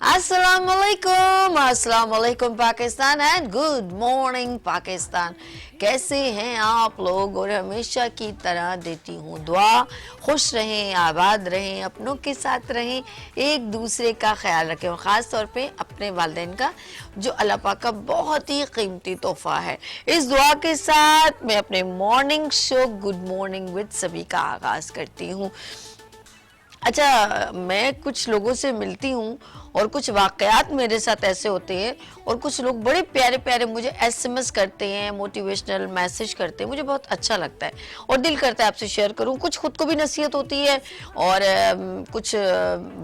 अस्सलाम वालेकुम Pakistan and good morning Pakistan. कैसे हैं आप लोग? और हमेशा की तरह देती हूँ दुआ, खुश रहें, आबाद रहें, अपनों के साथ रहें, एक दूसरे का ख्याल रखें और ख़ास तौर पे अपने वालिदैन का, जो अल्लाह पाक का बहुत ही कीमती तोहफ़ा है। इस दुआ के साथ मैं अपने morning show good morning with सभी का आगाज़ करती हूँ। अच्छा, मैं कुछ लोगों से मिलती हूँ और कुछ वाक़यात मेरे साथ ऐसे होते हैं और कुछ लोग बड़े प्यारे प्यारे मुझे एसएमएस करते हैं, मोटिवेशनल मैसेज करते हैं, मुझे बहुत अच्छा लगता है और दिल करता है आपसे शेयर करूँ। कुछ खुद को भी नसीहत होती है और कुछ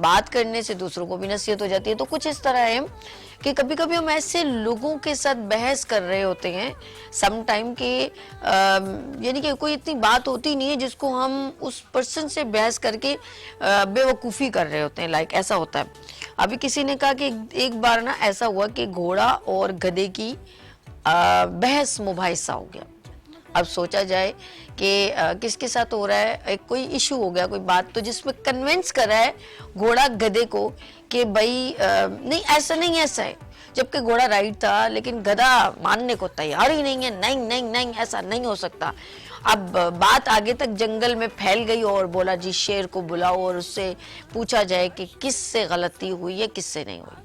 बात करने से दूसरों को भी नसीहत हो जाती है। तो कुछ इस तरह है कि कभी कभी हम ऐसे लोगों के साथ बहस कर रहे होते हैं सम टाइम के, यानी कि कोई इतनी बात होती नहीं है जिसको हम उस पर्सन से बहस करके बेवकूफ़ी कर रहे होते हैं। लाइक ऐसा होता है। अभी किसी ने कहा कि एक बार ना ऐसा हुआ कि घोड़ा और गधे की बहस मुबाहिसा हो गया। अब सोचा जाए कि किसके साथ हो रहा है, एक कोई इशू हो गया, कोई बात तो जिसमें कन्विंस कर रहा है घोड़ा गधे को कि भाई नहीं ऐसा नहीं, ऐसा है, जबकि घोड़ा राइट था लेकिन गधा मानने को तैयार ही नहीं है। नहीं नहीं नहीं, ऐसा नहीं हो सकता। अब बात आगे तक जंगल में फैल गई और बोला जी शेर को बुलाओ और उससे पूछा जाए कि किससे गलती हुई है, किससे नहीं हुई।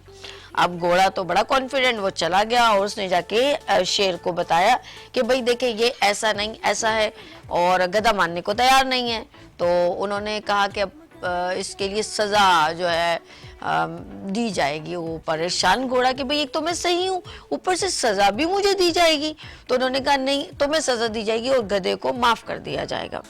अब घोड़ा तो बड़ा कॉन्फिडेंट वो चला गया और उसने जाके शेर को बताया कि भाई देखे ये ऐसा नहीं ऐसा है, और गधा मानने को तैयार नहीं है। तो उन्होंने कहा कि अब इसके लिए सज़ा जो है दी जाएगी। वो परेशान घोड़ा कि भाई एक तो मैं सही हूँ, ऊपर से सज़ा भी मुझे दी जाएगी। तो उन्होंने कहा नहीं, तुम्हें सज़ा दी जाएगी और गधे को माफ़ कर दिया जाएगा।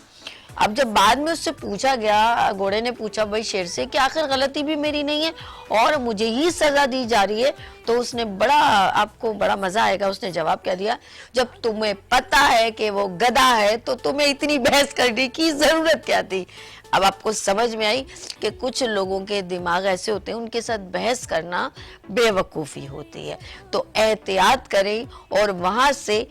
अब जब बाद में उससे पूछा गया, घोड़े ने पूछा भाई शेर से कि आखिर गलती भी मेरी नहीं है और मुझे ही सज़ा दी जा रही है, तो उसने बड़ा, आपको बड़ा मज़ा आएगा, उसने जवाब क्या दिया, जब तुम्हें पता है कि वो गधा है तो तुम्हें इतनी बहस करने की ज़रूरत क्या थी। अब आपको समझ में आई कि कुछ लोगों के दिमाग ऐसे होते हैं, उनके साथ बहस करना बेवकूफ़ी होती है। तो एहतियात करें और वहाँ से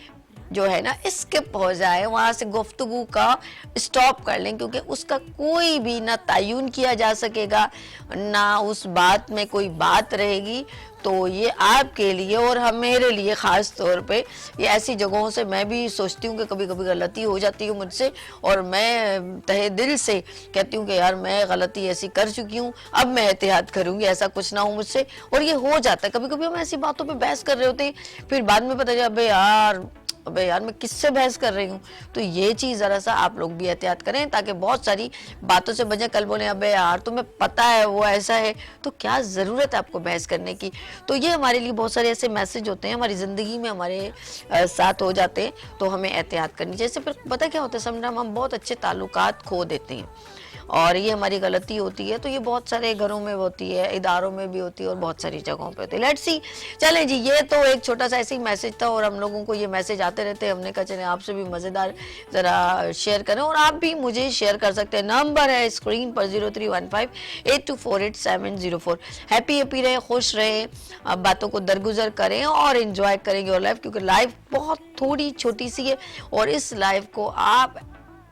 जो है ना स्किप हो जाए, वहाँ से गुफ्तगू का स्टॉप कर लें, क्योंकि उसका कोई भी ना तयन किया जा सकेगा, ना उस बात में कोई बात रहेगी। तो ये आपके लिए और हम मेरे लिए ख़ास तौर पे ये ऐसी जगहों से मैं भी सोचती हूँ कि कभी कभी गलती हो जाती है मुझसे और मैं तहे दिल से कहती हूँ कि यार मैं गलती ऐसी कर चुकी हूँ, अब मैं एहतियात करूँगी ऐसा कुछ ना हो मुझसे। और ये हो जाता है। कभी कभी हम ऐसी बातों पे बहस कर रहे होते हैं, फिर बाद में पता चला अबे यार मैं किससे बहस कर रही हूँ। तो ये चीज़ ज़रा सा आप लोग भी एहतियात करें ताकि बहुत सारी बातों से बचें। कल बोले अबे यार तुम्हें पता है वो ऐसा है, तो क्या ज़रूरत है आपको बहस करने की। तो ये हमारे लिए बहुत सारे ऐसे मैसेज होते हैं हमारी ज़िंदगी में हमारे साथ हो जाते हैं, तो हमें एहतियात करनी चाहिए। फिर पता क्या होता है, समटाइम हम बहुत अच्छे ताल्लुकात खो देते हैं और ये हमारी गलती होती है। तो ये बहुत सारे घरों में होती है, इदारों में भी होती है और बहुत सारी जगहों पे होती है। लेट्स सी, चलें जी, ये तो एक छोटा सा ऐसे ही मैसेज था और हम लोगों को ये मैसेज आते रहते हैं। हमने कहा चलें आपसे भी मज़ेदार ज़रा शेयर करें और आप भी मुझे शेयर कर सकते हैं। नंबर है स्क्रीन पर 031582487004। हैप्पी रहे, खुश रहे, बातों को दरगुजर करें और इन्जॉय करेंगे और लाइफ, क्योंकि लाइफ बहुत थोड़ी छोटी सी है और इस लाइफ को आप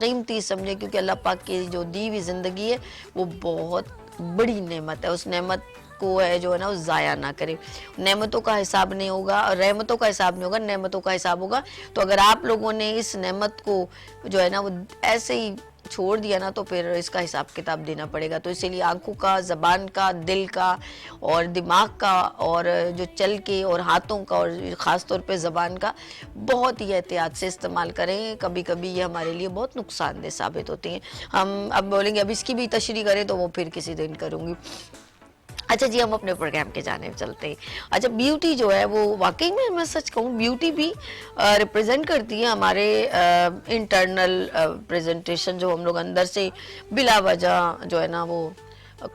कीमती समझे, क्योंकि अल्लाह पाक की जो दी हुई ज़िंदगी है वो बहुत बड़ी नेमत है। उस नेमत को है जो है ना वो ज़ाया ना करे। नेमतों का हिसाब नहीं होगा और रहमतों का हिसाब नहीं होगा, नेमतों का हिसाब होगा। तो अगर आप लोगों ने इस नेमत को जो है ना वो ऐसे ही छोड़ दिया ना, तो फिर इसका हिसाब किताब देना पड़ेगा। तो इसीलिए आंखों का, ज़बान का, दिल का और दिमाग का और जो चल के और हाथों का और ख़ास तौर पे ज़बान का बहुत ही एहतियात से इस्तेमाल करें। कभी कभी ये हमारे लिए बहुत नुकसानदेह साबित होती हैं। हम अब बोलेंगे अब इसकी भी तशरीह करें तो वो फिर किसी दिन करूँगी। अच्छा जी, हम अपने प्रोग्राम के जाने चलते हैं। अच्छा, ब्यूटी जो है वो वाकई में मैं सच कहूँ ब्यूटी भी रिप्रेजेंट करती है हमारे इंटरनल प्रेजेंटेशन, जो हम लोग अंदर से बिला वजह जो है ना वो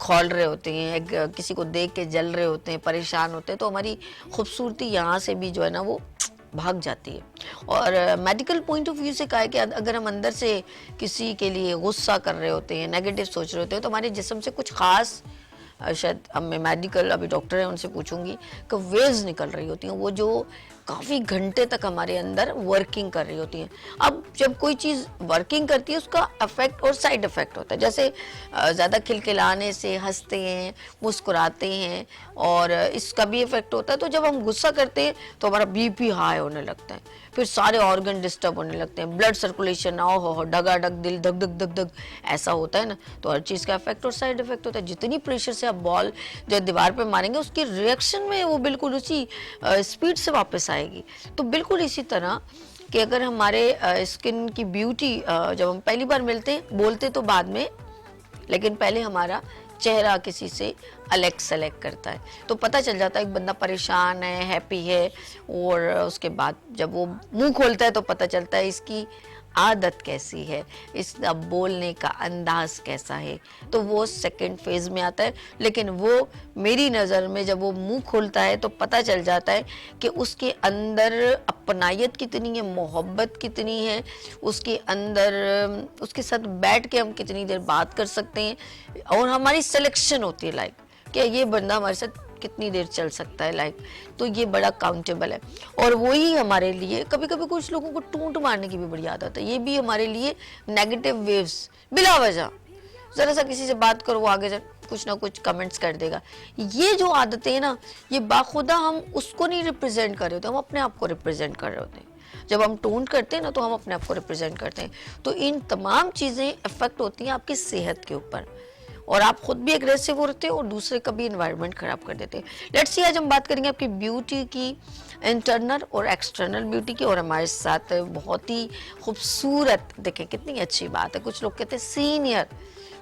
खोल रहे होते हैं, किसी को देख के जल रहे होते हैं, परेशान होते हैं, तो हमारी खूबसूरती यहाँ से भी जो है ना वो भाग जाती है। और मेडिकल पॉइंट ऑफ व्यू से कहा है कि अगर हम अंदर से किसी के लिए गुस्सा कर रहे होते हैं, नेगेटिव सोच रहे होते हैं, तो हमारे जिस्म से कुछ खास शायद अब मैं मेडिकल अभी डॉक्टर है उनसे पूछूंगी कि वेव्स निकल रही होती हैं, वो जो काफ़ी घंटे तक हमारे अंदर वर्किंग कर रही होती है। अब जब कोई चीज़ वर्किंग करती है उसका इफेक्ट और साइड इफेक्ट होता है। जैसे ज़्यादा खिलखिलाने से, हंसते हैं, मुस्कुराते हैं, और इसका भी इफेक्ट होता है। तो जब हम गुस्सा करते हैं तो हमारा बीपी हाई होने लगता है, फिर सारे ऑर्गन डिस्टर्ब होने लगते हैं, ब्लड सर्कुलेशन ना हो, डगाडग, दिल धक धक धक धक ऐसा होता है ना। तो हर चीज़ का इफेक्ट और साइड इफेक्ट होता है। जितनी प्रेशर से आप बॉल जो दीवार पे मारेंगे उसकी रिएक्शन में वो बिल्कुल उसी स्पीड से वापस आएगी। तो बिल्कुल इसी तरह कि अगर हमारे स्किन की ब्यूटी, जब हम पहली बार मिलते हैं, बोलते तो बाद में, लेकिन पहले हमारा चेहरा किसी से अलग सेलेक्ट करता है तो पता चल जाता है एक बंदा परेशान है, हैप्पी है, और उसके बाद जब वो मुंह खोलता है तो पता चलता है इसकी आदत कैसी है, इसका बोलने का अंदाज कैसा है। तो वो सेकंड फेज में आता है। लेकिन वो मेरी नज़र में जब वो मुंह खोलता है तो पता चल जाता है कि उसके अंदर अपनायत कितनी है, मोहब्बत कितनी है, उसके अंदर उसके साथ बैठ के हम कितनी देर बात कर सकते हैं, और हमारी सिलेक्शन होती है लाइक कि ये बंदा हमारे साथ कितनी देर चल सकता है लाइक। तो ये बड़ा काउंटेबल है। और वही हमारे लिए कभी कभी कुछ लोगों को टूंट मारने की भी बड़ी आदत है। ये भी हमारे लिए नेगेटिव वेव्स, बिला वजह ज़रा सा किसी से बात करो वो आगे कुछ ना कुछ कमेंट्स कर देगा। ये जो आदतें हैं ना, ये बाखुदा हम उसको नहीं रिप्रेजेंट कर रहे होते, हम अपने आप को रिप्रेजेंट कर रहे होते हैं। जब हम टोंट करते हैं ना तो हम अपने आप को रिप्रेजेंट करते हैं। तो इन तमाम चीज़ें इफेक्ट होती हैं आपकी सेहत के ऊपर, और आप खुद भी एग्रेसिव होते हैं और दूसरे का भी एनवायरनमेंट खराब कर देते हैं। लेट्स सी, आज हम बात करेंगे आपकी ब्यूटी की, इंटरनल और एक्सटर्नल ब्यूटी की। और हमारे साथ बहुत ही खूबसूरत, देखें कितनी अच्छी बात है, कुछ लोग कहते हैं सीनियर,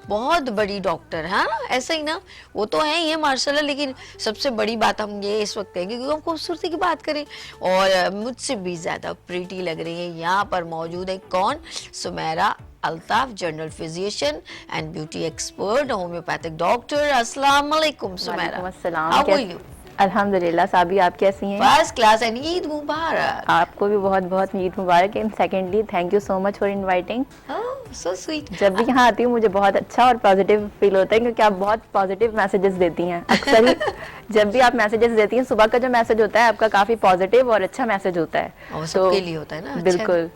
बहुत बड़ी डॉक्टर, हाँ ऐसा ही ना, वो तो है ये माशाल्लाह। लेकिन सबसे बड़ी बात हम ये इस वक्त कहेंगे क्योंकि हम खूबसूरती की बात करें, और मुझसे भी ज़्यादा प्रीटी लग रही है। यहाँ पर मौजूद है कौन? Sumera Altaf, general physician and beauty expert, homeopathic doctor. अस्सलाम वालेकुम सुमेरा। How are you? अल्हम्दुलिल्लाह साबी, आप कैसी हैं? फर्स्ट क्लास एंड ईद मुबारक। आपको भी बहुत बहुत ईद मुबारक। And secondly thank you so much for inviting. So sweet. जब भी यहाँ आती हूँ मुझे बहुत अच्छा और पॉजिटिव फील होता है क्योंकि आप बहुत पॉजिटिव मैसेजेस देती हैं। अक्सर ही जब भी आप मैसेजेस देती हैं, सुबह का जो मैसेज होता है आपका काफी पॉजिटिव और अच्छा मैसेज होता है। और सबके लिए होता है ना। बिल्कुल।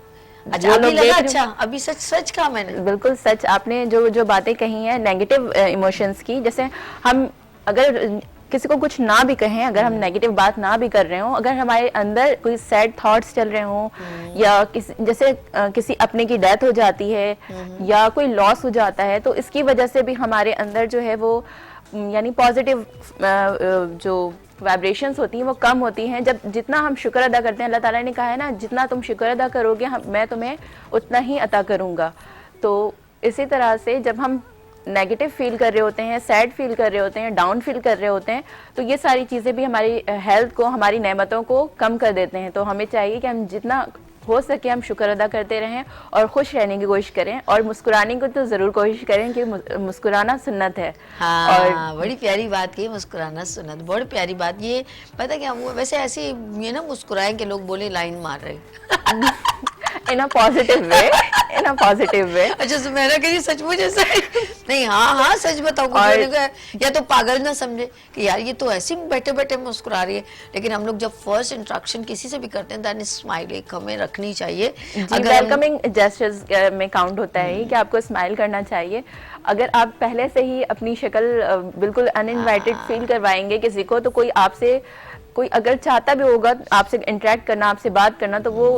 अच्छा, अभी लगा अच्छा, अभी सच सच कहा मैंने। बिल्कुल सच। आपने जो जो बातें कही हैं नेगेटिव इमोशंस की, जैसे हम अगर किसी को कुछ ना भी कहें, अगर हम नेगेटिव बात ना भी कर रहे हो, अगर हमारे अंदर कोई सैड थॉट्स चल रहे हो, या जैसे किसी अपने की डेथ हो जाती है या कोई लॉस हो जाता है, तो इसकी वजह से भी हमारे अंदर जो है वो यानी पॉजिटिव जो वाइब्रेशंस होती हैं वो कम होती हैं। जब जितना हम शुक्र अदा करते हैं, अल्लाह ताला ने कहा है ना, जितना तुम शुक्र अदा करोगे मैं तुम्हें उतना ही अता करूँगा। तो इसी तरह से जब हम नेगेटिव फील कर रहे होते हैं, सैड फील कर रहे होते हैं, डाउन फील कर रहे होते हैं, तो ये सारी चीज़ें भी हमारी हेल्थ को, हमारी नेमतों को कम कर देते हैं। तो हमें चाहिए कि हम जितना हो सके हम शुक्र अदा करते रहें और खुश रहने की कोशिश करें, और मुस्कुराने की तो ज़रूर कोशिश करें कि मुस्कुराना सुन्नत है। हाँ, और बड़ी प्यारी बात की, मुस्कुराना सुन्नत, बड़ी प्यारी बात। ये पता क्या हुआ वैसे, ऐसे ये ना मुस्कुराए कि लोग बोले लाइन मार रहे इन a positive way, in a positive way. अच्छा सुमेरा कहिए सचमुच ऐसा है? नहीं, हाँ सच बताओ, या तो पागल ना समझे कि यार ये तो ऐसे बैठे बैठे मुस्कुरा रही है। लेकिन हम लोग जब फर्स्ट इंट्रैक्शन किसी से भी करते हैं दैट स्माइल एक हमें रखनी चाहिए। अगर वेलकमिंग जेस्चर्स में काउंट होता है कि आपको स्माइल करना चाहिए। अगर आप पहले से ही अपनी शक्ल बिल्कुल अनइनवाइटेड फील करवाएंगे किसी को, तो कोई अगर चाहता भी होगा आपसे इंटरेक्ट करना, आपसे बात करना, तो वो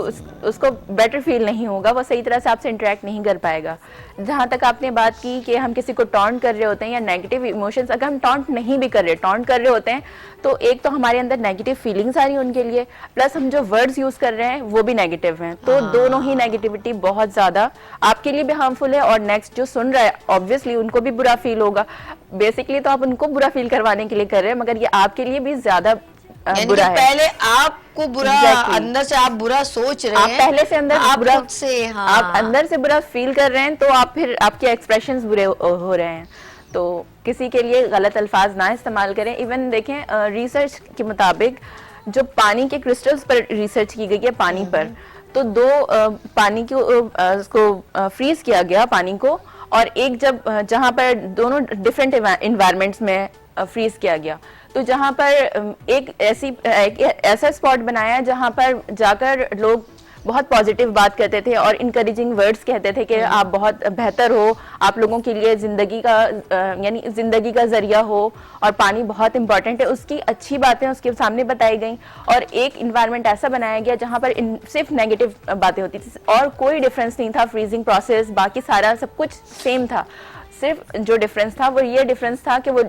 उसको बेटर फील नहीं होगा, वो सही तरह से आपसे इंटरेक्ट नहीं कर पाएगा। जहाँ तक आपने बात की कि हम किसी को टॉन्ट कर रहे होते हैं या नेगेटिव इमोशंस, अगर हम टॉन्ट नहीं भी कर रहे, टॉन्ट कर रहे होते हैं, तो एक तो हमारे अंदर नेगेटिव फीलिंग्स आ रही है उनके लिए, प्लस हम जो वर्ड्स यूज कर रहे हैं वो भी नेगेटिव हैं। तो दोनों ही नेगेटिविटी बहुत ज्यादा आपके लिए भी हार्मफुल है, और नेक्स्ट जो सुन रहा है ऑब्वियसली उनको भी बुरा फील होगा। बेसिकली तो आप उनको बुरा फील करवाने के लिए कर रहे हैं, मगर ये आपके लिए भी ज्यादा बुरा है। पहले आपको बुरा अंदर से आप बुरा सोच रहे हैं, आप पहले से अंदर आप बुरा से, हाँ, आप अंदर से बुरा फील कर रहे हैं, तो आप फिर आपके एक्सप्रेशंस बुरे हो रहे हैं। तो किसी के लिए गलत अल्फाज ना इस्तेमाल करें। इवन देखें रिसर्च के मुताबिक जो पानी के क्रिस्टल्स पर रिसर्च की गई है, पानी पर, तो दो पानी को फ्रीज किया गया पानी को, और एक जब जहाँ पर दोनों डिफरेंट इन्वायरमेंट्स में फ्रीज किया गया। तो जहाँ पर एक ऐसा स्पॉट बनाया जहाँ पर जाकर लोग बहुत पॉजिटिव बात करते थे और इनकरेजिंग वर्ड्स कहते थे कि आप बहुत बेहतर हो, आप लोगों के लिए जिंदगी का यानी जिंदगी का जरिया हो और पानी बहुत इंपॉर्टेंट है। उसकी अच्छी बातें उसके सामने बताई गई और एक इन्वायरमेंट ऐसा बनाया गया जहां पर सिर्फ नेगेटिव बातें होती थी और कोई डिफरेंस नहीं था। फ्रीजिंग प्रोसेस बाकी सारा सब कुछ सेम था, सिर्फ जो डिफरेंस था वो ये डिफरेंस था कि वो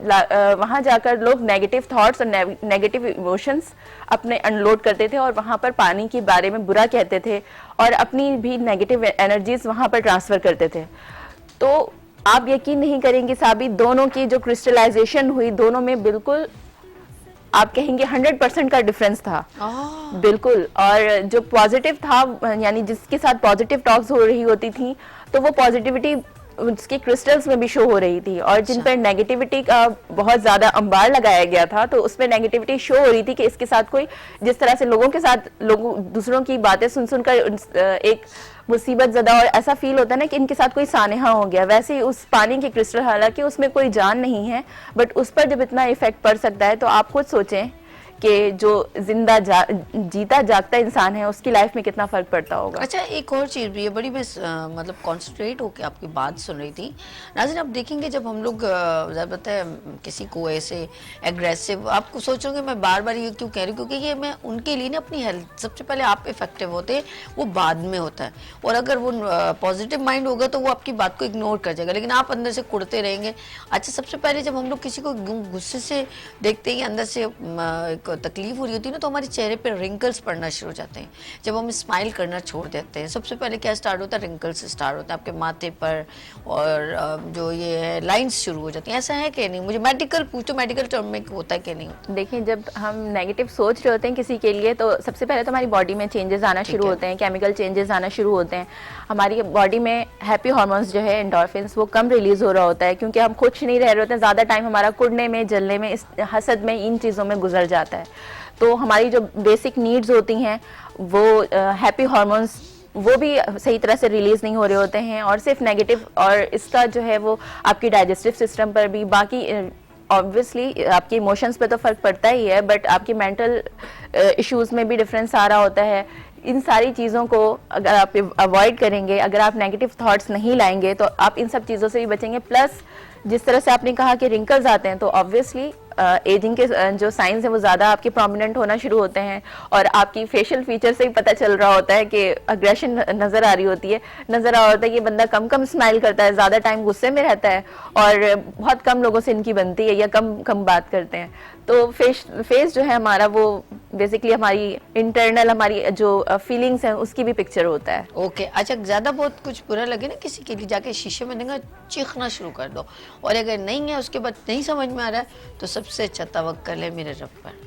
वहां जाकर लोग नेगेटिव थॉट्स और नेगेटिव इमोशंस अपने अनलोड करते थे और वहां पर पानी के बारे में बुरा कहते थे और अपनी भी नेगेटिव एनर्जीज वहां पर ट्रांसफर करते थे। तो आप यकीन नहीं करेंगे साबी, दोनों की जो क्रिस्टलाइजेशन हुई दोनों में बिल्कुल आप कहेंगे 100% का डिफरेंस था बिल्कुल। और जो पॉजिटिव था यानी जिसके साथ पॉजिटिव टॉक्स हो रही होती थी तो वो पॉजिटिविटी उसके क्रिस्टल्स में भी शो हो रही थी और जिन पर नेगेटिविटी का बहुत ज्यादा अंबार लगाया गया था तो उसमें नेगेटिविटी शो हो रही थी कि इसके साथ कोई जिस तरह से लोगों के साथ लोगों दूसरों की बातें सुन सुनकर एक मुसीबत ज़दा और ऐसा फील होता है ना कि इनके साथ कोई सानेहा हो गया, वैसे ही उस पानी के क्रिस्टल, हालांकि उसमें कोई जान नहीं है बट उस पर जब इतना इफेक्ट पड़ सकता है तो आप खुद सोचें कि जो जीता जागता इंसान है उसकी लाइफ में कितना फर्क पड़ता होगा। अच्छा, एक और चीज़ भी है, बड़ी मैं मतलब कॉन्सेंट्रेट होकर आपकी बात सुन रही थी। नाज़रीन, आप देखेंगे जब हम लोग पता है किसी को ऐसे एग्रेसिव, आपको सोचोगे मैं बार बार ये क्यों कह रही हूँ, क्योंकि ये मैं उनके लिए ना अपनी हेल्थ, सबसे पहले आप इफेक्टिव होते हैं, वो बाद में होता है। और अगर वो पॉजिटिव माइंड होगा तो वो आपकी बात को इग्नोर कर जाएगा, लेकिन आप अंदर से कुड़ते रहेंगे। अच्छा, सबसे पहले जब हम लोग किसी को गुस्से से देखते हैं, अंदर से तकलीफ हो रही होती है ना, तो हमारे चेहरे पे रिंकल्स पड़ना शुरू हो जाते हैं। जब हम स्माइल करना छोड़ देते हैं, सबसे पहले क्या स्टार्ट होता है, रिंकल्स स्टार्ट होता है आपके माथे पर और जो ये है लाइंस शुरू हो जाती हैं। ऐसा है कि नहीं? मुझे मेडिकल पूछो, मेडिकल टर्म में होता है कि नहीं होता? देखिए, जब हम नेगेटिव सोच रहे होते हैं किसी के लिए तो सबसे पहले तो हमारी बॉडी में चेंजेस आना शुरू होते हैं, केमिकल चेंजेस आना शुरू होते हैं। हमारी बॉडी में हैप्पी हार्मोन्स जो है एंडोर्फिन्स वो कम रिलीज हो रहा होता है क्योंकि हम खुश नहीं रह रहे होते हैं, ज़्यादा टाइम हमारा कुड़ने में, जलने में, इस हसद में, इन चीज़ों में गुजर जाता है। तो हमारी जो बेसिक नीड्स होती हैं वो हैप्पी हार्मोन्स वो भी सही तरह से रिलीज नहीं हो रहे होते हैं और सिर्फ नेगेटिव, और इसका जो है वो आपकी डाइजेस्टिव सिस्टम पर भी, बाकी ऑब्वियसली आपके इमोशंस पे तो फर्क पड़ता ही है बट आपकी मेंटल इश्यूज में भी डिफरेंस आ रहा होता है। इन सारी चीज़ों को अगर आप अवॉइड करेंगे, अगर आप नेगेटिव थॉट्स नहीं लाएंगे तो आप इन सब चीज़ों से भी बचेंगे। प्लस जिस तरह से आपने कहा कि रिंकल्स आते हैं तो ऑब्वियसली एजिंग के जो साइंस है वो ज़्यादा आपके प्रोमिनेंट होना शुरू होते हैं और आपकी फेशियल फीचर से ही पता चल रहा होता है कि अग्रेशन नज़र आ रही होती है, नज़र आ रहा होता है कि बंदा कम कम स्माइल करता है, ज़्यादा टाइम गुस्से में रहता है और बहुत कम लोगों से इनकी बनती है या कम कम बात करते हैं। तो फेस जो है हमारा वो बेसिकली हमारी इंटरनल हमारी जो फीलिंग्स हैं उसकी भी पिक्चर होता है। ओके, अच्छा, ज़्यादा बहुत कुछ बुरा लगे ना किसी के लिए, जाके शीशे में देंगे चीखना शुरू कर दो, और अगर नहीं है उसके बाद नहीं समझ में आ रहा है तो सबसे अच्छा तवक्कल है मेरे रब पर,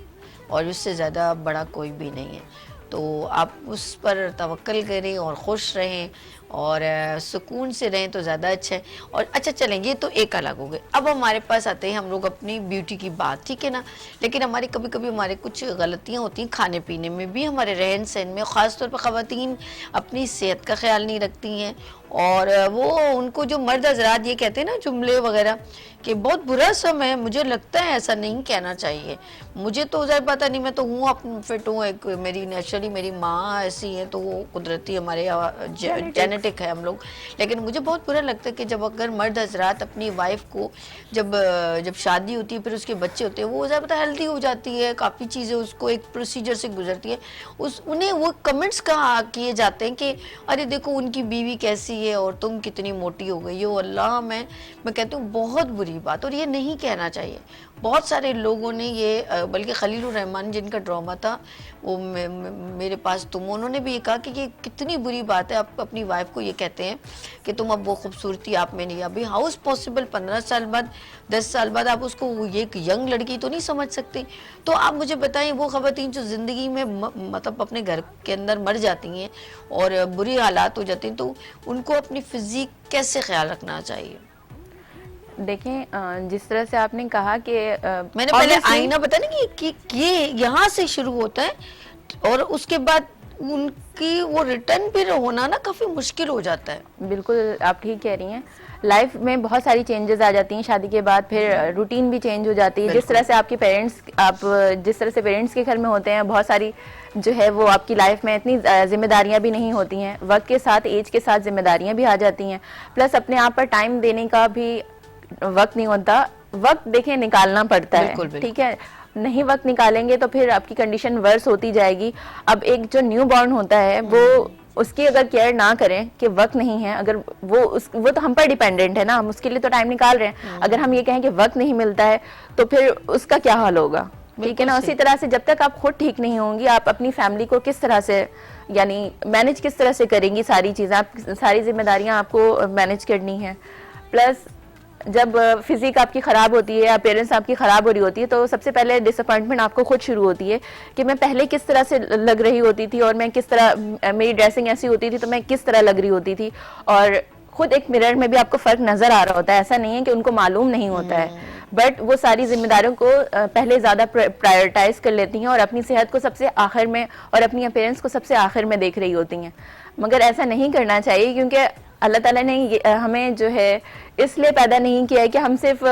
और उससे ज़्यादा बड़ा कोई भी नहीं है। तो आप उस पर तवक्कल करें और खुश रहें और सुकून से रहें तो ज़्यादा अच्छा है। और अच्छा, चलें, ये तो एक अलग हो गए। अब हमारे पास आते हैं हम लोग अपनी ब्यूटी की बात, ठीक है ना, लेकिन हमारी कभी कभी हमारे कुछ गलतियाँ होती हैं खाने पीने में भी, हमारे रहन सहन में, ख़ासतौर पर ख़वातीन अपनी सेहत का ख्याल नहीं रखती हैं और वो उनको जो मर्द हजरात ये कहते हैं ना जुमले वगैरह कि बहुत बुरा समय है, मुझे लगता है ऐसा नहीं कहना चाहिए। मुझे तो ज़रा पता नहीं, मैं तो हूँ अपनी फिट हूँ, एक मेरी नेचुरली मेरी माँ ऐसी है तो वो कुदरती हमारे जेनेटिक है हम लोग, लेकिन मुझे बहुत बुरा लगता है कि जब अगर मर्द हजरात अपनी वाइफ को जब शादी होती है फिर उसके बच्चे होते हैं, वो ज़रा पता हेल्दी हो जाती है, काफ़ी चीज़ें उसको एक प्रोसीजर से गुजरती है, उन्हें वो कमेंट्स कहाँ किए जाते हैं कि अरे देखो उनकी बीवी कैसी है और तुम कितनी मोटी हो गई हो। अल्लाह, मैं कहती हूँ बहुत बुरी बात, और ये नहीं कहना चाहिए। बहुत सारे लोगों ने ये, बल्कि खलीलुर रहमान जिनका ड्रामा था वो मेरे पास तुम, उन्होंने भी ये कहा कि ये कितनी बुरी बात है, आप अपनी वाइफ को ये कहते हैं कि तुम अब वो खूबसूरती आप में नहीं। अभी हाउ इज पॉसिबल 15 साल बाद 10 साल बाद आप उसको ये एक यंग लड़की तो नहीं समझ सकते। तो आप मुझे बताएं, वो ख़वातीन जो ज़िंदगी में मतलब अपने घर के अंदर मर जाती हैं और बुरी हालात हो जाती हैं, तो उनको अपनी फिजिक कैसे ख्याल रखना चाहिए? देखें, जिस तरह से आपने कहा कि मैंने पहले आईना बताया ना कि ये यहाँ से शुरू होता है और उसके बाद उनकी वो रिटर्न फिर होना ना काफी मुश्किल हो जाता है। बिल्कुल आप ठीक कह रही हैं। लाइफ में बहुत सारी चेंजेस आ जाती हैं शादी के बाद, फिर रूटीन भी चेंज हो जाती है। जिस तरह से आपके पेरेंट्स, आप जिस तरह से पेरेंट्स के घर में होते हैं, बहुत सारी जो है वो आपकी लाइफ में इतनी जिम्मेदारियां भी नहीं होती हैं। वक्त के साथ, एज के साथ जिम्मेदारियां भी आ जाती हैं। प्लस अपने आप पर टाइम देने का भी वक्त नहीं होता। वक्त देखिए निकालना पड़ता है, बिल्कुल, बिल्कुल। ठीक है। नहीं वक्त निकालेंगे तो फिर आपकी कंडीशन वर्स होती जाएगी। अब एक जो न्यू बॉर्न होता है वो, उसकी अगर केयर ना करें कि वक्त नहीं है, अगर वो तो हम पर डिपेंडेंट है ना, हम उसके लिए तो टाइम निकाल रहे हैं। अगर हम ये कहें कि वक्त नहीं मिलता है तो फिर उसका क्या हाल होगा, ठीक है ना। उसी तरह से जब तक आप खुद ठीक नहीं होंगी, आप अपनी फैमिली को किस तरह से यानी मैनेज किस तरह से करेंगी, सारी चीजें आप, सारी जिम्मेदारियां आपको मैनेज करनी है। प्लस जब फिजिक आपकी खराब होती है, अपीयरेंस आपकी खराब हो रही होती है, तो सबसे पहले डिसअपॉइंटमेंट आपको खुद शुरू होती है कि मैं पहले किस तरह से लग रही होती थी, और मैं किस तरह, मेरी ड्रेसिंग ऐसी होती थी तो मैं किस तरह लग रही होती थी। और खुद एक मिरर में भी आपको फर्क नजर आ रहा होता है, ऐसा नहीं है कि उनको मालूम नहीं होता है। बट वो सारी जिम्मेदारियों को पहले ज्यादा प्रायोरिटाइज कर लेती हैं और अपनी सेहत को सबसे आखिर में और अपनी अपीयरेंस को सबसे आखिर में देख रही होती हैं। मगर ऐसा नहीं करना चाहिए, क्योंकि अल्लाह ताला ने हमें जो है इसलिए पैदा नहीं किया है कि हम सिर्फ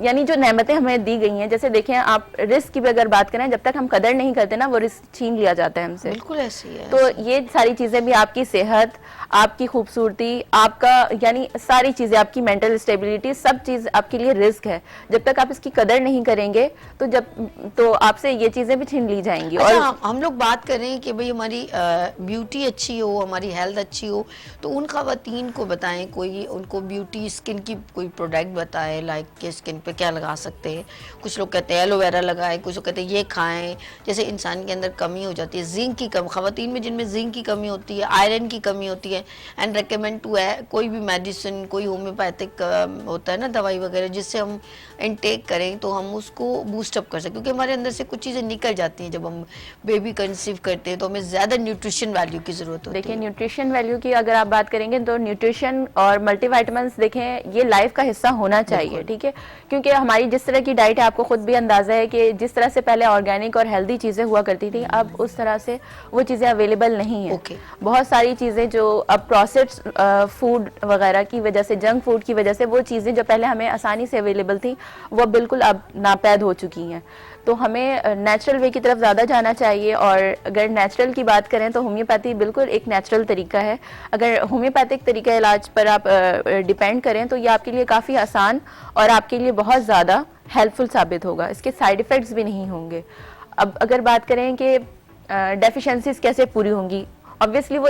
यानी जो नेमतें हमें दी गई हैं, जैसे देखें आप रिस्क की भी अगर बात करें, जब तक हम कदर नहीं करते ना, वो रिस्क छीन लिया जाता है हमसे। बिल्कुल ऐसी है। तो ये सारी चीजें भी, आपकी सेहत, आपकी खूबसूरती, आपका यानी सारी चीजें, आपकी मेंटल स्टेबिलिटी, सब चीज आपके लिए रिस्क है। जब तक आप इसकी कदर नहीं करेंगे तो आपसे ये चीजें भी छीन ली जाएंगी। अच्छा, और हम लोग बात कर रहे हैं कि भाई हमारी ब्यूटी अच्छी हो, हमारी हेल्थ अच्छी हो, तो उन खवातीन को बताएं, कोई उनको ब्यूटी स्किन की कोई प्रोडक्ट बताएं, लाइक कि स्किन पे क्या लगा सकते हैं। कुछ लोग कहते हैं एलोवेरा लगाएं, कुछ लोग कहते हैं ये खाएं। जैसे इंसान के अंदर कमी हो जाती है, जिंक की कमी, खवातीन में जिनमें जिंक की कमी होती है, आयरन की कमी होती है, एंड रेकमेंड टू है कोई भी मेडिसिन, कोई होम्योपैथिक होता है ना दवाई वगैरह, जिससे हम इनटेक करें तो हम उसको बूस्टअप कर सकते, क्योंकि हमारे अंदर से कुछ चीज़ें निकल जाती हैं जब हम बेबी कंसीव करते हैं, तो हमें ज़्यादा न्यूट्रिशन वैल्यू की ज़रूरत होती है। देखिए, न्यूट्रिशन वैल्यू की अगर आप बात करेंगे तो न्यूट्रिशन और मल्टीविटामिन्स देखें ये लाइफ का हिस्सा होना चाहिए, ठीक है। क्योंकि हमारी जिस तरह की डाइट है, आपको खुद भी अंदाजा है कि जिस तरह से पहले ऑर्गेनिक और हेल्दी चीज़ें हुआ करती थी, अब उस तरह से वो चीज़ें अवेलेबल नहीं है। बहुत सारी चीज़ें जो अब प्रोसेस्ड फूड वगैरह की वजह से, जंक फूड की वजह से, वो चीज़ें जो पहले हमें आसानी से अवेलेबल थी वो बिल्कुल अब नापैद हो चुकी हैं। तो हमें नेचुरल वे की तरफ ज़्यादा जाना चाहिए। और अगर नेचुरल की बात करें तो होम्योपैथी बिल्कुल एक नेचुरल तरीका है। अगर होम्योपैथिक तरीका इलाज पर आप डिपेंड करें तो ये आपके लिए काफ़ी आसान और आपके लिए बहुत ज़्यादा हेल्पफुल साबित होगा। इसके साइड इफ़ेक्ट्स भी नहीं होंगे। अब अगर बात करें कि डेफिशिएंसीज कैसे पूरी होंगी, ऑब्वियसली वो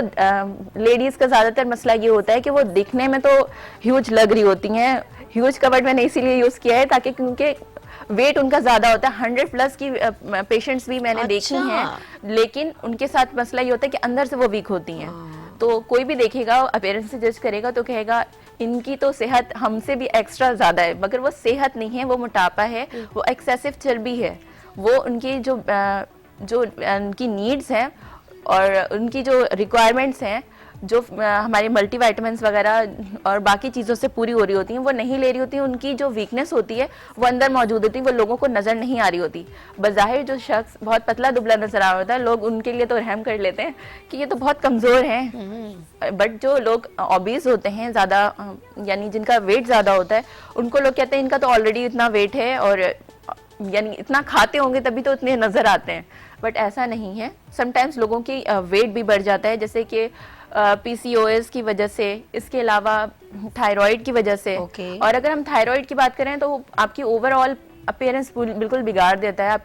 लेडीज़ का ज़्यादातर मसला ये होता है कि वो दिखने में तो ह्यूज लग रही होती हैं। ह्यूज का वर्ड मैंने इसीलिए यूज़ किया है ताकि, क्योंकि वेट उनका ज्यादा होता है। 100+ की पेशेंट्स भी मैंने देखी हैं, लेकिन उनके साथ मसला ये होता है कि अंदर से वो वीक होती हैं। तो कोई भी देखेगा, अपीयरेंस से जज करेगा तो कहेगा इनकी तो सेहत हमसे भी एक्स्ट्रा ज्यादा है, मगर वो सेहत नहीं है, वो मोटापा है, वो एक्सेसिव चर्बी है। वो उनकी जो उनकी नीड्स हैं और उनकी जो रिक्वायरमेंट्स हैं, जो हमारे मल्टीविटामिन्स वगैरह और बाकी चीज़ों से पूरी हो रही होती हैं, वो नहीं ले रही होती हैं। उनकी जो वीकनेस होती है वो अंदर मौजूद होती है, वो लोगों को नज़र नहीं आ रही होती। बज़ाहिर जो शख्स बहुत पतला दुबला नजर आ रहा होता है, लोग उनके लिए तो रहम कर लेते हैं कि ये तो बहुत कमज़ोर हैं। बट जो लोग ओबीज होते हैं, ज़्यादा यानी जिनका वेट ज़्यादा होता है, उनको लोग कहते हैं इनका तो ऑलरेडी इतना वेट है और यानी इतना खाते होंगे तभी तो इतने नज़र आते हैं। बट ऐसा नहीं है। समटाइम्स लोगों की वेट भी बढ़ जाता है, जैसे कि PCOS की वजह से, इसके अलावा थायराइड की वजह से। और अगर हम थायराइड की बात करें तो आपकी ओवरऑल अपीयरेंस बिल्कुल बिगाड़ देता है।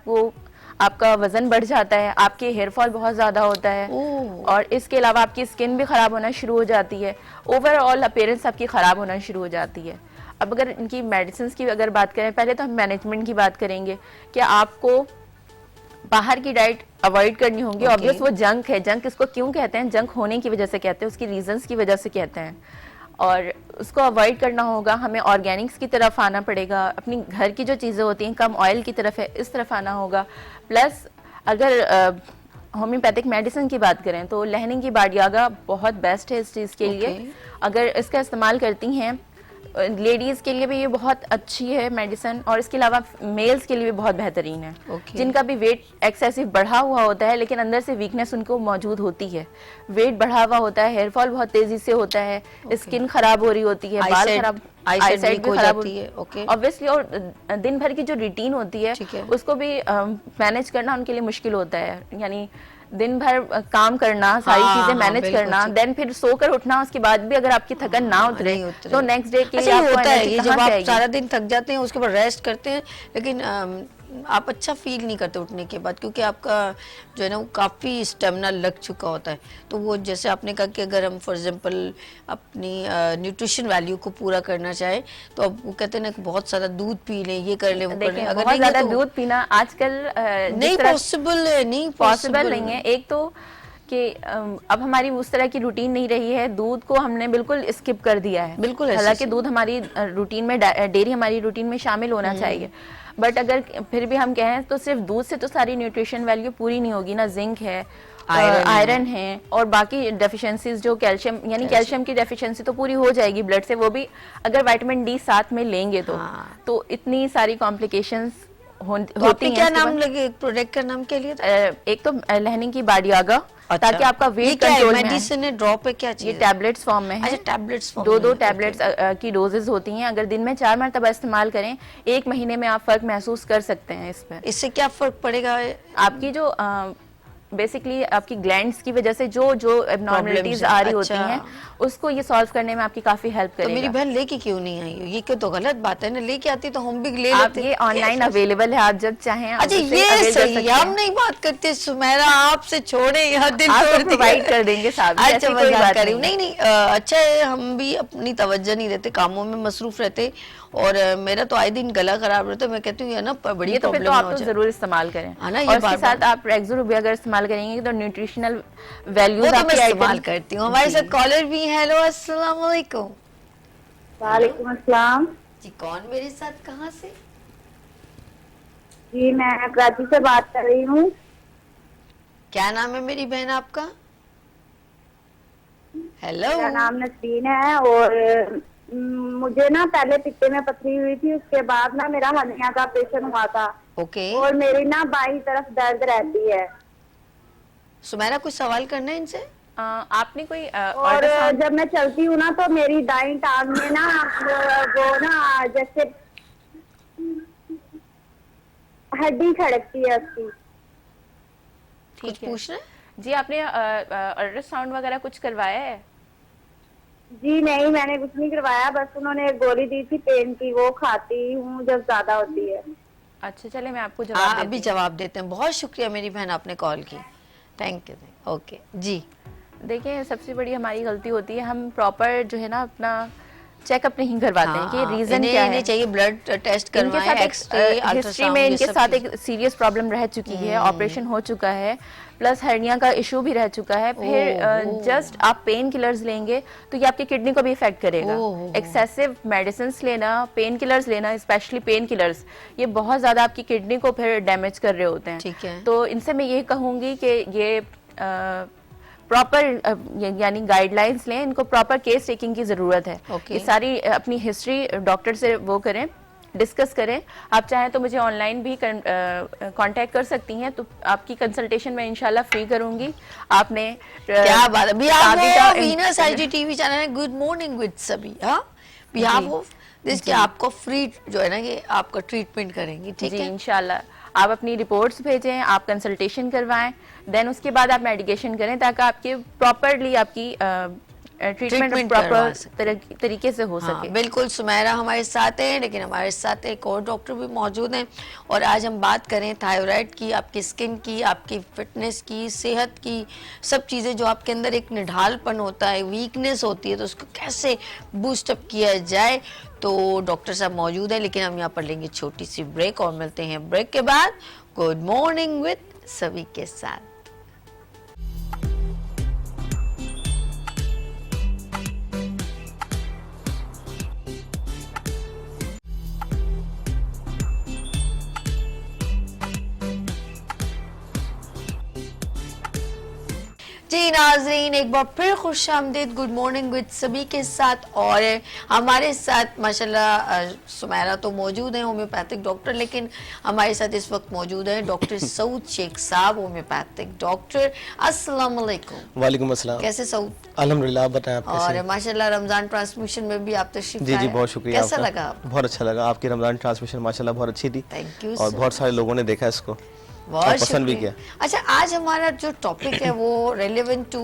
आपका वजन बढ़ जाता है, आपके हेयर फॉल बहुत ज्यादा होता है, और इसके अलावा आपकी स्किन भी खराब होना शुरू हो जाती है। ओवरऑल अपीयरेंस आपकी खराब होना शुरू हो जाती है। अब अगर इनकी मेडिसिन की अगर बात करें, पहले तो हम मैनेजमेंट की बात करेंगे कि आपको बाहर की डाइट अवॉइड करनी होगी। ऑब्वियस वो जंक है। जंक इसको क्यों कहते हैं? जंक होने की वजह से कहते हैं, उसकी रीजंस की वजह से कहते हैं, और उसको अवॉइड करना होगा। हमें ऑर्गेनिक्स की तरफ आना पड़ेगा, अपनी घर की जो चीज़ें होती हैं कम ऑयल की तरफ है, इस तरफ आना होगा। प्लस अगर होम्योपैथिक मेडिसिन की बात करें तो लहनिंग की बाडियागा बहुत बेस्ट है इस चीज़ के लिए। अगर इसका इस्तेमाल करती हैं लेडीज के लिए भी ये बहुत अच्छी है मेडिसिन, और इसके अलावा मेल्स के लिए भी बहुत बेहतरीन है। Okay. जिनका भी वेट एक्सेसिव बढ़ा हुआ होता है लेकिन अंदर से वीकनेस उनको मौजूद होती है, वेट बढ़ा हुआ होता है, हेयर फॉल बहुत तेजी से होता है, स्किन खराब हो रही होती है, बाल खराब, eyesight भी हो खराब जाती है। Okay. ऑब्वियसली। और दिन भर की जो रूटीन होती है ठीक है। उसको भी मैनेज करना उनके लिए मुश्किल होता है, यानी दिन भर काम करना, सारी हाँ, चीजें हाँ, मैनेज बिल्कुल करना, ठीक। देन फिर सोकर उठना, उसके बाद भी अगर आपकी थकन ना उतरे नहीं उतरे। तो नेक्स्ट डे के लिए अच्छा, ये आपको होता है एनर्जी ये कहाँ जब से आप आएगी? सारा दिन थक जाते हैं उसके बाद रेस्ट करते हैं, लेकिन आप अच्छा फील नहीं करते उठने के बाद, क्योंकि आपका जो है ना वो काफ़ी स्टेमिना लग चुका होता है। तो वो जैसे आपने कहा कि अगर हम फॉर एग्जांपल अपनी न्यूट्रिशन वैल्यू को पूरा करना चाहे तो अब वो कहते हैं ना कि बहुत सारा दूध पी लें, ये कर लें, वो कर लें, देखिए अगर बहुत नहीं है ज्यादा तो दूध पीना आजकल नहीं पॉसिबल है, नहीं पॉसिबल नहीं है। एक तो कि अब हमारी उस तरह की रूटीन नहीं रही है, दूध को हमने बिल्कुल स्किप कर दिया है। बिल्कुल ऐसे हालांकि ही। दूध हमारी रूटीन में, डेयरी हमारी रूटीन में शामिल होना चाहिए, बट अगर फिर भी हम कहें तो सिर्फ दूध से तो सारी न्यूट्रिशन वैल्यू पूरी नहीं होगी ना। जिंक है, आयरन है, और बाकी डेफिशिएंसीज जो कैल्शियम, यानी कैल्शियम की डेफिशिएंसी तो पूरी हो जाएगी ब्लड से, वो भी अगर विटामिन डी साथ में लेंगे तो इतनी सारी कॉम्प्लिकेशंस तो होती आपने हैं। क्या इसके नाम बाद- लगे प्रोडक्ट का नाम क्या लिया था? एक तो लहनिंग की बाडियागा, ताकि आपका ये वेट क्या है? कंट्रोल में आए। मेडिसिन है, ड्रॉप है, क्या चीज ये है? टैबलेट्स फॉर्म में है। अच्छा, टैबलेट्स फॉर्म दो में है, टैबलेट्स की डोजेज होती हैं। अगर दिन में 4 मरतबा इस्तेमाल करें, 1 महीने में आप फर्क महसूस कर सकते हैं इस पर। इससे क्या फर्क पड़ेगा? आपकी जो बेसिकली आपकी ग्लैंड्स की वजह से जो एबनॉर्मलिटीज हैं, आ रही अच्छा। होती हैं, उसको ये सॉल्व करने में आपकी काफी हेल्प तो मेरी करेगा। बहन लेके क्यों नहीं आई? ये क्यों तो गलत बात है ना, लेके आती तो हम भी ले आप लेते। ये ऑनलाइन अवेलेबल है, आप जब चाहें आप अच्छा, उसे ये avail कर सही सकते है, हम हैं। नहीं बात करते सुमेरा, आपसे छोड़े यहाँ दिल आपको तोड़ दिया। प्रोवाइड कर देंगे साहब, अच्छा, ऐसी कोई मजाक बात कर रही हूँ। नहीं नहीं अच्छा है, हम भी अपनी तवज्जो नहीं देते, कामों में मसरूफ रहते, और मेरा तो आए दिन गला खराब रहता है। मैं कहती हूँ ये ना बड़ी ये तो फिर प्रॉब्लम तो ना आप हो तो जाए। जरूर इस्तेमाल करें। हाँ ना, ये और इसके बार-बार। साथ आप रेक्सोर भी अगर इस्तेमाल करेंगे तो न्यूट्रिशनल वो वैल्यूज तो मैं आपकी इस्तेमाल आइटम करती हूँ। हमारे साथ कॉलर भी हैं। हेलो, अस्सलाम वालेकुम। वालेकुम अस्सलाम जी, कौन मेरे साथ, कहाँ से? जी, मैं कराची से बात कर रही हूँ। क्या नाम है मेरी बहन आपका? हेलो। मेरा नाम नसरीन है, और मुझे ना पहले पित्ते में पथरी हुई थी, उसके बाद ना मेरा हर्निया का ऑपरेशन हुआ था, ओके, और मेरी ना बाईं तरफ दर्द रहती है। सुमेरा कुछ सवाल करना है इनसे? आपने कोई और अल्ट्रासाउंड जब मैं चलती हूँ ना तो मेरी दाईं टांग में ना वो ना जैसे हड्डी खड़कती है उसकी। कुछ ठीक है पूछना है? जी? आपने अल्ट्रासाउंड वगैरह कुछ करवाया है? जी नहीं, मैंने कुछ नहीं करवाया, बस उन्होंने एक गोली दी थी पेन की, वो खाती हूँ जब ज्यादा होती है। अच्छा, चले मैं आपको हाँ, जवाब अभी देती हूँ। जवाब देते हैं। बहुत शुक्रिया मेरी बहन, आपने कॉल की। Thank you. ओके जी। देखिए, सबसे बड़ी हमारी गलती होती है, हम प्रॉपर जो है ना अपना चेकअप नहीं करवाते हैं कि रीजन क्या है। इन्हें चाहिए ब्लड टेस्ट इनके करवाएं, साथ एक्सरे, एक हिस्ट्री अल्ट्रासाउंड, में ये इनके सब साथ चीज़ें। एक सीरियस प्रॉब्लम रह चुकी है, ऑपरेशन हो चुका है, प्लस हर्निया का इशू भी रह चुका है। फिर जस्ट आप पेन किलर्स लेंगे तो ये आपकी किडनी को भी इफेक्ट करेगा। एक्सेसिव मेडिसिन लेना, पेन किलर्स लेना, स्पेशली पेन किलर्स, ये बहुत ज्यादा आपकी किडनी को फिर डैमेज कर रहे होते हैं। ठीक है। तो इनसे मैं ये कहूंगी कि ये प्रॉपर यानी गाइडलाइंस लें, इनको प्रॉपर केस टेकिंग की जरूरत है। Okay. ये सारी अपनी हिस्ट्री डॉक्टर से वो करें, डिस्कस करें। आप चाहें तो मुझे ऑनलाइन भी कांटेक्ट कर सकती हैं, तो आपकी कंसल्टेशन मैं इंशाल्लाह फ्री करूंगी। आपने क्या बात है। शादी का वीनस आईजी टीवी चैनल है गुड मॉर्निंग विद सभी, हाँ, बिहाफ ऑफ दिस कि आपको फ्री जो है ना ये आपका ट्रीटमेंट करेंगी, ठीक जी है? इंशाल्लाह। आप अपनी रिपोर्ट्स भेजें, आप कंसल्टेशन करवाएं, देन उसके बाद आप मेडिकेशन करें, ताकि आपके प्रॉपरली आपकी ट्रीटमेंट Treatment करवा प्रॉपर तरीके से हो हाँ, सके। बिल्कुल। सुमेरा हमारे साथ है, लेकिन हमारे साथ एक और डॉक्टर भी मौजूद हैं, और आज हम बात करें थायराइड की, आपकी स्किन की, आपकी फिटनेस की, सेहत की, सब चीज़ें जो आपके अंदर एक निढालपन होता है, वीकनेस होती है, तो उसको कैसे बूस्टअप किया जाए। तो डॉक्टर साहब मौजूद है, लेकिन हम यहाँ पर लेंगे छोटी सी ब्रेक, और मिलते हैं ब्रेक के बाद गुड मॉर्निंग विद सभी के साथ। जी नाजरीन, एक बार फिर खुशामदीद, गुड मॉर्निंग विद सभी के साथ। और हमारे साथ माशाल्लाह सुमैरा तो मौजूद हैं, होम्योपैथिक डॉक्टर, लेकिन हमारे साथ इस वक्त मौजूद हैं डॉक्टर सऊद शेख साहब, होम्योपैथिक डॉक्टर। अस्सलाम वालेकुम। वालेकुम अस्सलाम। कैसे सऊद? अल्हम्दुलिल्लाह, आप बताएं आप कैसे? और माशाल्लाह रमजान ट्रांसमिशन में भी आप तशरीफ जी लाए। बहुत शुक्रिया कैसा आपका। लगा? बहुत अच्छा लगा, आपकी रमजान ट्रांसमिशन माशाल्लाह बहुत अच्छी थी। थैंक यू और सो बहुत सारे लोगों ने देखा इसको बहुत और पसंद भी शुक्रिया। किया। अच्छा, आज हमारा जो टॉपिक है वो रेलेवेंट टू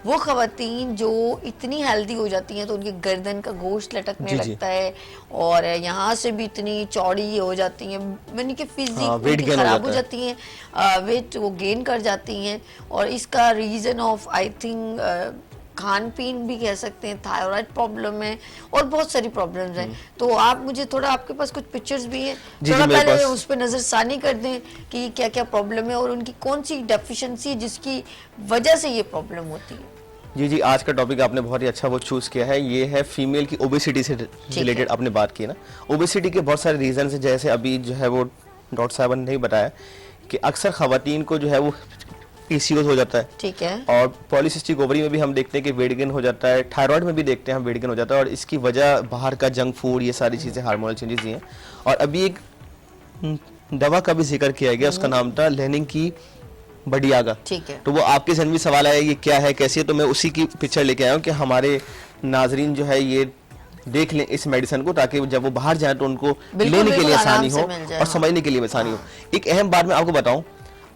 वो खवातीन जो इतनी हेल्दी हो जाती हैं तो उनकी गर्दन का गोश्त लटकने जी, जी। लगता है और यहाँ से भी इतनी चौड़ी हो जाती हैं, यानी कि हाँ, फिजिक weight gain हो खराब हो जाता है। जाती हैं, वेट वो गेन कर जाती हैं। और इसका रीजन ऑफ आई थिंक खान पीन भी कह सकते हैं, थायराइड प्रॉब्लम है और बहुत सारी प्रॉब्लम्स हैं। तो आप मुझे थोड़ा, आपके पास कुछ पिक्चर्स भी हैं, जी, थोड़ा मेरे पहले पास- उस पर नजरसानी कर दें कि क्या क्या प्रॉब्लम है और उनकी कौन सी डेफिशिएंसी जिसकी वजह से ये प्रॉब्लम होती है। जी जी, आज का टॉपिक आपने बहुत ही अच्छा वो चूज किया है। ये है फीमेल की ओबेसिटी से रिलेटेड आपने बात की ना। ओबेसिटी के बहुत सारे रीजन है, जैसे अभी जो है वो डॉक्टर साहब ने नहीं बताया कि अक्सर खवातीन को जो है वो पीसीओएस हो जाता है। ठीक है। और पॉलीसिस्टिक ओवरी में भी हम देखते हैं कि वेट गेन हो जाता है, थायराइड में भी देखते हैं हम वेट गेन हो जाता है। और इसकी वजह बाहर का जंक फूड, ये सारी चीज़ें, हार्मोनल चेंजेस ही हैं। और अभी एक दवा का भी जिक्र किया गया, उसका नाम था लेनिन की बडियागा। ठीक है। तो वो आपके जहन में सवाल आया ये क्या है, कैसी है, तो मैं उसी की पिक्चर लेके आया हूँ कि हमारे नाजरीन जो है ये देख लें इस मेडिसिन को, ताकि जब वो बाहर जाए तो उनको बिल्कुल, लेने के लिए बिल्कुल आसानी आराम हो से मिल जाए, और हाँ। समझने के लिए आसानी हो। एक अहम बात मैं आपको बताऊं,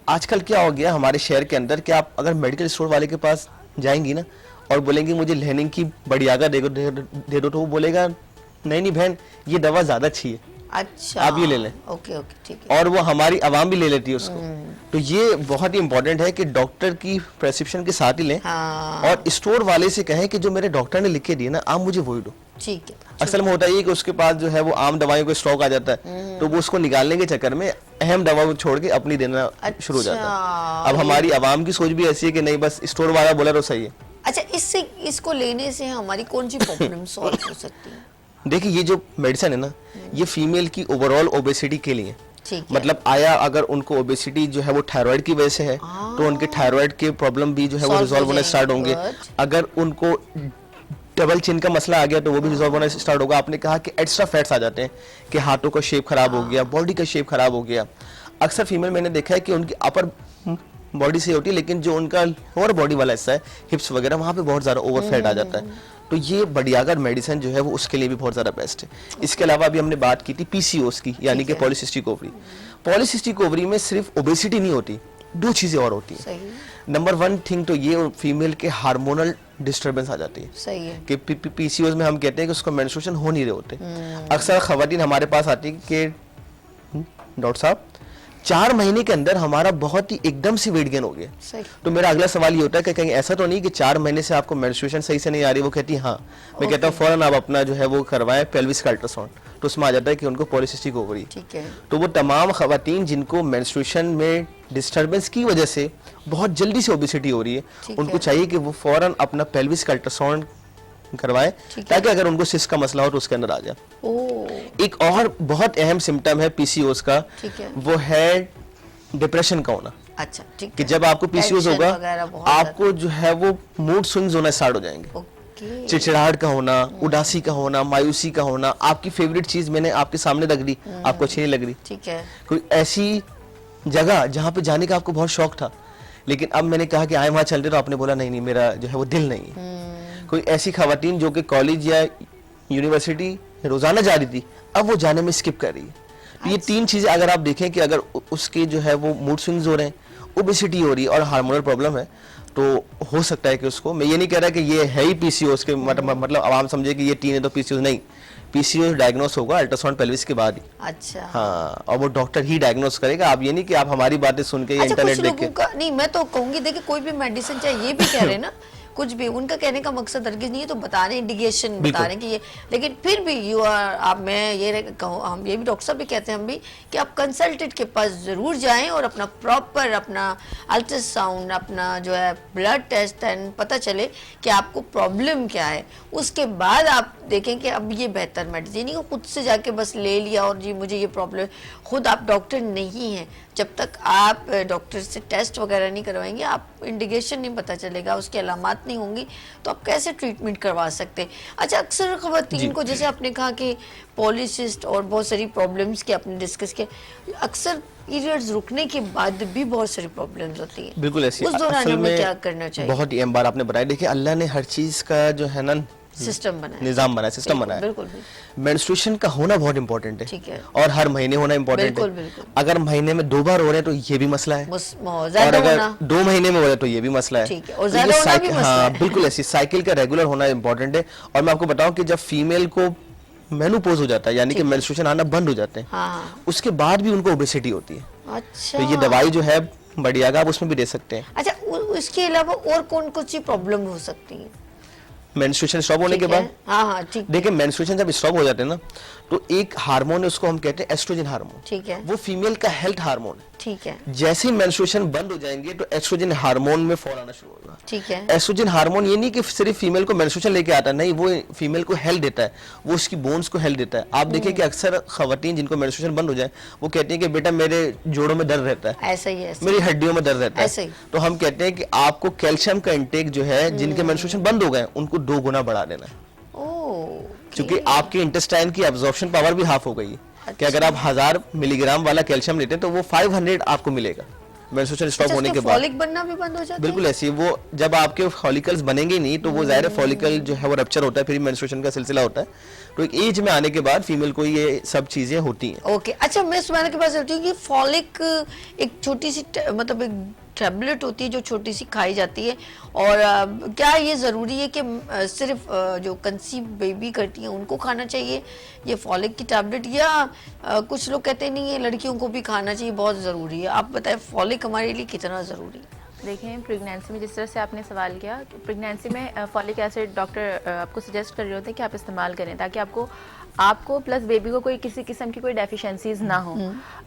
आजकल क्या हो गया हमारे शहर के अंदर कि आप अगर मेडिकल स्टोर वाले के पास जाएंगी ना और बोलेंगे मुझे लेनिन की बडियागा दे दो, तो वो बोलेगा नहीं नहीं बहन, ये दवा ज्यादा अच्छी है, अच्छा, आप ये ले लें। ओके ओके, ठीक है। और वो हमारी आवाम भी ले लेती है उसको। तो ये बहुत ही इंपॉर्टेंट है कि डॉक्टर की प्रेस्क्रिप्शन के साथ ही लें हाँ, और स्टोर वाले से कहें कि जो मेरे डॉक्टर ने लिख के दिया ना, आप मुझे वही दो। ठीक है। असल में होता ही है कि उसके पास जो है वो आम दवाइयों का स्टॉक आ जाता है, तो वो उसको निकालने के चक्कर में अहम दवा को छोड़ के अपनी देना शुरू हो जाता है। अब हमारी आवाम की सोच भी ऐसी है कि नहीं, बस स्टोर वाला बोला तो सही है। अच्छा, इससे इसको लेने से हमारी कौन सी प्रॉब्लम सॉल्व हो सकती है? देखिए, ये जो मेडिसिन है ना, ये फीमेल की ओवरऑल ओबेसिटी के लिए, ठीक है। मतलब आया अगर उनको ओबेसिटी जो है वो थायराइड की वजह से है, तो उनके थायराइड के प्रॉब्लम भी जो है वो Solve रिजॉल्व हो होना जाएंगे, स्टार्ट होंगे। good। अगर उनको डबल चिन का मसला आ गया तो वो भी रिजॉल्व होना स्टार्ट होगा। आपने कहा कि एक्स्ट्रा फैट्स आ जाते हैं कि हाथों का शेप खराब हो गया, बॉडी का शेप खराब हो गया। अक्सर फीमेल मैंने देखा है कि उनकी अपर बॉडी से होती है, लेकिन जो उनका लोअर बॉडी वाला हिस्सा है, हिप्स वगैरह, वहाँ पे बहुत ज़्यादा ओवर फैट आ जाता है। तो ये बडियागा मेडिसिन जो है वो उसके लिए भी बहुत ज़्यादा बेस्ट है। इसके अलावा अभी हमने बात की थी पीसीओएस की, यानी कि पॉलीसिस्टिक ओवरी। पॉलीसिस्टिक ओवरी में सिर्फ ओबेसिटी नहीं होती, दो चीज़ें और होती हैं। सही, नंबर वन थिंग तो ये फीमेल के हार्मोनल डिस्टर्बेंस आ जाती है सही है। कि पीसीओएस में हम कहते हैं कि उसको मेंस्ट्रुएशन हो नहीं रहे होते। अक्सर खवातीन हमारे पास आती है कि डॉक्टर साहब 4 महीने के अंदर हमारा बहुत ही एकदम से वेट गेन हो गया। सही। तो मेरा अगला सवाल ये होता है कि कहीं ऐसा तो नहीं कि 4 महीने से आपको मेंस्ट्रुएशन सही से नहीं आ रही? वो कहती है हाँ। मैं कहता हूँ फौरन आप अपना जो है वो करवाएं पेल्विस का अल्ट्रासाउंड, तो उसमें आ जाता है कि उनको पॉलीसिस्टिक ओवरी। ठीक है। तो वो तमाम खवातीन जिनको मेंस्ट्रुएशन में डिस्टर्बेंस की वजह से बहुत जल्दी से ओबेसिटी हो रही है, ठीक उनको है। चाहिए कि वो फौरन अपना पेल्विस का अल्ट्रासाउंड करवाएं, ठीक है। ताकि अगर उनको सिस्ट का मसला हो तो उसके अंदर आ जाए। ओ, एक और बहुत अहम सिम्टम है पीसीओएस का, ठीक है। वो है डिप्रेशन का होना। अच्छा, ठीक कि है। जब आपको पीसीओएस Tension होगा, वगैरह बहुत आपको जो है वो मूड स्विंग्स होना स्टार्ट हो जाएंगे। ज्यादा। ओके, चिड़चिड़ाहट का होना, उदासी का होना, मायूसी का होना। आपकी फेवरेट चीज मैंने आपके सामने रख दी, आपको अच्छी नहीं लग रही। ठीक है। कोई ऐसी जगह जहाँ पे जाने का आपको बहुत शौक था, लेकिन अब मैंने कहा कि आए वहाँ चल रहे, तो आपने बोला नहीं नहीं, मेरा जो है वो दिल नहीं है। कोई ऐसी खवातीन जो कि कॉलेज या यूनिवर्सिटी रोजाना जा रही थी, अब वो जाने में स्किप कर रही है। तो ये 3 चीजें अगर आप देखें कि अगर उसके जो है वो मूड स्विंग्स हो रहे हैं, ओबेसिटी हो रही है और हार्मोनल प्रॉब्लम है, तो हो सकता है कि उसको, मैं ये नहीं कह रहा कि ये है ही पीसीओएस के मतलब आवाम समझे कि ये 3 है तो पीसीओएस नहीं। पीसीओएस डायग्नोस होगा अल्ट्रासाउंड पेल्विस के बाद ही। अच्छा। हाँ, और वो डॉक्टर ही डायग्नोस करेगा। आप ये नहीं कि आप हमारी बातें सुन के या अच्छा, इंटरनेट कुछ देख के। लोगों का नहीं, मैं तो कहूंगी देखिए, कोई भी मेडिसिन, चाहे ये भी कह रहे हैं ना, कुछ भी उनका कहने का मकसद हरगिज नहीं है, तो बता रहे इंडिकेशन बता रहे हैं कि ये, लेकिन फिर भी यू आर आप मैं ये कहूँ, हम ये भी डॉक्टर साहब भी कहते हैं हम भी कि आप कंसल्टेंट के पास ज़रूर जाएं और अपना प्रॉपर अपना अल्ट्रासाउंड, अपना जो है ब्लड टेस्ट एंड पता चले कि आपको प्रॉब्लम क्या है। उसके बाद आप देखें कि अब ये बेहतर मेडिसिन नहीं, खुद से जाके बस ले लिया और जी मुझे ये प्रॉब्लम, खुद आप डॉक्टर नहीं हैं, जब तक आप डॉक्टर से टेस्ट वगैरह नहीं करवाएंगे, आप इंडिकेशन नहीं पता चलेगा, उसकी अलामात नहीं होंगी, तो आप कैसे ट्रीटमेंट करवा सकते हैं। अच्छा, अक्सर ख़वातीन को, जैसे आपने कहा कि पॉलीसिस्ट और बहुत सारी प्रॉब्लम्स की आपने डिस्कस किया, अक्सर पीरियड्स रुकने के बाद भी बहुत सारी प्रॉब्लम्स होती हैं, बिल्कुल ऐसी। उस दौरान असल हमें में क्या करना चाहिए? बहुत ही अहम बात आपने बताया। देखिए, अल्लाह ने हर चीज का जो है ना सिस्टम बनाया, निजाम बनाया, सिस्टम बनाया। बिल्कुल। मेंस्ट्रुएशन का होना बहुत इंपॉर्टेंट है, ठीक है। और हर महीने होना इंपॉर्टेंट है। बिल्कुल। अगर महीने में 2 बार हो रहे हैं तो ये भी मसला है, और ज़्यादा अगर होना, 2 महीने में हो रहे हैं तो ये भी मसला है। ठीक है, और तो ये ज़्यादा होना भी मसला हाँ है। बिल्कुल ऐसी साइकिल का रेगुलर होना इंपॉर्टेंट है। और मैं आपको बताऊं कि जब फीमेल को मेनोपॉज हो जाता है, यानी कि मेंस्ट्रुएशन आना बंद हो जाते हैं, हाँ। उसके बाद भी उनको ओबेसिटी होती है, अच्छा, तो ये दवाई जो है बढ़िया, आप उसमें भी दे सकते हैं। अच्छा, इसके अलावा और कौन कौन सी प्रॉब्लम हो सकती है? मेंस्ट्रुएशन स्टॉप होने के बाद, हाँ, ठीक देखिए मेंस्ट्रुएशन जब स्टॉप हो जाते हैं ना, तो एक हार्मोन है, उसको हम कहते हैं एस्ट्रोजन हार्मोन। ठीक है, वो फीमेल का हेल्थ हार्मोन है। ठीक है, जैसे ही मेंस्ट्रुएशन बंद हो जाएंगे तो एस्ट्रोजन हार्मोन में फॉल आना शुरू होगा। ठीक है। एस्ट्रोजन हार्मोन ये नहीं कि सिर्फ फीमेल को मेंस्ट्रुएशन लेके आता है, नहीं, वो फीमेल को हेल्थ देता है, वो उसकी बोन्स को हेल्थ देता है। आप देखिए कि अक्सर खवातीन जिनको मेंस्ट्रुएशन बंद हो जाए, वो कहती हैं कि बेटा मेरे जोड़ों में दर्द रहता है, ऐसा ही है, मेरी हड्डियों में दर्द रहता ऐसे है। ही। तो हम कहते हैं कि आपको कैल्शियम का इंटेक जो है, जिनके मेंस्ट्रुएशन बंद हो गए उनको 2 गुना बढ़ा देना है, क्योंकि आपके इंटेस्टाइन की एब्जॉर्प्शन पावर भी हाफ हो गई है। कि अगर आप 1000 मिलीग्राम वाला कैल्शियम लेते हैं तो वो 500 आपको मिलेगा मेंस्ट्रुएशन स्टॉप होने के बाद। फॉलिक बनना भी बंद हो जाता है? बिल्कुल ऐसी, वो जब आपके फॉलिकल्स बनेंगे नहीं तो वो ज़ाहिर फॉलिकल जो है वो रप्चर होता है, फिर मेंस्ट्रुएशन का सिलसिला होता है। तो एक एज में आने के बाद फीमेल को ये सब चीजें होती हैं। ओके, अच्छा, मैं सुबह के पास चलती हूँ कि फॉलिक एक छोटी सी मतलब एक टैबलेट होती है जो छोटी सी खाई जाती है, और क्या ये ज़रूरी है कि सिर्फ जो कंसीव बेबी करती हैं उनको खाना चाहिए ये फॉलिक की टैबलेट, या कुछ लोग कहते नहीं है लड़कियों को भी खाना चाहिए, बहुत ज़रूरी है? आप बताएं फॉलिक हमारे लिए कितना ज़रूरी है? देखें, प्रेगनेंसी में जिस तरह से आपने सवाल किया, प्रेगनेंसी में फॉलिक एसिड डॉक्टर आपको सजेस्ट कर रहे होते हैं कि आप इस्तेमाल करें, ताकि आपको प्लस बेबी को कोई किसी किस्म की कोई डेफिशिएंसीज ना हो।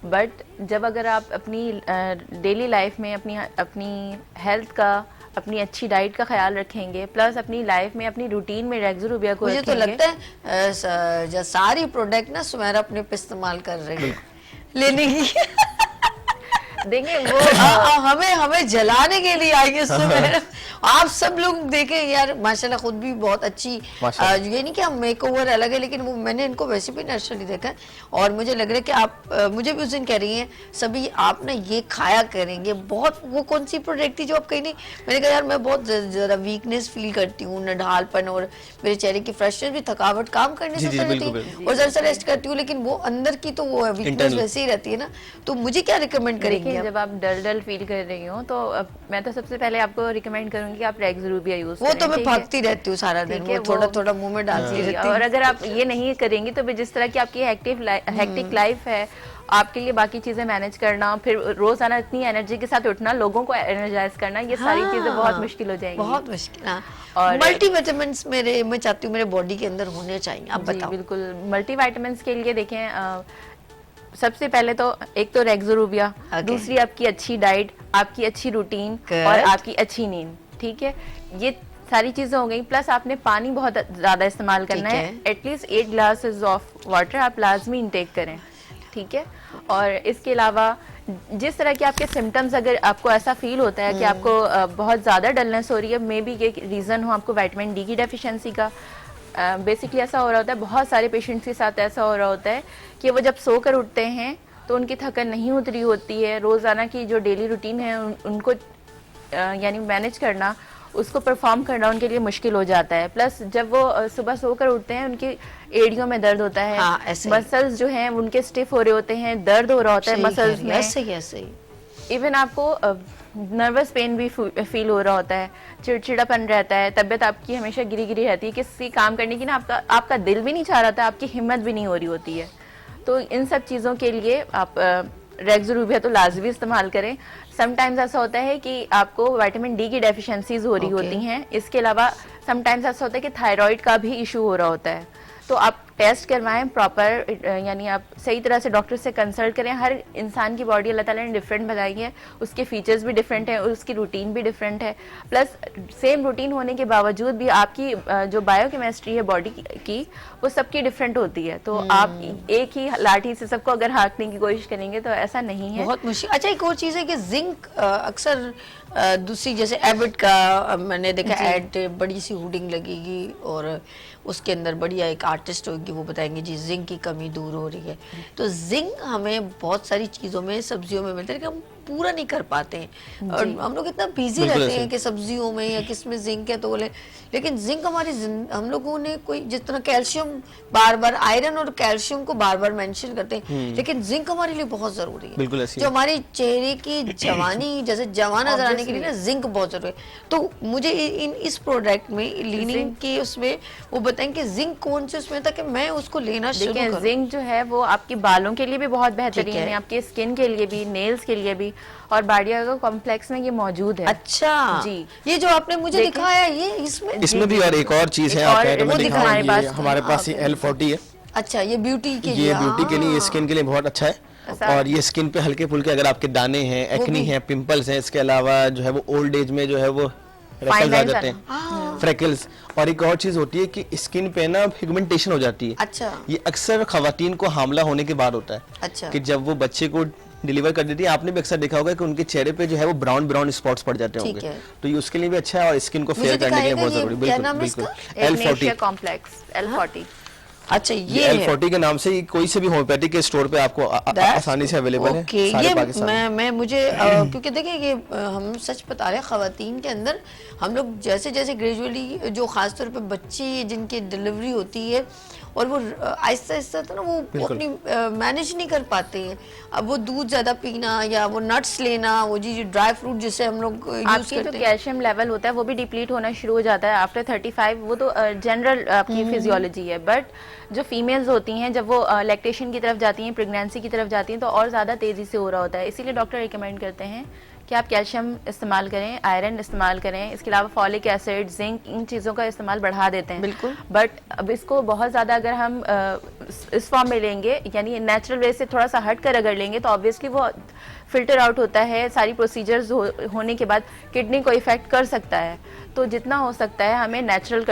बट जब अगर आप अपनी डेली लाइफ में अपनी हेल्थ का, अपनी अच्छी डाइट का ख्याल रखेंगे, प्लस अपनी लाइफ में अपनी रूटीन में रेक्सोरुबिया को मुझे तो रखेंगे, लगता है जो सारी प्रोडक्ट ना सुमेरा अपने पे इस्तेमाल कर रही है लेने की देंगे वो हमें जलाने के लिए आई है सुमेरा। आप सब लोग देखें यार, माशाल्लाह खुद भी बहुत अच्छी, ये नहीं कि हम मेकओवर अलग है, लेकिन वो मैंने इनको वैसे भी नेचुरली देखा है, और मुझे लग रहा है कि आप मुझे भी उस दिन कह रही हैं सभी आप ना ये खाया करेंगे। बहुत वो कौन सी प्रोडक्ट थी जो आप कहीं नहीं, मैंने कहा यार मैं बहुत ज़्यादा वीकनेस फील करती हूँ, नढालपन, और मेरे चेहरे की फ्रेशनेस भी, थकावट काम करने से रहती है, और ज़रा सा रेस्ट करती हूँ, लेकिन वो अंदर की तो वो वीकनेस वैसे ही रहती है ना। तो मुझे क्या रिकमेंड करेंगे? जब आप डल फील कर रही हो तो मैं तो सबसे पहले आपको रिकमेंड करूंगी कि आप रेक्सोरुबिया यूज करें। वो तो मैं भागती रहती हूँ सारा दिन, वो थोड़ा थोड़ा मुंह में डालती रहती हूँ। और अगर आप ये नहीं करेंगी तो जिस तरह की आपकी हेक्टिक लाइफ है, आपके लिए बाकी चीजें मैनेज करना, फिर रोजाना इतनी एनर्जी के साथ उठना, लोगों को एनर्जाइज करना, ये सारी चीजें बहुत मुश्किल हो जाएंगी, बहुत मुश्किल। और मल्टीविटामिन्स मैं चाहती हूँ मेरे बॉडी के अंदर होने चाहिए, आप बताओ। बिल्कुल, मल्टीविटामिन्स के लिए देखें, सबसे पहले तो एक तो रेक्सोरुबिया, दूसरी आपकी अच्छी डाइट, आपकी अच्छी रूटीन, और आपकी अच्छी नींद। ठीक है, ये सारी चीजें हो गई, प्लस आपने पानी बहुत ज्यादा इस्तेमाल करना है, एटलीस्ट 8 ग्लासेस ऑफ वाटर आप लाजमी इनटेक करें। ठीक है, और इसके अलावा जिस तरह के आपके सिम्टम्स, अगर आपको ऐसा फील होता है कि आपको बहुत ज़्यादा डलनेस हो रही है, मे बी ये रीज़न हो आपको विटामिन डी की डेफिशिएंसी का। बेसिकली ऐसा हो रहा होता है, बहुत सारे पेशेंट्स के साथ ऐसा हो रहा होता है कि वो जब सोकर उठते हैं तो उनकी थकन नहीं उतरी होती है, रोज़ाना की जो डेली रूटीन है उनको यानी मैनेज करना, उसको परफॉर्म करना उनके लिए मुश्किल हो जाता है। प्लस जब वो सुबह सोकर उठते हैं उनकी एड़ियों में दर्द होता है, मसल्स जो हैं उनके स्टिफ हो रहे होते हैं, दर्द हो रहा होता है मसल्स में, ऐसे इवन आपको नर्वस पेन भी फील हो रहा होता है, चिड़चिड़ापन रहता है, तबीयत आपकी हमेशा गिरी गिरी रहती है, किसी काम करने की ना आपका दिल भी नहीं चाह रहा था, आपकी हिम्मत भी नहीं हो रही होती है। तो इन सब चीज़ों के लिए आप रेक्सोरूबिया तो लाजमी इस्तेमाल करें। समटाइम्स ऐसा होता है कि आपको विटामिन डी की डेफिशिएंसीज हो रही Okay. होती हैं। इसके अलावा समटाइम्स ऐसा होता है कि थायराइड का भी इशू हो रहा होता है, तो आप टेस्ट करवाएं प्रॉपर, यानी आप सही तरह से डॉक्टर से कंसल्ट करें। हर इंसान की बॉडी अल्लाह ताला ने डिफरेंट बनाई है, उसके फीचर्स भी डिफरेंट हैं और उसकी रूटीन भी डिफरेंट है। प्लस सेम रूटीन होने के बावजूद भी आपकी जो बायोकेमिस्ट्री है बॉडी की वो सबकी डिफरेंट होती है। तो आप एक ही लाठी से सबको अगर हाँकने की कोशिश करेंगे तो ऐसा नहीं है। बहुत मुश्किल। अच्छा, एक और चीज़ है कि जिंक अक्सर दूसरी जैसे एबिट का मैंने देखा ऐड, बड़ी सी होर्डिंग लगेगी और उसके अंदर बढ़िया एक आर्टिस्ट होगी, वो बताएंगे जी जिंक की कमी दूर हो रही है। तो जिंक हमें बहुत सारी चीज़ों में, सब्जियों में मिलता है, लेकिन हम पूरा नहीं कर पाते हैं और हम लोग इतना बिजी बिल्कुल रहते ऐसे। हैं कि सब्जियों में या किस में जिंक है तो बोले, लेकिन जिंक हमारी हम लोगों ने कोई जितना कैल्शियम बार बार, आयरन और कैल्शियम को बार बार मेंशन करते हैं, लेकिन जिंक हमारे लिए बहुत जरूरी है। बिल्कुल ऐसी जो है। हमारे चेहरे की जवानी, जैसे जवान नजर आने के लिए ना जिंक बहुत जरूरी है। तो मुझे इस प्रोडक्ट में लीनिंग के उसमें वो बताएं कि जिंक कौन से उसमें, ताकि मैं उसको लेना शुरू देखिए करूं। जिंक जो है वो आपके बालों के लिए भी बहुत बेहतरीन है। है, आपके स्किन के लिए भी, नेल्स के लिए भी, और बाडियागा कॉम्प्लेक्स में ये मौजूद है। अच्छा जी। ये जो आपने मुझे देखिए। दिखाया ये इसमें इसमें भी और एक और चीज है, एक आप और कहें तो मैं वो दिखाऊं, हमारे ये पास हमारे पास ये L40 है। अच्छा, ये ब्यूटी के ये लिए, ब्यूटी के लिए, हाँ। स्किन के लिए बहुत अच्छा है। ऐसा- और ये स्किन पे हल्के फुल्के अगर आपके दाने हैं, एक्नी भी। है, पिंपल्स हैं, इसके अलावा जो है वो ओल्ड एज में जो है वो फ्रैकल्स आ lines जाते हैं, फ्रैकल्स। और एक और चीज होती है कि स्किन पे ना पिगमेंटेशन हो जाती है। अच्छा ये अक्सर खवातीन को हामला होने के बाद होता है, अच्छा कि जब वो बच्चे को डिलीवर कर देती है, आपने भी अक्सर देखा होगा कि उनके चेहरे पे जो है वो ब्राउन ब्राउन स्पॉट्स पड़ जाते ठीक होंगे। है। तो ये उसके लिए भी अच्छा है और स्किन को मुझे फेयर करने के लिए दिखाएगा बहुत ये जरूरी। क्या बिल्कुल नाम है बिल्कुल। इसका? एक्नेशिया L40 कॉम्प्लेक्स L40। अच्छा, ये ये है। L40 के नाम से ये कोई से भी होम्योपैथिक के स्टोर पे आपको आसानी से अवेलेबल है ओके, सारे ये पाकिस्तान में। मैं मुझे क्योंकि देखिए ये हम सच बता रहे हैं, खवातीन के अंदर हम लोग जैसे जैसे ग्रेजुअली, जो खासतौर पे बच्ची जिनकी डिलीवरी होती है और वो आहिस्ता आहिस्ता तो ना वो बिल्कुल। अपनी मैनेज नहीं कर पाते हैं। अब वो दूध ज्यादा पीना या वो नट्स लेना, वो जी ड्राई फ्रूट जिसे हम लोग यूज आपकी जो करते हैं, कैल्शियम लेवल होता है वो भी डिप्लीट होना शुरू हो जाता है आफ्टर 35। वो तो जनरल आपकी फिजियोलॉजी है, बट जो फीमेल्स होती हैं जब वो लैक्टेशन की तरफ जाती हैं, प्रेगनेंसी की तरफ जाती हैं, तो और ज़्यादा तेज़ी से हो रहा होता है। इसीलिए डॉक्टर रिकमेंड करते हैं कि आप कैल्शियम इस्तेमाल करें, आयरन इस्तेमाल करें। इसके अलावा फॉलिक एसिड, जिंक, इन चीज़ों का इस्तेमाल बढ़ा देते हैं। बिल्कुल। बट अब इसको बहुत ज़्यादा अगर हम इस फॉर्म में लेंगे, यानी नेचुरल वे से थोड़ा सा हट कर अगर लेंगे, तो ऑब्वियसली वो फिल्टर आउट होता है। सारी प्रोसीजर्स होने के बाद किडनी को इफेक्ट कर सकता है। तो जितना हो सकता है हमें नेचुरल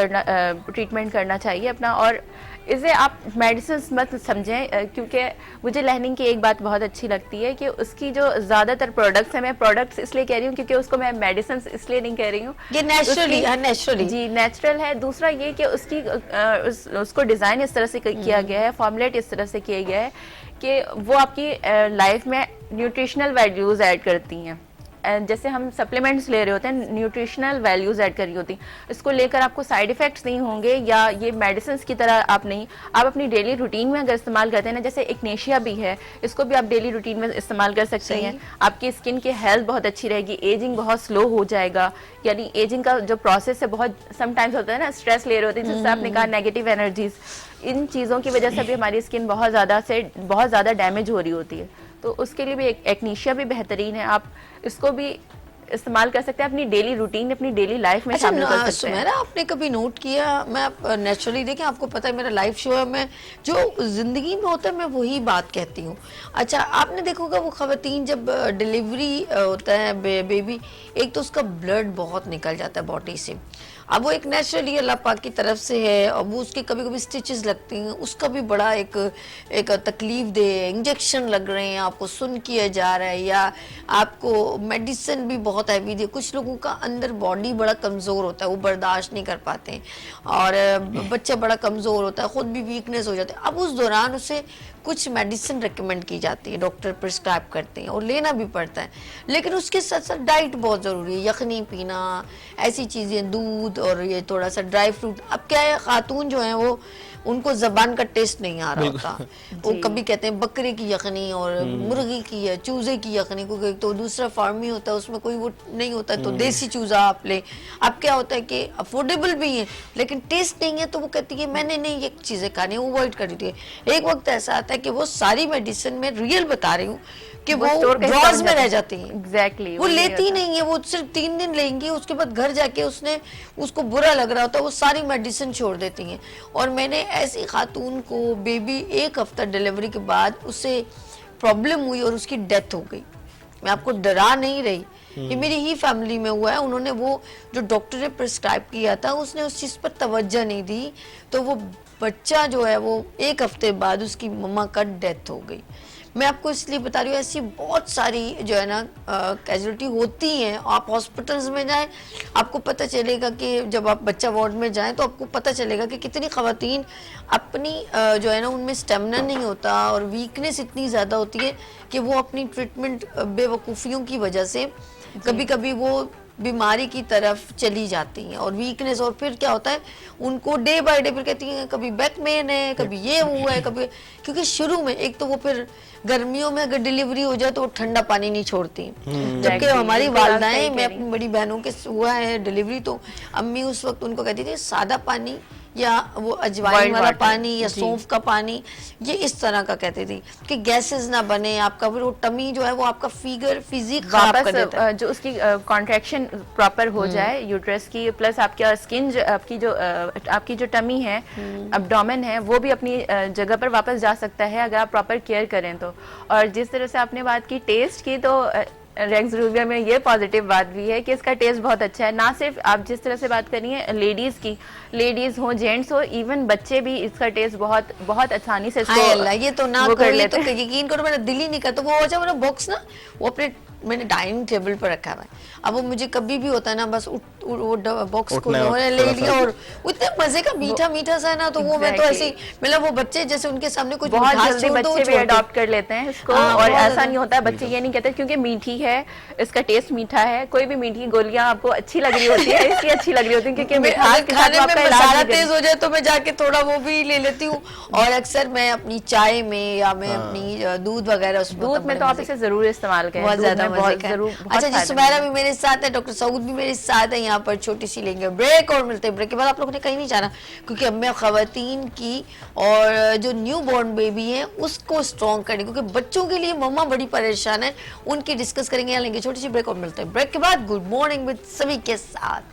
ट्रीटमेंट करना चाहिए अपना। और इसे आप मेडिसिन मत समझें, क्योंकि मुझे लहनिंग की एक बात बहुत अच्छी लगती है कि उसकी जो ज़्यादातर प्रोडक्ट्स हैं, मैं प्रोडक्ट्स इसलिए कह रही हूँ क्योंकि उसको मैं मेडिसिन इसलिए नहीं कह रही हूँ, ये नेचुरली उसकी- है, नेचुरली जी नेचुरल है। दूसरा ये कि उसकी उसको डिज़ाइन इस तरह से किया गया है, फॉर्मुलेट इस तरह से किया गया है कि वो आपकी लाइफ में न्यूट्रिशनल वैल्यूज़ ऐड करती हैं। जैसे हम सप्लीमेंट्स ले रहे होते हैं, न्यूट्रिशनल वैल्यूज ऐड करी होती हैं, इसको लेकर आपको साइड इफेक्ट्स नहीं होंगे या ये मेडिसिन की तरह आप नहीं, आप अपनी डेली रूटीन में अगर इस्तेमाल करते हैं ना, जैसे एक्नेशिया भी है, इसको भी आप डेली रूटीन में इस्तेमाल कर सकते हैं। आपकी स्किन की हेल्थ बहुत अच्छी रहेगी, एजिंग बहुत स्लो हो जाएगा। यानी एजिंग का जो प्रोसेस है, बहुत समटाइम्स होता है ना, स्ट्रेस ले रहे होते हैं, जिससे आपने कहा नेगेटिव एनर्जीज, इन चीज़ों की वजह से भी हमारी स्किन बहुत ज़्यादा डैमेज हो रही होती है। तो उसके लिए भी एक्नेशिया भी बेहतरीन है, आप इसको भी इस्तेमाल कर सकते हैं अपनी डेली रूटीन, अपनी डेली लाइफ में शामिल कर सकते हैं। सुमेरा, आपने कभी नोट किया, मैं आप नेचुरली देखें, आपको पता है मेरा लाइव शो है, मैं जो जिंदगी में होता है मैं वही बात कहती हूँ। अच्छा, आपने देखोगा वो खवातीन जब डिलीवरी होता है बेबी, एक तो उसका ब्लड बहुत निकल जाता है बॉडी से। अब वो एक नेचुरली अल्लाह पाक की तरफ से है, और वो उसके कभी कभी स्टिचेस लगती हैं, उसका भी बड़ा एक तकलीफ दे, इंजेक्शन लग रहे हैं, आपको सुन किया जा रहा है, या आपको मेडिसिन भी बहुत हैवी दे। कुछ लोगों का अंदर बॉडी बड़ा कमज़ोर होता है, वो बर्दाश्त नहीं कर पाते हैं, और बच्चा बड़ा कमज़ोर होता है, ख़ुद भी वीकनेस हो जाता है। अब उस दौरान उसे कुछ मेडिसिन रिकमेंड की जाती है, डॉक्टर प्रिस्क्राइब करते हैं और लेना भी पड़ता है, लेकिन उसके साथ साथ डाइट बहुत ज़रूरी है, यखनी पीना, ऐसी चीज़ें, दूध और ये थोड़ा सा ड्राई फ्रूट। अब क्या है, खातून जो है वो उनको जबान का टेस्ट नहीं आ रहा होता, वो कभी कहते हैं बकरे की यखनी और मुर्गी की है, चूजे की यखनी, क्योंकि तो दूसरा फार्मी होता है उसमें कोई वो नहीं होता है, तो देसी चूजा आप ले। अब क्या होता है कि अफोर्डेबल भी है लेकिन टेस्ट नहीं है, तो वो कहती है मैंने नहीं ये चीज़ें खानी, अवॉइड कर देती है। एक वक्त ऐसा आता है कि वो सारी मेडिसिन में रियल बता रही हूँ कि वो वो store का हिस्सा ड्रॉर्स बन में जाता रह है। जाती हैं। Exactly, वो वही लेती होता है। नहीं है, वो सिर्फ 3 दिन लेंगी, उसके बाद घर जाके उसने उसको बुरा लग रहा होता है, वो सारी मेडिसिन छोड़ देती हैं। और मैंने ऐसी खातून को बेबी 1 हफ्ता डिलीवरी के बाद उससे प्रॉब्लम हुई और उसकी डेथ हो गई। मैं आपको डरा नहीं रही, ये मेरी ही फैमिली में हुआ है। उन्होंने वो जो डॉक्टर ने प्रिस्क्राइब किया था उसने उस चीज़ पर तवज्जो नहीं दी, तो वो बच्चा जो है वो 1 हफ्ते बाद उसकी मम्मा का डेथ हो गई। मैं आपको इसलिए बता रही हूँ, ऐसी बहुत सारी जो है ना कैजुअलिटी होती हैं। आप हॉस्पिटल्स में जाएं, आपको पता चलेगा कि जब आप बच्चा वार्ड में जाएं तो आपको पता चलेगा कि कितनी ख़वातीन अपनी जो है ना उनमें स्टेमिना नहीं होता और वीकनेस इतनी ज़्यादा होती है कि वो अपनी ट्रीटमेंट बेवकूफ़ियों की वजह से कभी कभी वो बीमारी की तरफ चली जाती हैं और वीकनेस, और फिर क्या होता है उनको डे बाय डे फिर कहती हैं कभी बैक पेन है, कभी ये हुआ है, कभी, क्योंकि शुरू में एक तो वो फिर गर्मियों में अगर डिलीवरी हो जाए तो वो ठंडा पानी नहीं छोड़ती, जबकि Exactly, हमारी बिल्कुल आप वालदाएं, सही मैं कह रही अपनी बड़ी बहनों के हुआ है डिलीवरी तो अम्मी उस वक्त उनको कहती थी सादा पानी या वो अजवाइन Boiled वाला water, पानी या जी। सौंफ का पानी, ये इस तरह का कहती थी कि गैसेस ना बने आपका, फिर वो टमी जो है वो आपका फिजिक खराब कर देता है। वापस जो उसकी कॉन्ट्रैक्शन प्रॉपर हो जाए यूट्रस की, प्लस आपका स्किन आपकी जो टमी है, अब्डोमेन है, वो भी अपनी जगह पर वापस जा सकता है अगर आप प्रॉपर केयर करें तो। और जिस तरह से आपने बात की टेस्ट की, तो रेक्स रूबिया में ये पॉजिटिव बात भी है कि इसका टेस्ट बहुत अच्छा है। ना सिर्फ आप जिस तरह से बात करी है लेडीज की, लेडीज हो जेंट्स हो, इवन बच्चे भी इसका टेस्ट बहुत बहुत आसानी से हाय अल्लाह, ये तो ना वो कर कोई लेते तो हैं। यकीन करो मेरा दिल ही नहीं करता। वो अच्छा मेरा बॉक्स ना वो अपने मैंने डाइनिंग टेबल पर रखा हुआ है। अब वो मुझे कभी भी होता है ना बस वो बॉक्स को उठना है, ले थोड़ा लिया सा। और इतने मजे का मीठा मीठा सा है ना, तो वो मैं तो Exactly. ऐसे ही मतलब वो बच्चे जैसे उनके सामने कुछ बहुत घास जल्दी छोड़ दो, वो बच्चे भी छोड़ते। अडॉप्ट कर लेते हैं इसको। हाँ, और बहुत ऐसा ज्यादा। नहीं होता है, बच्चे ये नहीं कहते क्योंकि मीठी है, इसका टेस्ट मीठा है। कोई भी मीठी गोलियां आपको अच्छी लग रही होती है, इसकी अच्छी लग रही होती है क्योंकि मैं मिठास अगर के साथ खाने वो में आपका इलाज मसाला भी तेज हो जाए तो मैं जाके थोड़ा वो भी ले लेती हूँ। और अक्सर मैं अपनी चाय में या मैं अपनी दूध वगैरह उसमें दूध में तो आप इसे जरूर इस्तेमाल करें। बहुत दूध ज्यादा में मजे का है। जरूर बहुत अच्छा जी, फायदेमंद सुमेरा है। भी मेरे साथ है, डॉक्टर सऊद भी मेरे साथ है। यहाँ पर छोटी सी लेंगे ब्रेक और मिलते हैं ब्रेक के बाद। आप लोगों ने कहीं नहीं जाना क्योंकि अब मैं खवातीन की और जो न्यू बॉर्न बेबी है उसको स्ट्रॉन्ग करने, क्योंकि बच्चों के लिए मम्मा बड़ी परेशान है, उनकी डिस्कस करेंगे। यहाँ लेंगे छोटी सी ब्रेक और मिलते हैं ब्रेक के बाद। गुड मॉर्निंग विद सभी के साथ।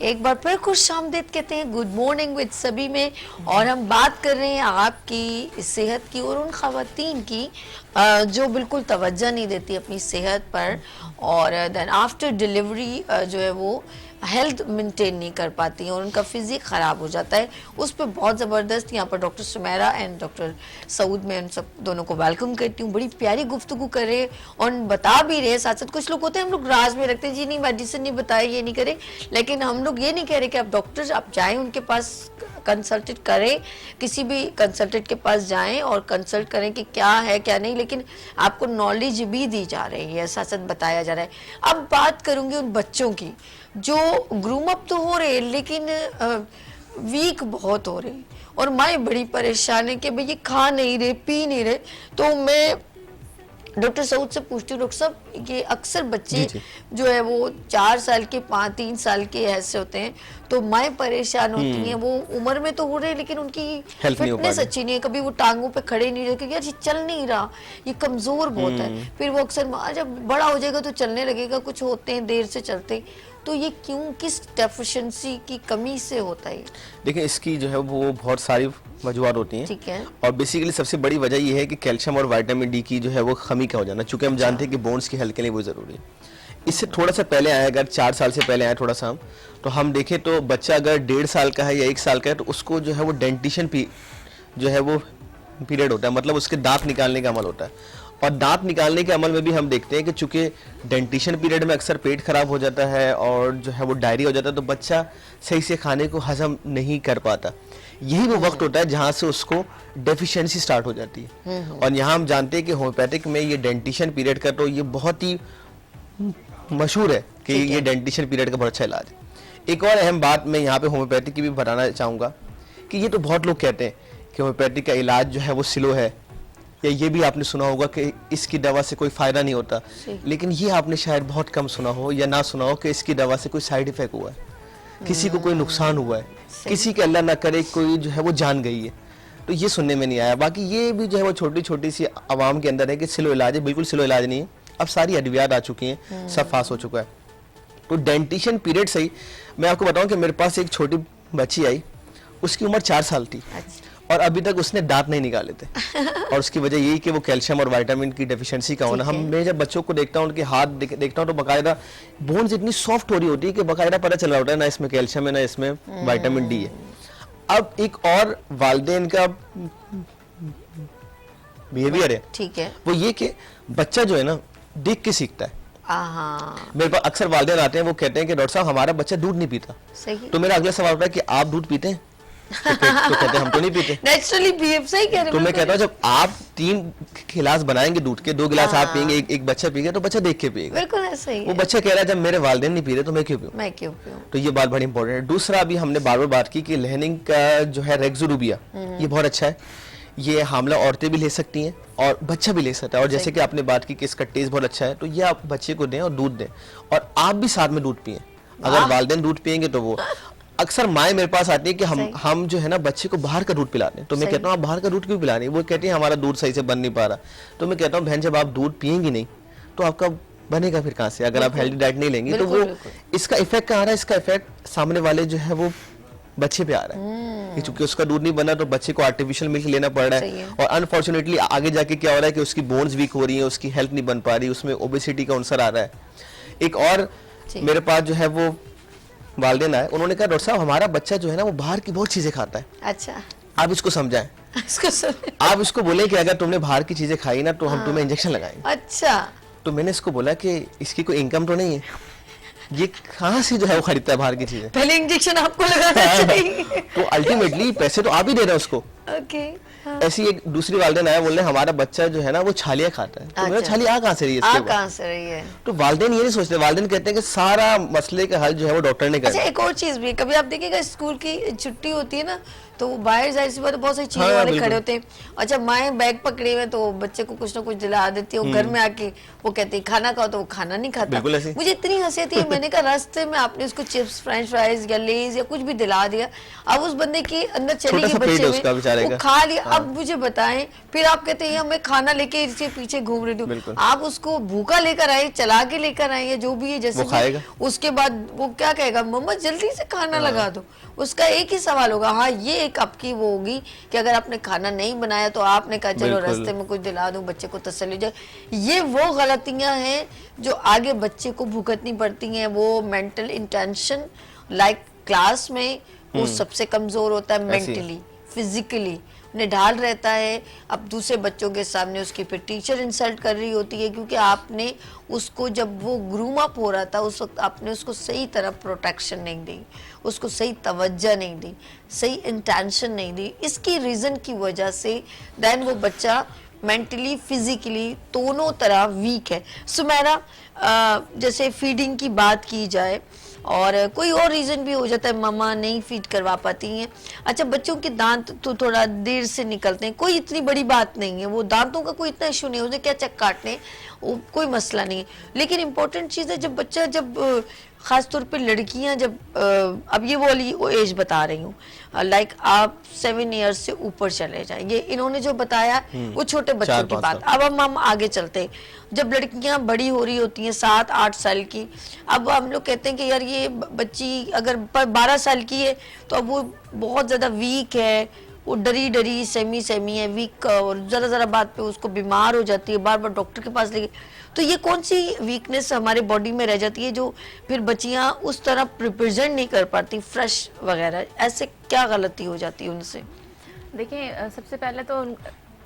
एक बार फिर खुश आमदीद कहते हैं गुड मॉर्निंग विद सभी में। और हम बात कर रहे हैं आपकी सेहत की और उन खवातीन की जो बिल्कुल तवज्जो नहीं देती अपनी सेहत पर और देन आफ्टर डिलीवरी जो है वो हेल्थ मेंटेन नहीं कर पाती हैं और उनका फिजिक ख़राब हो जाता है। उस पर बहुत ज़बरदस्त यहाँ पर doctor Sumera and doctor Saud, मैं उन सब दोनों को वेलकम करती हूँ। बड़ी प्यारी गुफ्तगू कर रहे हैं और बता भी रहे हैं साथ साथ। कुछ लोग होते हैं हम लोग राज में रखते हैं, जी नहीं मेडिसिन नहीं बताए, ये नहीं करें, लेकिन हम लोग ये नहीं कह रहे कि आप डॉक्टर आप जाएँ उनके पास कंसल्टेट करें, किसी भी कंसल्टेंट के पास जाएं और कंसल्ट करें कि क्या है क्या नहीं, लेकिन आपको नॉलेज भी दी जा रही है, साथ साथ बताया जा रहा है। अब बात करूंगी उन बच्चों की जो ग्रूम अप तो हो रहे लेकिन वीक बहुत हो रहे और माँ बड़ी परेशान है कि भाई ये खा नहीं रहे पी नहीं रहे। तो मैं डॉक्टर सऊद से पूछती हूँ, डॉक्टर साहब ये अक्सर बच्चे जी। जो है वो 4 साल के 3 साल के ऐसे होते हैं तो माएँ परेशान होती हैं, वो उम्र में तो हो रहे लेकिन उनकी Health नहीं हो पा फिटनेस रही। अच्छी नहीं है, कभी वो टांगों पे खड़े नहीं रहे क्योंकि यार ये चल नहीं रहा, ये कमजोर बहुत है। फिर वो अक्सर जब बड़ा हो जाएगा तो चलने लगेगा, कुछ होते हैं देर से चलते, तो ये क्यों किस डेफिशिएंसी की कमी से होता है? देखिए इसकी जो है वो बहुत सारी वजूहत होती हैं। ठीक है। और बेसिकली सबसे बड़ी वजह ये है कि कैल्शियम और विटामिन डी की जो है वो कमी का हो जाना, चूंकि हम जानते हैं कि बोन्स की हेल्थ के लिए वो ज़रूरी है। इससे थोड़ा सा पहले आया, अगर 4 साल से पहले आया थोड़ा सा हम, तो हम देखें तो बच्चा अगर 1.5 साल का है या 1 साल का है तो उसको जो है वो डेंटिशन जो है वो पीरियड होता है, मतलब उसके दांत निकालने का अमल होता है। और दांत निकालने के अमल में भी हम देखते हैं कि चूंकि डेंटिशन पीरियड में अक्सर पेट खराब हो जाता है और जो है वो डायरिया हो जाता है, तो बच्चा सही से खाने को हजम नहीं कर पाता। यही वो वक्त होता है जहाँ से उसको डेफिशिएंसी स्टार्ट हो जाती है। और यहाँ हम जानते हैं कि होम्योपैथिक में ये डेंटिशन पीरियड का तो ये बहुत ही मशहूर है कि ये डेंटिशन पीरियड का बहुत अच्छा इलाज है। एक और अहम बात मैं यहाँ पे होम्योपैथिक की भी बताना चाहूँगा कि ये तो बहुत लोग कहते हैं कि होम्योपैथिक का इलाज जो है वो स्लो है, या ये भी आपने सुना होगा कि इसकी दवा से कोई फायदा नहीं होता, लेकिन ये आपने शायद बहुत कम सुना हो या ना सुना हो कि इसकी दवा से कोई साइड इफेक्ट हुआ है, किसी को कोई नुकसान हुआ है, किसी के अल्लाह ना करे कोई जो है वो जान गई है, तो ये सुनने में नहीं आया। बाकी ये भी जो है वो छोटी छोटी सी आवाम के अंदर है कि स्लो इलाज है, बिल्कुल स्लो इलाज नहीं है, अब सारी अद्वियात आ चुकी हैं, सब फास्ट हो चुका है। तो डेंटिशन पीरियड से ही मैं आपको बताऊं कि मेरे पास एक छोटी बच्ची आई, उसकी उम्र 4 साल थी और अभी तक उसने दांत नहीं निकाले थे और उसकी वजह यही कि वो कैल्शियम और विटामिन की डेफिशिएंसी का होना। मैं जब बच्चों को देखता हूँ, उनके हाथ देखता हूँ तो बाकायदा बोन्स इतनी सॉफ्ट हो रही होती है कि बाकायदा पता चल रहा होता है ना इसमें कैल्शियम है ना इसमें विटामिन डी है। अब एक और वालिदैन का बिहेवियर है, ठीक है, वो ये कि बच्चा जो है ना देख के सीखता है। मेरे पास अक्सर वालिदैन आते हैं, वो कहते हैं कि डॉक्टर साहब हमारा बच्चा दूध नहीं पीता। सही। तो मेरा अगला सवाल होता है कि आप दूध पीते हैं? तो कहते हैं हम तो नहीं पीते। नेचुरली बिहेव, सही कह रहे। तो मैं कहता हूँ जब आप 3 गिलास बनाएंगे दूध के, 2 गिलास आप पियेंगे, एक बच्चा पिएगा, तो बच्चा देख के पिएगा। बिल्कुल ऐसा ही है। वो बच्चा कह रहा है जब मेरे वालिदैन नहीं पी रहे तो मैं क्यों पीऊं? मैं क्यों पीऊं? तो ये बात बड़ी इंपॉर्टेंट है। दूसरा अभी हमने बार बार बात की कि लहनिंग का जो है रेक्सोरूबिया, ये बहुत अच्छा है, ये हामला औरतें भी ले सकती हैं और बच्चा भी ले सकता है। और जैसे कि आपने बात की कि इसका टेस्ट बहुत अच्छा है, तो ये आप बच्चे को दें और दूध दें और आप भी साथ में दूध पिएं। अगर वालिदैन दूध पिएंगे तो वो अक्सर माएँ मेरे पास आती है कि हम जो है ना बच्चे को बाहर का दूध पिलाते हैं, तो मैं कहता हूँ आप बाहर का दूध क्यों पिला रही हैं? वो कहती है हमारा दूध सही से बन नहीं पा रहा। तो मैं कहता हूँ बहन जब आप दूध पिएंगी नहीं तो आपका बनेगा फिर कहाँ से? अगर आप हेल्दी डाइट नहीं लेंगी तो वो इसका इफेक्ट कहाँ आ रहा है? इसका इफेक्ट सामने वाले जो है वो बच्चे पे आ रहा है, क्योंकि उसका दूध नहीं बना तो बच्चे को आर्टिफिशियल मिल्क लेना पड़ रहा है और अनफॉर्चुनेटली आगे जाके क्या हो रहा है कि उसकी बोन्स वीक हो रही है, उसकी हेल्थ नहीं बन पा रही, उसमें ओबेसिटी का अनसर आ रहा है। एक और मेरे पास जो है वो वालिदैन आए, उन्होंने कहा डॉक्टर साहब हमारा बच्चा जो है ना वो बाहर की बहुत चीजें खाता है। अच्छा, आप इसको समझाएं, आप इसको बोले कि अगर तुमने बाहर की चीजें खाई ना तो हम तुम्हें इंजेक्शन लगाएंगे। अच्छा, तो मैंने इसको बोला कि इसकी कोई इनकम तो नहीं है, ये कहाँ से जो है वो खरीदता है बाहर की चीजें? पहले इंजेक्शन आपको लगाना चाहिए। तो अल्टीमेटली पैसे तो आप ही दे रहे हो उसको। ओके। ऐसी एक दूसरी वालिदैन आया, बोल रहे हमारा बच्चा जो है ना वो छालियाँ खाता है। तो मेरा छालियाँ आ कहाँ से रही है? आ कहाँ से रही है? तो वालिदैन ये नहीं सोचते, वालिदैन कहते हैं कि सारा मसले का हल जो है वो डॉक्टर ने अच्छा, एक और चीज भी, कभी आप देखिएगा स्कूल की छुट्टी होती है ना तो बाहर जाहिर सी बात है बहुत सारी चीजें वाले खड़े होते हैं। अच्छा, माएँ बैग पकड़े हुए तो बच्चे को कुछ ना कुछ दिला देती है, घर में आके वो कहते हैं खाना खाओ तो वो खाना नहीं खाता। मुझे इतनी हंसी आती है, मैंने कहा रास्ते में आपने उसको चिप्स, फ्रेंच फ्राइज या लेज या कुछ भी दिला दिया, अब उस बंदे की अंदर चली गई बच्चे में, वो खा लिया। अब मुझे बताएं, फिर आप कहते हैं मैं खाना लेके इसके पीछे घूम रही हूँ। आप उसको भूखा लेकर आए, चला के लेकर आए या जो भी है, जैसे उसके बाद वो क्या कहेगा, मम्मा जल्दी से खाना लगा दो। उसका एक ही सवाल होगा, हाँ ये एक आपकी वो होगी कि अगर आपने खाना नहीं बनाया तो आपने कहा चलो रास्ते में कुछ दिला दूं, बच्चे को तसल्ली हो जाए। ये वो गलतियां हैं जो आगे बच्चे को भुगतनी पड़ती हैं। वो मेंटल इंटेंशन, लाइक क्लास में वो सबसे कमजोर होता है, मेंटली फिजिकली निढाल रहता है। अब दूसरे बच्चों के सामने उसकी फिर टीचर इंसल्ट कर रही होती है, क्योंकि आपने उसको जब वो ग्रूम अप हो रहा था उस वक्त आपने उसको सही तरह प्रोटेक्शन नहीं दी, उसको सही तवज्जो नहीं दी, सही इंटेंशन नहीं दी। इसकी रीज़न की वजह से देन वो बच्चा मेंटली फिजिकली दोनों तरह वीक है। सुमेरा, जैसे फीडिंग की बात की जाए और कोई और रीज़न भी हो जाता है, मम्मा नहीं फीड करवा पाती हैं। अच्छा, बच्चों के दांत तो थोड़ा देर से निकलते हैं, कोई इतनी बड़ी बात नहीं है, वो दांतों का कोई इतना इशू नहीं है, उसे क्या चक काटने वो कोई मसला नहीं है। लेकिन इम्पोर्टेंट चीज़ है जब बच्चा, जब ख़ास तौर पे लड़कियां जब अब ये वाली एज बता रही हूँ, लाइक आप 7 इयर्स से ऊपर चले जाए, ये इन्होंने जो बताया वो छोटे बच्चों की बात। अब हम आगे चलते हैं, जब लड़कियां बड़ी हो रही होती हैं 7-8 साल की, अब हम लोग कहते हैं कि यार ये बच्ची अगर 12 साल की है तो अब वो बहुत ज़्यादा वीक है, वो डरी डरी सेमी है, वीक, और ज़रा बात पे उसको बीमार हो जाती है, बार बार डॉक्टर के पास लेके। तो ये कौन सी वीकनेस हमारे बॉडी में रह जाती है जो फिर बच्चियां उस तरह रिप्रेजेंट नहीं कर पाती, फ्रेश वगैरह, ऐसे क्या गलती हो जाती है उनसे? देखिए, सबसे पहले तो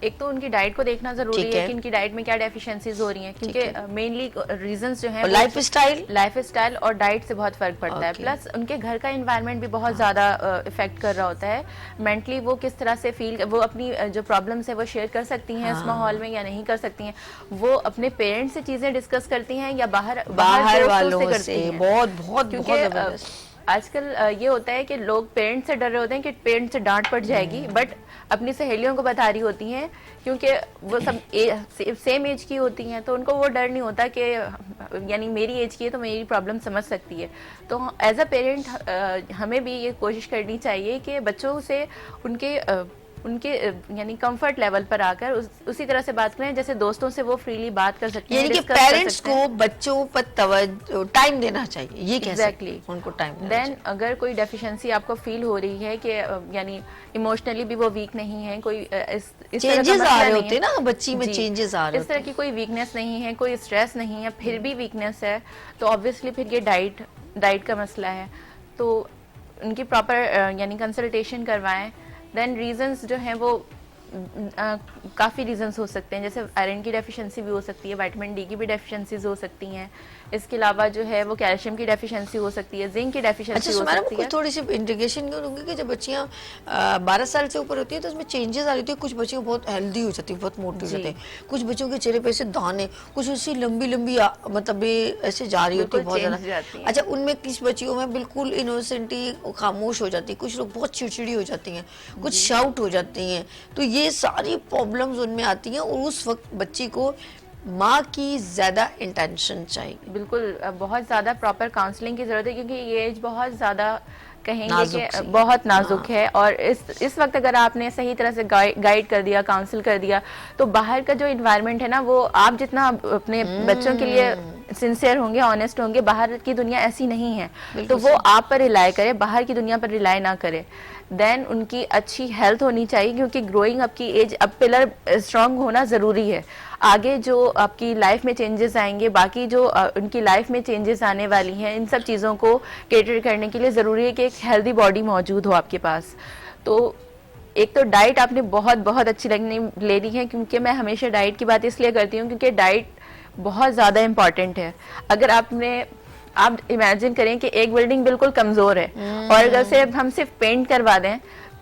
एक तो उनकी डाइट को देखना जरूरी है कि इनकी डाइट में क्या डेफिशिएंसीज हो रही हैं, क्योंकि मेनली रीजंस जो हैं लाइफ स्टाइल और डाइट से बहुत फर्क पड़ता है। प्लस उनके घर का एनवायरनमेंट भी बहुत ज़्यादा इफेक्ट कर रहा होता है। मेंटली वो किस तरह से फील, वो अपनी जो प्रॉब्लम्स है वो शेयर कर सकती हैं इस माहौल में या नहीं कर सकती हैं, वो अपने पेरेंट्स से चीज़ें डिस्कस करती हैं या बाहर वालों से करती हैं। बहुत क्योंकि आजकल ये होता है कि लोग पेरेंट्स से डर रहे होते हैं कि पेरेंट्स से डांट पड़ जाएगी, बट अपनी सहेलियों को बता रही होती हैं क्योंकि वो सब सेम एज की होती हैं, तो उनको वो डर नहीं होता कि यानी मेरी एज की है तो मेरी प्रॉब्लम समझ सकती है। तो एज अ पेरेंट हमें भी ये कोशिश करनी चाहिए कि बच्चों से उनके यानी कंफर्ट लेवल पर आकर उसी तरह से बात करें जैसे दोस्तों से वो फ्रीली बात कर सकते हैं। यानी कि discuss कर पेरेंट्स सकते को हैं। बच्चों पर टाइम देना चाहिए, ये कह सकते हैं, उनको टाइम देना देन अगर कोई डेफिशिएंसी आपको फील हो रही है कि यानी इमोशनली भी वो वीक नहीं है, कोई इस तरह का चेंजेस मसला आ रहे नहीं होते हैं है। ना बच्ची में, जी, चेंजेस आ रहे इस तरह होते की कोई वीकनेस नहीं है, कोई स्ट्रेस नहीं है, फिर भी वीकनेस है, तो ऑब्वियसली फिर ये डाइट का मसला है। तो उनकी प्रॉपर यानी कंसल्टेशन करवाएं। देन रीजंस जो हैं वो काफ़ी रीजंस हो सकते हैं, जैसे आयरन की डेफिशिएंसी भी हो सकती है, विटामिन डी की भी डेफिशिएंसीज हो सकती हैं, इसके अलावा जो है वो कैल्शियम की डेफिशिएंसी हो सकती है, जिंक की डेफिशिएंसी अच्छा हो सुमेरा, सकती मैं है। थोड़ी सी इंटीग्रेशन करूँगी कि जब बच्चियाँ 12 साल से ऊपर होती है तो उसमें चेंजेस आ रही होती है। कुछ बच्चियाँ बहुत हेल्दी हो जाती है, बहुत मोटी हो जी। जाती है, कुछ बच्चों के चेहरे पे ऐसे दाने, कुछ ऐसी लंबी लंबी मतलब ये ऐसे जा रही होती है बिल्कुल बहुत change ज़्यादा। जाती हैं। अच्छा, उनमें किस बच्चियों में बिल्कुल इनोसेंटी खामोश हो जाती है, कुछ लोग बहुत चिड़चिड़ी हो जाती हैं, कुछ शाउट हो जाती हैं। तो ये सारी प्रॉब्लम्स उनमें आती हैं और उस वक्त बच्ची को माँ की ज़्यादा इंटेंशन चाहिए। बिल्कुल बहुत ज़्यादा प्रॉपर काउंसलिंग की ज़रूरत है, क्योंकि ये एज बहुत ज़्यादा कहेंगे नाजुक कि सी। बहुत नाजुक है, और इस वक्त अगर आपने सही तरह से गाइड कर दिया, काउंसिल कर दिया, तो बाहर का जो इन्वायरमेंट है ना, वो आप जितना अपने बच्चों के लिए सिंसियर होंगे, ऑनेस्ट होंगे, बाहर की दुनिया ऐसी नहीं है, तो वो आप पर रिलाय करे, बाहर की दुनिया पर रिलाय ना करे। देन उनकी अच्छी हेल्थ होनी चाहिए, क्योंकि ग्रोइंग अप की एज, अब पिलर स्ट्रांग होना ज़रूरी है। आगे जो आपकी लाइफ में चेंजेस आएंगे, बाकी जो उनकी लाइफ में चेंजेस आने वाली हैं, इन सब चीज़ों को कैटर करने के लिए ज़रूरी है कि एक हेल्दी बॉडी मौजूद हो आपके पास। तो एक तो डाइट आपने बहुत अच्छी लेनी है, क्योंकि मैं हमेशा डाइट की बात इसलिए करती हूँ क्योंकि डाइट बहुत ज़्यादा इम्पॉर्टेंट है। अगर आप इमेजिन करें कि एक बिल्डिंग बिल्कुल कमज़ोर है और अगर से हम सिर्फ पेंट करवा दें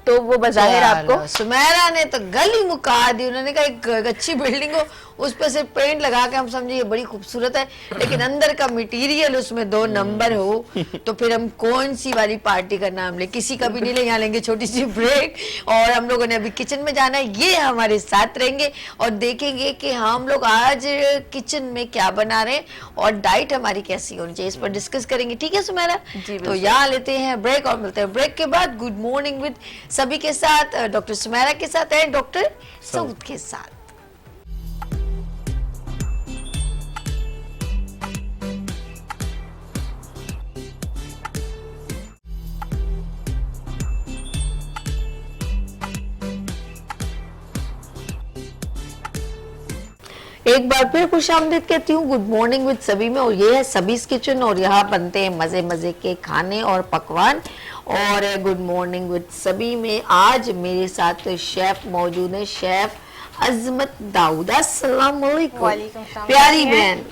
तो वो बज़ाहिर आपको, सुमेरा ने तो गली मुका दी। उन्होंने कहा एक अच्छी बिल्डिंग हो, उस पर सिर्फ पेंट लगा के हम समझे ये बड़ी खूबसूरत है, लेकिन अंदर का मटेरियल उसमें 2 नंबर हो, तो फिर हम कौन सी वाली पार्टी का नाम ले? किसी का भी नहीं ले। यहाँ लेंगे छोटी सी ब्रेक और हम लोगों ने अभी किचन में जाना है। ये हमारे साथ रहेंगे और देखेंगे कि हम लोग आज किचन में क्या बना रहे हैं और डाइट हमारी कैसी होनी चाहिए, इस पर डिस्कस करेंगे। ठीक है सुमेरा? जी, तो यहाँ लेते हैं ब्रेक और मिलते हैं ब्रेक के बाद गुड मॉर्निंग विद सभी के साथ, डॉक्टर सुमेरा के साथ एंड डॉक्टर सऊद के साथ। एक बार फिर खुशामदीद कहती हूँ गुड मॉर्निंग विद सभी में, और ये है सबीज किचन और यहाँ बनते हैं मजे मजे के खाने और पकवान। और गुड मॉर्निंग विद सभी में आज मेरे साथ शेफ मौजूद है, शेफ अजमत दाऊद। अस्सलाम वालेकुम। वालेकुम सलाम। प्यारी बहन,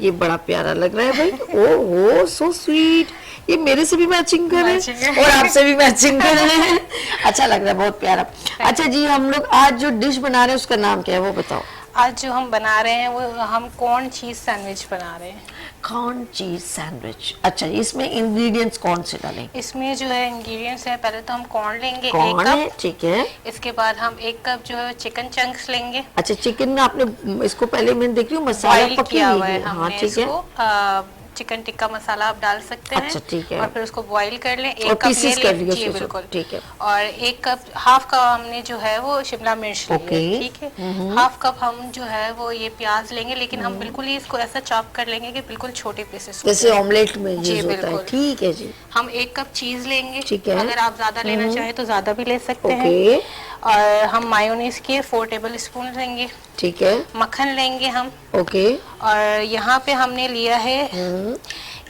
ये बड़ा प्यारा लग रहा है भाई। ओह सो स्वीट, ये मेरे से भी मैचिंग कर रहे हैं और आपसे भी मैचिंग कर रहे हैं। अच्छा लग रहा है, बहुत प्यारा। अच्छा जी, हम लोग आज जो डिश बना रहे हैं उसका नाम क्या है वो बताओ। आज जो हम बना रहे हैं वो हम कॉर्न चीज सैंडविच बना रहे हैं। Corn cheese sandwich. अच्छा, इसमें इंग्रेडिएंट्स कौन से डालेंगे? इसमें जो है इंग्रेडिएंट्स है, पहले तो हम कॉर्न लेंगे 1 कॉर्न है, कप। ठीक है। इसके बाद हम 1 कप जो है चिकन चंक्स लेंगे। अच्छा, चिकन में आपने इसको पहले मैं देख रही हूँ मसाला बॉईल पकी किया हुई हुआ है है। हाँ हमने ठीक है। इसको। चिकन टिक्का मसाला आप डाल सकते हैं। अच्छा, ठीक है। और फिर उसको बॉईल कर लें। और 1 कप पीसेस कर लिया जी उसको, बिल्कुल, ठीक है। और 1 कप, हाफ कप हमने जो है वो शिमला मिर्च ली ओके। है, ठीक है। हाफ कप हम जो है वो ये प्याज लेंगे, लेकिन हम बिल्कुल ही इसको ऐसा चॉप कर लेंगे कि बिल्कुल छोटे पीसेस जैसे ऑमलेट में जी, यूज होता है। बिल्कुल। ठीक है जी। हम 1 कप चीज लेंगे, ठीक है। अगर आप ज्यादा लेना चाहें तो ज्यादा भी ले सकते ओके। हैं। और हम मायोनीज के 4 टेबल स्पून लेंगे। ठीक है। मक्खन लेंगे हम। ओके। और यहाँ पे हमने लिया है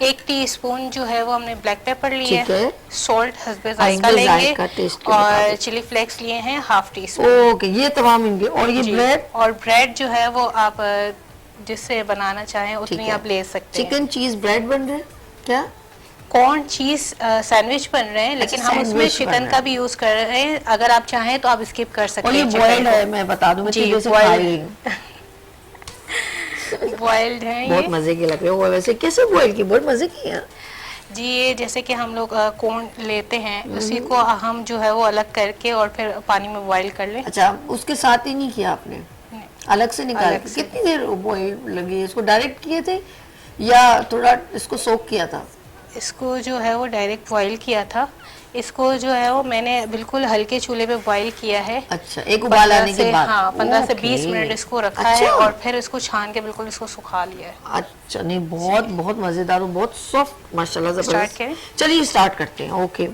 1 टीस्पून जो है वो हमने ब्लैक पेपर लिया ठीक है। सॉल्ट हस्बे जायका हस्बे लेंगे, जायका, टेस्ट के और मुताबिक। चिली फ्लेक्स लिए हैं 1/2 टीस्पून। ओके, ये तमाम इंग्रेडिएंट। और ये जी। ब्रेड? और ब्रेड जो है वो आप जिससे बनाना चाहें ठीक उतनी है। आप ले सकते हैं। चिकन चीज ब्रेड बन रहा है क्या? कॉर्न चीज सैंडविच बन रहे हैं, लेकिन हम उसमें सैंडविच बन चिकन रहा का है। भी यूज कर रहे हैं। अगर आप चाहें तो आप स्किप कर सकते और हैं। ये बॉइल्ड है, मैं बता दूं, मैं जी, चीज़ों से boiled। खा रही हूँ। बॉइल्ड है बहुत ये। मजे की लग रही है वो। वैसे कैसे बॉइल की? बहुत मजे की है। जी ये जैसे कि हम लोग कॉर्न लेते हैं, उसी को हम जो है वो अलग करके और फिर पानी में बॉईल कर लें। अच्छा, उसके साथ ही नहीं किया आपने, नहीं, अलग से निकाल अलग के? से। कितनी देर बॉईल लगी? इसको डायरेक्ट किए थे या थोड़ा इसको सोक किया था? इसको जो है वो डायरेक्ट बॉईल किया था। इसको जो है वो मैंने बिल्कुल हल्के चूल्हे पे बॉईल किया है। अच्छा, एक उबाल आने के बाद? हाँ, 15 से ओके। 20 मिनट इसको रखा अच्छा। है और फिर इसको छान के बिल्कुल इसको सुखा लिया है। अच्छा, नहीं बहुत बहुत मजेदार और बहुत सॉफ्ट माशाल्लाह, जबरदस्त। करें? चलिए स्टार्ट करते हैं। ओके।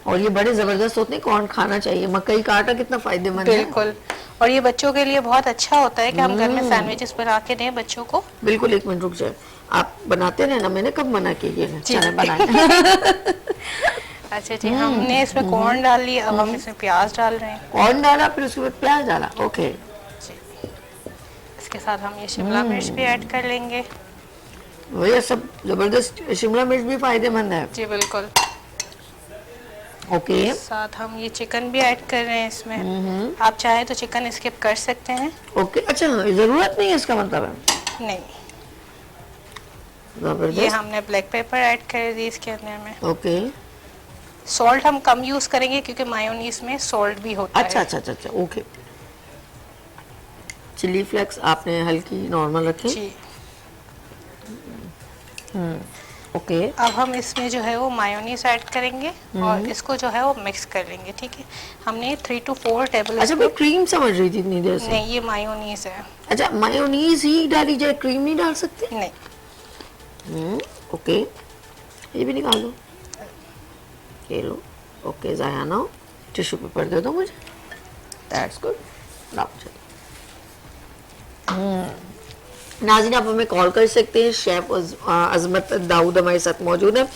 और ये बड़े जबरदस्त होते हैं, कौन खाना चाहिए? मकई का आटा कितना फायदेमंद है। बिल्कुल, और ये बच्चों के लिए बहुत अच्छा होता है कि हम घर में सैंडविचेस बना के दें बच्चों को। बिल्कुल, एक मिनट रुक जाए, आप बनाते रहे ना, मैंने कब मना किया है? जी। चले बनाए। अच्छा जी, हमने इसमें कॉर्न डाल लिया, अब हम इसमें प्याज डाल रहे हैं। कॉर्न डाला, फिर उसके बाद प्याज डाला। ओके। जी, इसके साथ हम ये शिमला मिर्च भी ऐड कर लेंगे। भैया सब जबरदस्त, शिमला मिर्च भी फायदेमंद है। जी बिल्कुल। ओके। साथ हम ये चिकन भी ऐड कर रहे हैं इसमें। आप चाहें तो चिकन स्किप कर सकते हैं। ओके, अच्छा जरूरत नहीं है इसका मतलब है? नहीं, ये जबरदस्त। हमने ब्लैक पेपर ऐड कर दी इसके अंदर में। ओके। सॉल्ट हम कम यूज करेंगे क्योंकि मायोनीज में सॉल्ट भी होता अच्छा है। अच्छा अच्छा अच्छा, ओके। चिली फ्लेक्स आपने हल्की नॉर्मल रखी? जी। ओके। अब हम इसमें जो है वो मायोनीज ऐड करेंगे और इसको जो है वो मिक्स कर लेंगे। ठीक है, हमने 3 to 4 टेबल अच्छा, मैं क्रीम समझ रही थी इतनी देर से। नहीं, ये मायोनीज है। अच्छा, मायोनीज ही डाली जाए, क्रीम नहीं डाल सकते? नहीं, ओके। ये भी निकाल लो, ये लो। ओके, ज़ाया ना हो, टिश्यू पेपर दे दो मुझे। That's good. लाओ चलो। नाज़रीन, आप हमें कॉल कर सकते हैं। शेफ अजमत दाऊद हमारे साथ मौजूद है।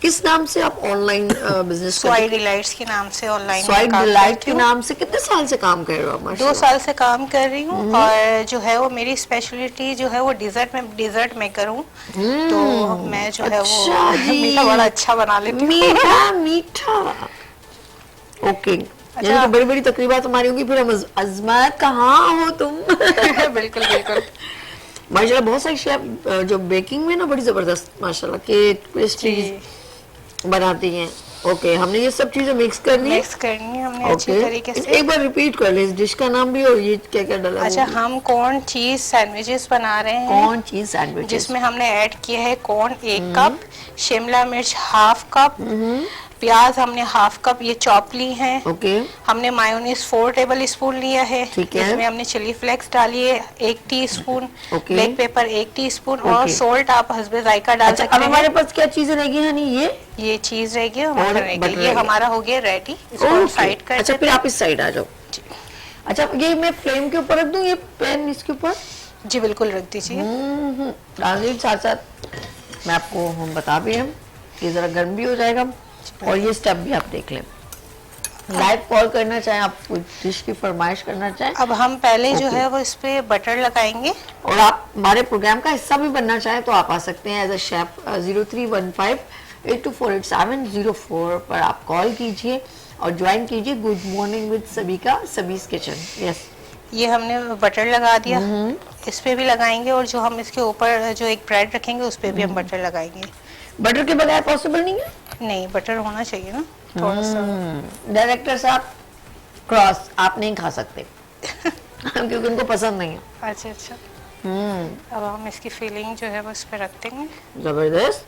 किस नाम से आप ऑनलाइन बिजनेस स्वाई डिलाइट्स के नाम से ऑनलाइन स्वाई डिलाइट के नाम से कितने साल से काम कर रहे हो आप? 2 माशाल्लाह। साल से काम कर रही हूँ और जो है वो मेरी स्पेशलिटी जो है वो डिजर्ट मेकर हूँ। तो मैं जो है वो अच्छा जी। मीठा बड़ा अच्छा बना लेती हूँ। मीठा मीठा। ओके। अच्छा। यानी कि बड़ी बड़ी तकरीबात हमारी होंगी, फिर हम अजमत कहाँ हो तुम? बिल्कुल बिल्कुल। माशाल्लाह बहुत सारे शेफ जो बेकिंग में ना बड़ी जबरदस्त माशाल्लाह केक पेस्ट्रीज बनाती हैं। ओके, हमने ये सब चीजें मिक्स करनी है। मिक्स करनी है हमने अच्छी तरीके से। एक बार रिपीट कर ले इस डिश का नाम भी और ये क्या क्या डाला? अच्छा, हम कॉर्न चीज सैंडविचेस बना रहे हैं। कॉर्न चीज सैंडविच जिसमें हमने ऐड किया है कॉर्न 1 कप, शिमला मिर्च 1/2 कप, प्याज हमने 1/2 कप ये चॉप ली है। ओके। हमने मायोनीज 4 टेबल स्पून लिया है। ठीक है। इसमें हमने चिली फ्लेक्स डाली है 1 teaspoon, okay. Black pepper 1 teaspoon और ओके। सॉल्ट आप हस्बे जायका डाल अच्छा, सकते अब हमारे हैं। पास क्या चीजें रहेगी? हनी ये चीज रहेगी और और मटर बटर रहेगी। ये रहेगा। हमारा हो गया रेडी। इसको हम ओके। साइड कर अच्छा, देते फिर हैं। आप इस साइड आ जाओ। जी। अच्छा, ये मैं फ्लेम के ऊपर रख दूं, ये पैन इसके ऊपर? जी बिल्कुल, रख दीजिए। नाज़रीन, साथ साथ मैं आपको हम बता भी हम कि जरा गर्म भी हो जाएगा और ये स्टेप भी आप देख लें। लाइव कॉल करना चाहें, आप कोई डिश की फरमाइश करना चाहें, अब हम पहले जो ओके। है वो इस पे बटर लगाएंगे। और आप हमारे प्रोग्राम का हिस्सा भी बनना चाहें तो आप आ सकते हैं एज अ शेफ। 0315824870 पर आप कॉल कीजिए और ज्वाइन कीजिए good morning with Sabika, Sabi's kitchen. Yes. ये हमने बटर लगा दिया, इस पे भी लगाएंगे और जो हम इसके ऊपर जो एक ब्रेड रखेंगे उस पे भी हम बटर लगाएंगे। बटर के बगैर पॉसिबल नहीं है? नहीं, बटर होना चाहिए ना थोड़ा सा। डायरेक्टर साहब, क्रॉस आप नहीं खा सकते क्योंकि उनको पसंद नहीं है। अच्छा अच्छा। अब हम इसकी फीलिंग जो है वो इस पे रख देंगे। जबरदस्त।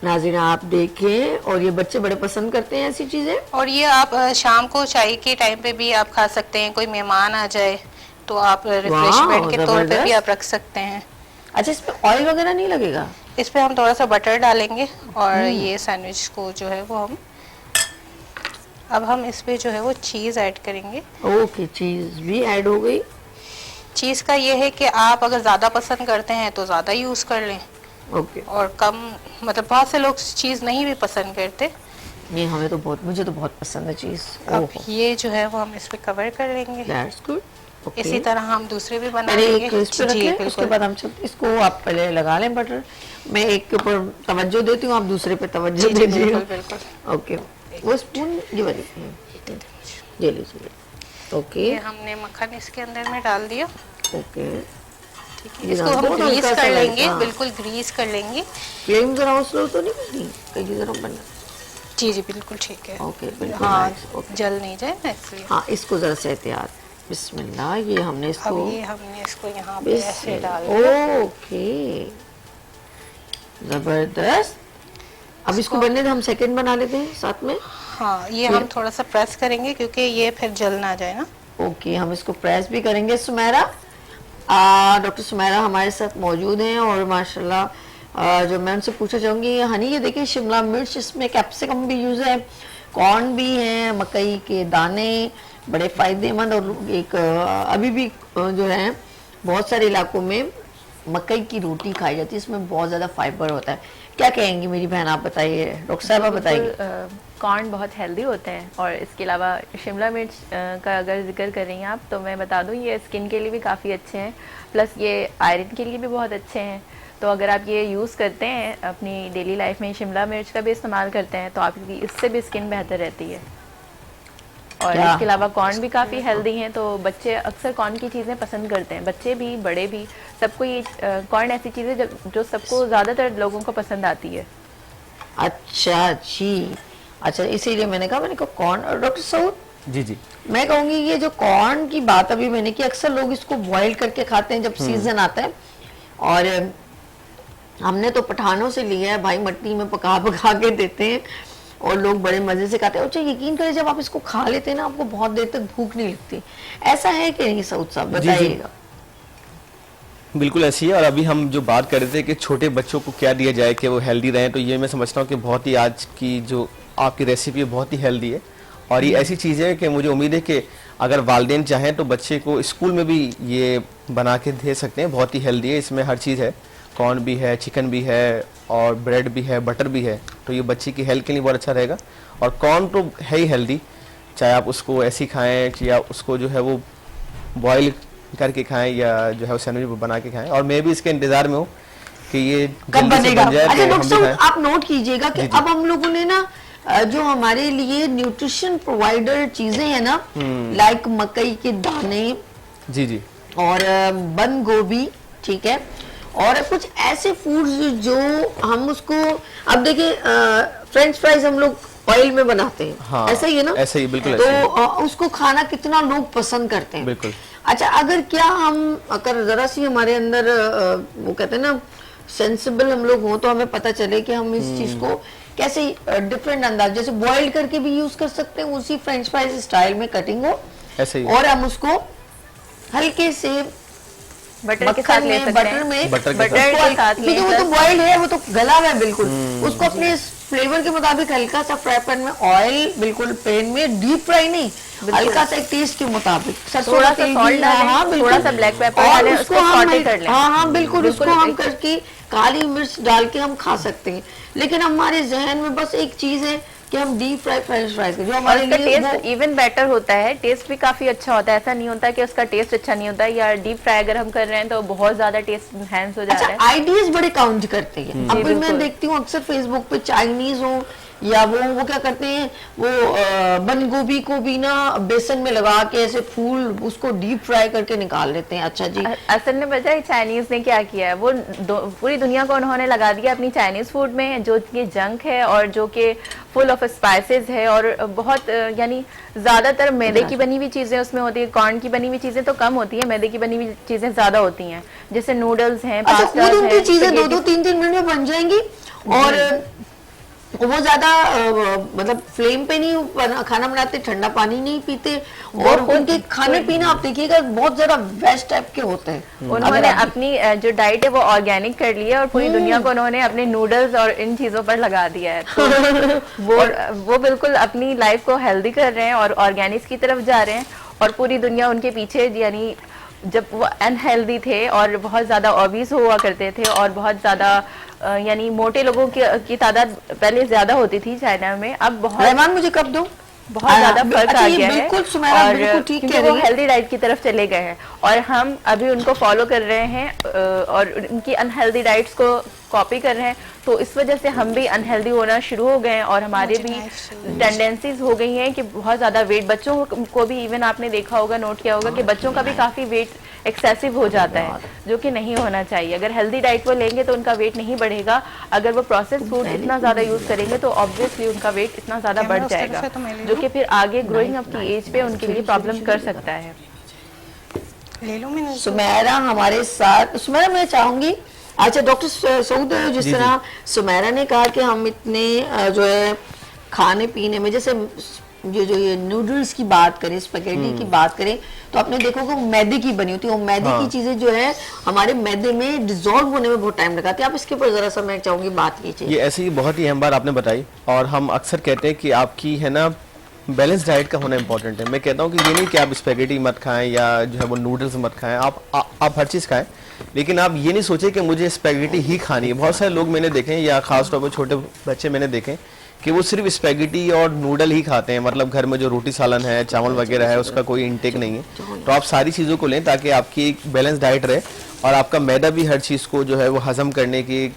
नाज़रीन, आप देखें, और ये बच्चे बड़े पसंद करते हैं ऐसी चीजें। और ये आप शाम को चाय के टाइम पे भी आप खा सकते हैं। कोई मेहमान आ जाए तो आप रिफ्रेशमेंट के तौर पे भी आप रख सकते हैं। अच्छा, इसमें ऑयल वगैरह नहीं लगेगा? इस पे हम थोड़ा सा बटर डालेंगे और ये सैंडविच को जो है वो हम इस पे जो है वो चीज़ ऐड करेंगे। ओके, चीज भी ऐड हो गई। चीज़ का ये है कि आप अगर ज़्यादा पसंद करते हैं तो ज़्यादा यूज़ कर लें ओके। और कम, मतलब बहुत से लोग चीज़ नहीं भी पसंद करते। नहीं, मुझे तो बहुत पसंद है चीज। अब ये जो है वो हम इस पे कवर कर लेंगे। That's good. ओके। इसी तरह हम दूसरे भी पहले बनाएंगे। एक इस पे रखें, उसके बाद हम चलते, इसको आप पहले लगा लें बटर। मैं एक के ऊपर तवज्जो देती हूँ, आप दूसरे पे तवज्जो जी, दीजिए। बिल्कुल बिल्कुल। ओके, वो स्पून ये वाली ये लीजिए। ओके ये हमने मक्खन इसके अंदर में डाल दिया। ओके। ठीक है, ये इसको ना, हम बहुत ग्रीस हल्का सा कर लगता लेंगे, है। बिल्कुल ग्रीस कर लेंगे। फ्लेम जरा स्लो तो नहीं करनी, कहीं जरा बनना। जी जी बिल्कुल ठीक है। ओके, बिल्कुल हाँ, nice, ओके। जल नहीं जाए ना इसलिए। हाँ, इसको जरा से एहतियात। बिस्मिल्लाह, ये हमने अब इसको ये हमने इसको यहाँ पे ऐसे डाल दिया। बिस्मिल्लाह, ओके, जबरदस्त। अब इसको बनने दे, हम सेकंड बना लेते हैं साथ में। हाँ, ये हम थोड़ा सा प्रेस करेंगे क्योंकि ये फिर जल ना जाए ना। ओके, हम इसको प्रेस भी करेंगे। सुमेरा, डॉक्टर सुमेरा हमारे साथ मौजूद हैं और माशाल्लाह जो मैं उनसे पूछना चाहूँगी, ये हनी, ये देखिए शिमला मिर्च, इसमें कैप्सिकम भी यूज़ है, कॉर्न भी है, मकई के दाने बड़े फ़ायदेमंद। और एक अभी भी जो है बहुत सारे इलाकों में मकई की रोटी खाई जाती है, इसमें बहुत ज़्यादा फाइबर होता है। क्या कहेंगी मेरी बहन, आप बताइए, डॉक्टर साहबा बताइए। कॉर्न बहुत हेल्दी होते हैं और इसके अलावा शिमला मिर्च का अगर जिक्र कर रही हैं आप, तो मैं बता दूं ये स्किन के लिए भी काफ़ी अच्छे हैं, प्लस ये आयरन के लिए भी बहुत अच्छे हैं। तो अगर आप ये यूज़ करते हैं अपनी डेली लाइफ में, शिमला मिर्च का भी इस्तेमाल करते हैं, तो आपकी इससे भी स्किन बेहतर रहती है। और क्या? इसके अलावा कॉर्न भी काफ़ी हेल्दी हैं, तो बच्चे अक्सर कॉर्न की चीज़ें पसंद करते हैं, बच्चे भी बड़े भी, सबको ये कॉर्न ऐसी चीज़ है जो सबको ज़्यादातर लोगों को पसंद आती है। अच्छा जी, अच्छा, इसीलिए मैंने कहा कॉर्न। और डॉक्टर सऊद, जी जी, मैं कहूँगी ये जो कॉर्न की बात अभी मैंने की, अक्सर लोग इसको बॉईल करके खाते हैं जब सीजन आता है, और हमने तो पठानों से लिया है भाई, मट्टी में पका पका के देते हैं और लोग बड़े मजे से खाते हैं। अच्छा, यकीन करें जब आप इसको खा लेते हैं ना, आपको बहुत देर तक भूख नहीं लगती। ऐसा है कि नहीं सऊद साहब, जी, जी। बताइएगा। बिल्कुल ऐसी है। और अभी हम जो बात कर रहे थे कि छोटे बच्चों को क्या दिया जाए कि वो हेल्दी रहें, तो ये मैं समझता हूँ कि बहुत ही आज की जो आपकी रेसिपी है बहुत ही हेल्दी है। और ये ऐसी चीज़ है कि मुझे उम्मीद है कि अगर वालिदैन चाहें तो बच्चे को स्कूल में भी ये बना के दे सकते हैं। बहुत ही हेल्दी है, इसमें हर चीज़ है, कॉर्न भी है, चिकन भी है और ब्रेड भी है, बटर भी है, तो ये बच्चे की हेल्थ के लिए बहुत अच्छा रहेगा। और कॉर्न तो है ही हेल्दी, चाहे आप उसको ऐसी खाएं या उसको जो है वो बॉईल करके खाएं या जो है वो सैंडविच बना के खाएं। और मैं भी इसके इंतज़ार में हूँ कि ये कब जल्दी से बनेगा। बन जाए अच्छा तो हम डॉक्टर भी साहब, खाएं। आप नोट कीजिएगा कि जी, जी। अब हम लोगों ने ना जो हमारे लिए न्यूट्रिशन प्रोवाइडर चीजें हैं ना, लाइक मकई के दाने जी जी, और बंद गोभी, ठीक है, और कुछ ऐसे फूड्स जो हम उसको, अब देखिए फ्रेंच फ्राइज हम लोग ऑयल में बनाते हैं, हाँ, ऐसा ही है ना, ऐसा ही, बिल्कुल तो ऐसा ही। उसको खाना कितना लोग पसंद करते हैं। बिल्कुल। अच्छा, अगर क्या हम अगर जरा सी हमारे अंदर वो कहते हैं ना सेंसिबल हम लोग हों, तो हमें पता चले कि हम इस चीज को कैसे डिफरेंट अंदाज, जैसे बॉईल करके भी यूज कर सकते हैं, उसी फ्रेंच फ्राइज स्टाइल में कटिंग हो, ऐसे ही। और हम उसको हल्के से बटर के साथ ले सकते बटर हैं। में बटर के बटर के साथ क्योंकि वो तो बॉइल्ड है, वो तो गला हुआ है बिल्कुल, उसको अपने फ्लेवर के मुताबिक हल्का सा फ्राई पैन में ऑयल, बिल्कुल पैन में, डीप फ्राई नहीं, हल्का सा टेस्ट के मुताबिक सरसों थोड़ा का सा तेल salt भी, डालें, हाँ, बिल्कुल। थोड़ा सा black pepper और डालें, उसको उसको हम saute कर लें। हाँ, बिल्कुल, उसको हम एक- करके काली मिर्च डाल के हम खा सकते हैं। लेकिन हमारे जहन में बस एक चीज है कि हम डीप फ्राई फ्रेंच फ्राइज जो और हमारे इसका लिए टेस्ट इवन बेटर होता है, टेस्ट भी काफी अच्छा होता है। ऐसा नहीं होता कि उसका टेस्ट अच्छा नहीं होता है, या डीप फ्राई अगर हम कर रहे हैं तो बहुत ज्यादा टेस्ट एनहांस हो जाता अच्छा, है। आइडियाज बड़े काउंट करते हैं। अब भी मैं बिल्कुल। देखती हूँ अक्सर फेसबुक पे चाइनीज हो या वो क्या करते हैं, वो बंद गोभी को भी ना बेसन में लगा के ऐसे फूल उसको डीप फ्राई करके निकाल लेते हैं। अच्छा जी, असल में पता है चाइनीज ने क्या किया है, वो पूरी दुनिया को उन्होंने लगा दिया अपनी चाइनीज फूड में, जो कि जंक है और जो कि फुल ऑफ स्पाइसेस है, और बहुत यानी ज्यादातर मैदे की बनी हुई चीजें उसमें होती है। कॉर्न की बनी हुई चीजें तो कम होती है, मैदे की बनी हुई चीजें ज्यादा होती हैं, जैसे नूडल्स हैं, अच्छा, पास्ता खुद उनकी है, चीजें दो spaghetti। 3 मिनट में बन जाएंगी, और वो ज्यादा मतलब फ्लेम पे नहीं खाना बनाते, ठंडा पानी नहीं पीते, और उनके खाने पीना आप देखिएगा बहुत ज्यादा वेस्ट टाइप के होते हैं। उन्होंने अपनी जो डाइट है वो ऑर्गेनिक कर ली है, और पूरी दुनिया को उन्होंने अपने नूडल्स और इन चीजों पर लगा दिया है। तो वो बिल्कुल अपनी लाइफ को हेल्दी कर रहे हैं और ऑर्गेनिक्स की तरफ जा रहे हैं, और पूरी दुनिया उनके पीछे, यानी जब वो अनहेल्दी थे और बहुत ज्यादा ओबीस हुआ करते थे, और बहुत ज्यादा यानी मोटे लोगों की तादाद पहले ज्यादा होती थी चाइना में, अब बहुत रहमान मुझे कब दो बहुत ज्यादा फर्क अच्छा, आ ये गया है। बिल्कुल सुमेरा और बिल्कुल ठीक क्योंकि कह वो रही है। हेल्दी डाइट की तरफ चले गए हैं, और हम अभी उनको फॉलो कर रहे हैं, और उनकी अनहेल्दी डाइट्स को कॉपी कर रहे हैं, तो इस वजह से हम भी अनहेल्दी होना शुरू हो गए हैं और हमारे भी टेंडेंसीज हो गई हैं कि बहुत ज़्यादा वेट, बच्चों को भी इवन आपने देखा होगा, नोट किया होगा कि बच्चों का भी काफ़ी वेट एक्सेसिव हो जाता है, जो कि नहीं होना चाहिए। अगर हेल्दी डाइट वो लेंगे तो उनका वेट नहीं बढ़ेगा, अगर वो प्रोसेस फूड इतना ज़्यादा यूज़ करेंगे तो ऑब्वियसली उनका वेट इतना ज़्यादा बढ़ जाएगा, जो कि फिर आगे ग्रोइंग अप की एज पे उनके लिए प्रॉब्लम कर सकता है। ले लो मैंने सुमेरा हमारे साथ। सुमेरा मैं चाहूंगी, अच्छा डॉक्टर सऊद, जिस तरह सुमेरा ने कहा कि हम इतने जो है खाने पीने में, जैसे ये नूडल्स की बात करें, स्पेगेटी की बात करें, तो आपने देखो कि मैदे की बनी होती है, वो मैदे की चीजें जो है हमारे मैदे में डिजोल्व होने में बहुत टाइम लगाती है। आप इसके ऊपर जरा सा मैं चाहूंगी बात कीजिए। ये ऐसी बहुत ही अहम बात आपने बताई, और हम अक्सर कहते हैं कि आपकी है ना बैलेंस डाइट का होना इंपॉर्टेंट है। मैं कहता हूँ कि ये नहीं कि आप स्पेगेटी मत खाएं या जो है वो नूडल्स मत खाएं, आप हर चीज़ खाएं, लेकिन आप ये नहीं सोचें कि मुझे स्पेगेटी ही खानी है। बहुत सारे लोग मैंने देखे हैं, या खास तौर पर छोटे बच्चे मैंने देखे कि वो सिर्फ स्पेगेटी और नूडल ही खाते हैं, मतलब घर में जो रोटी सालन है, चावल वगैरह है, उसका कोई इंटेक नहीं है। तो आप सारी चीज़ों को लें ताकि आपकी एक बैलेंस डाइट रहे और आपका मैदा भी हर चीज़ को जो है वो हजम करने की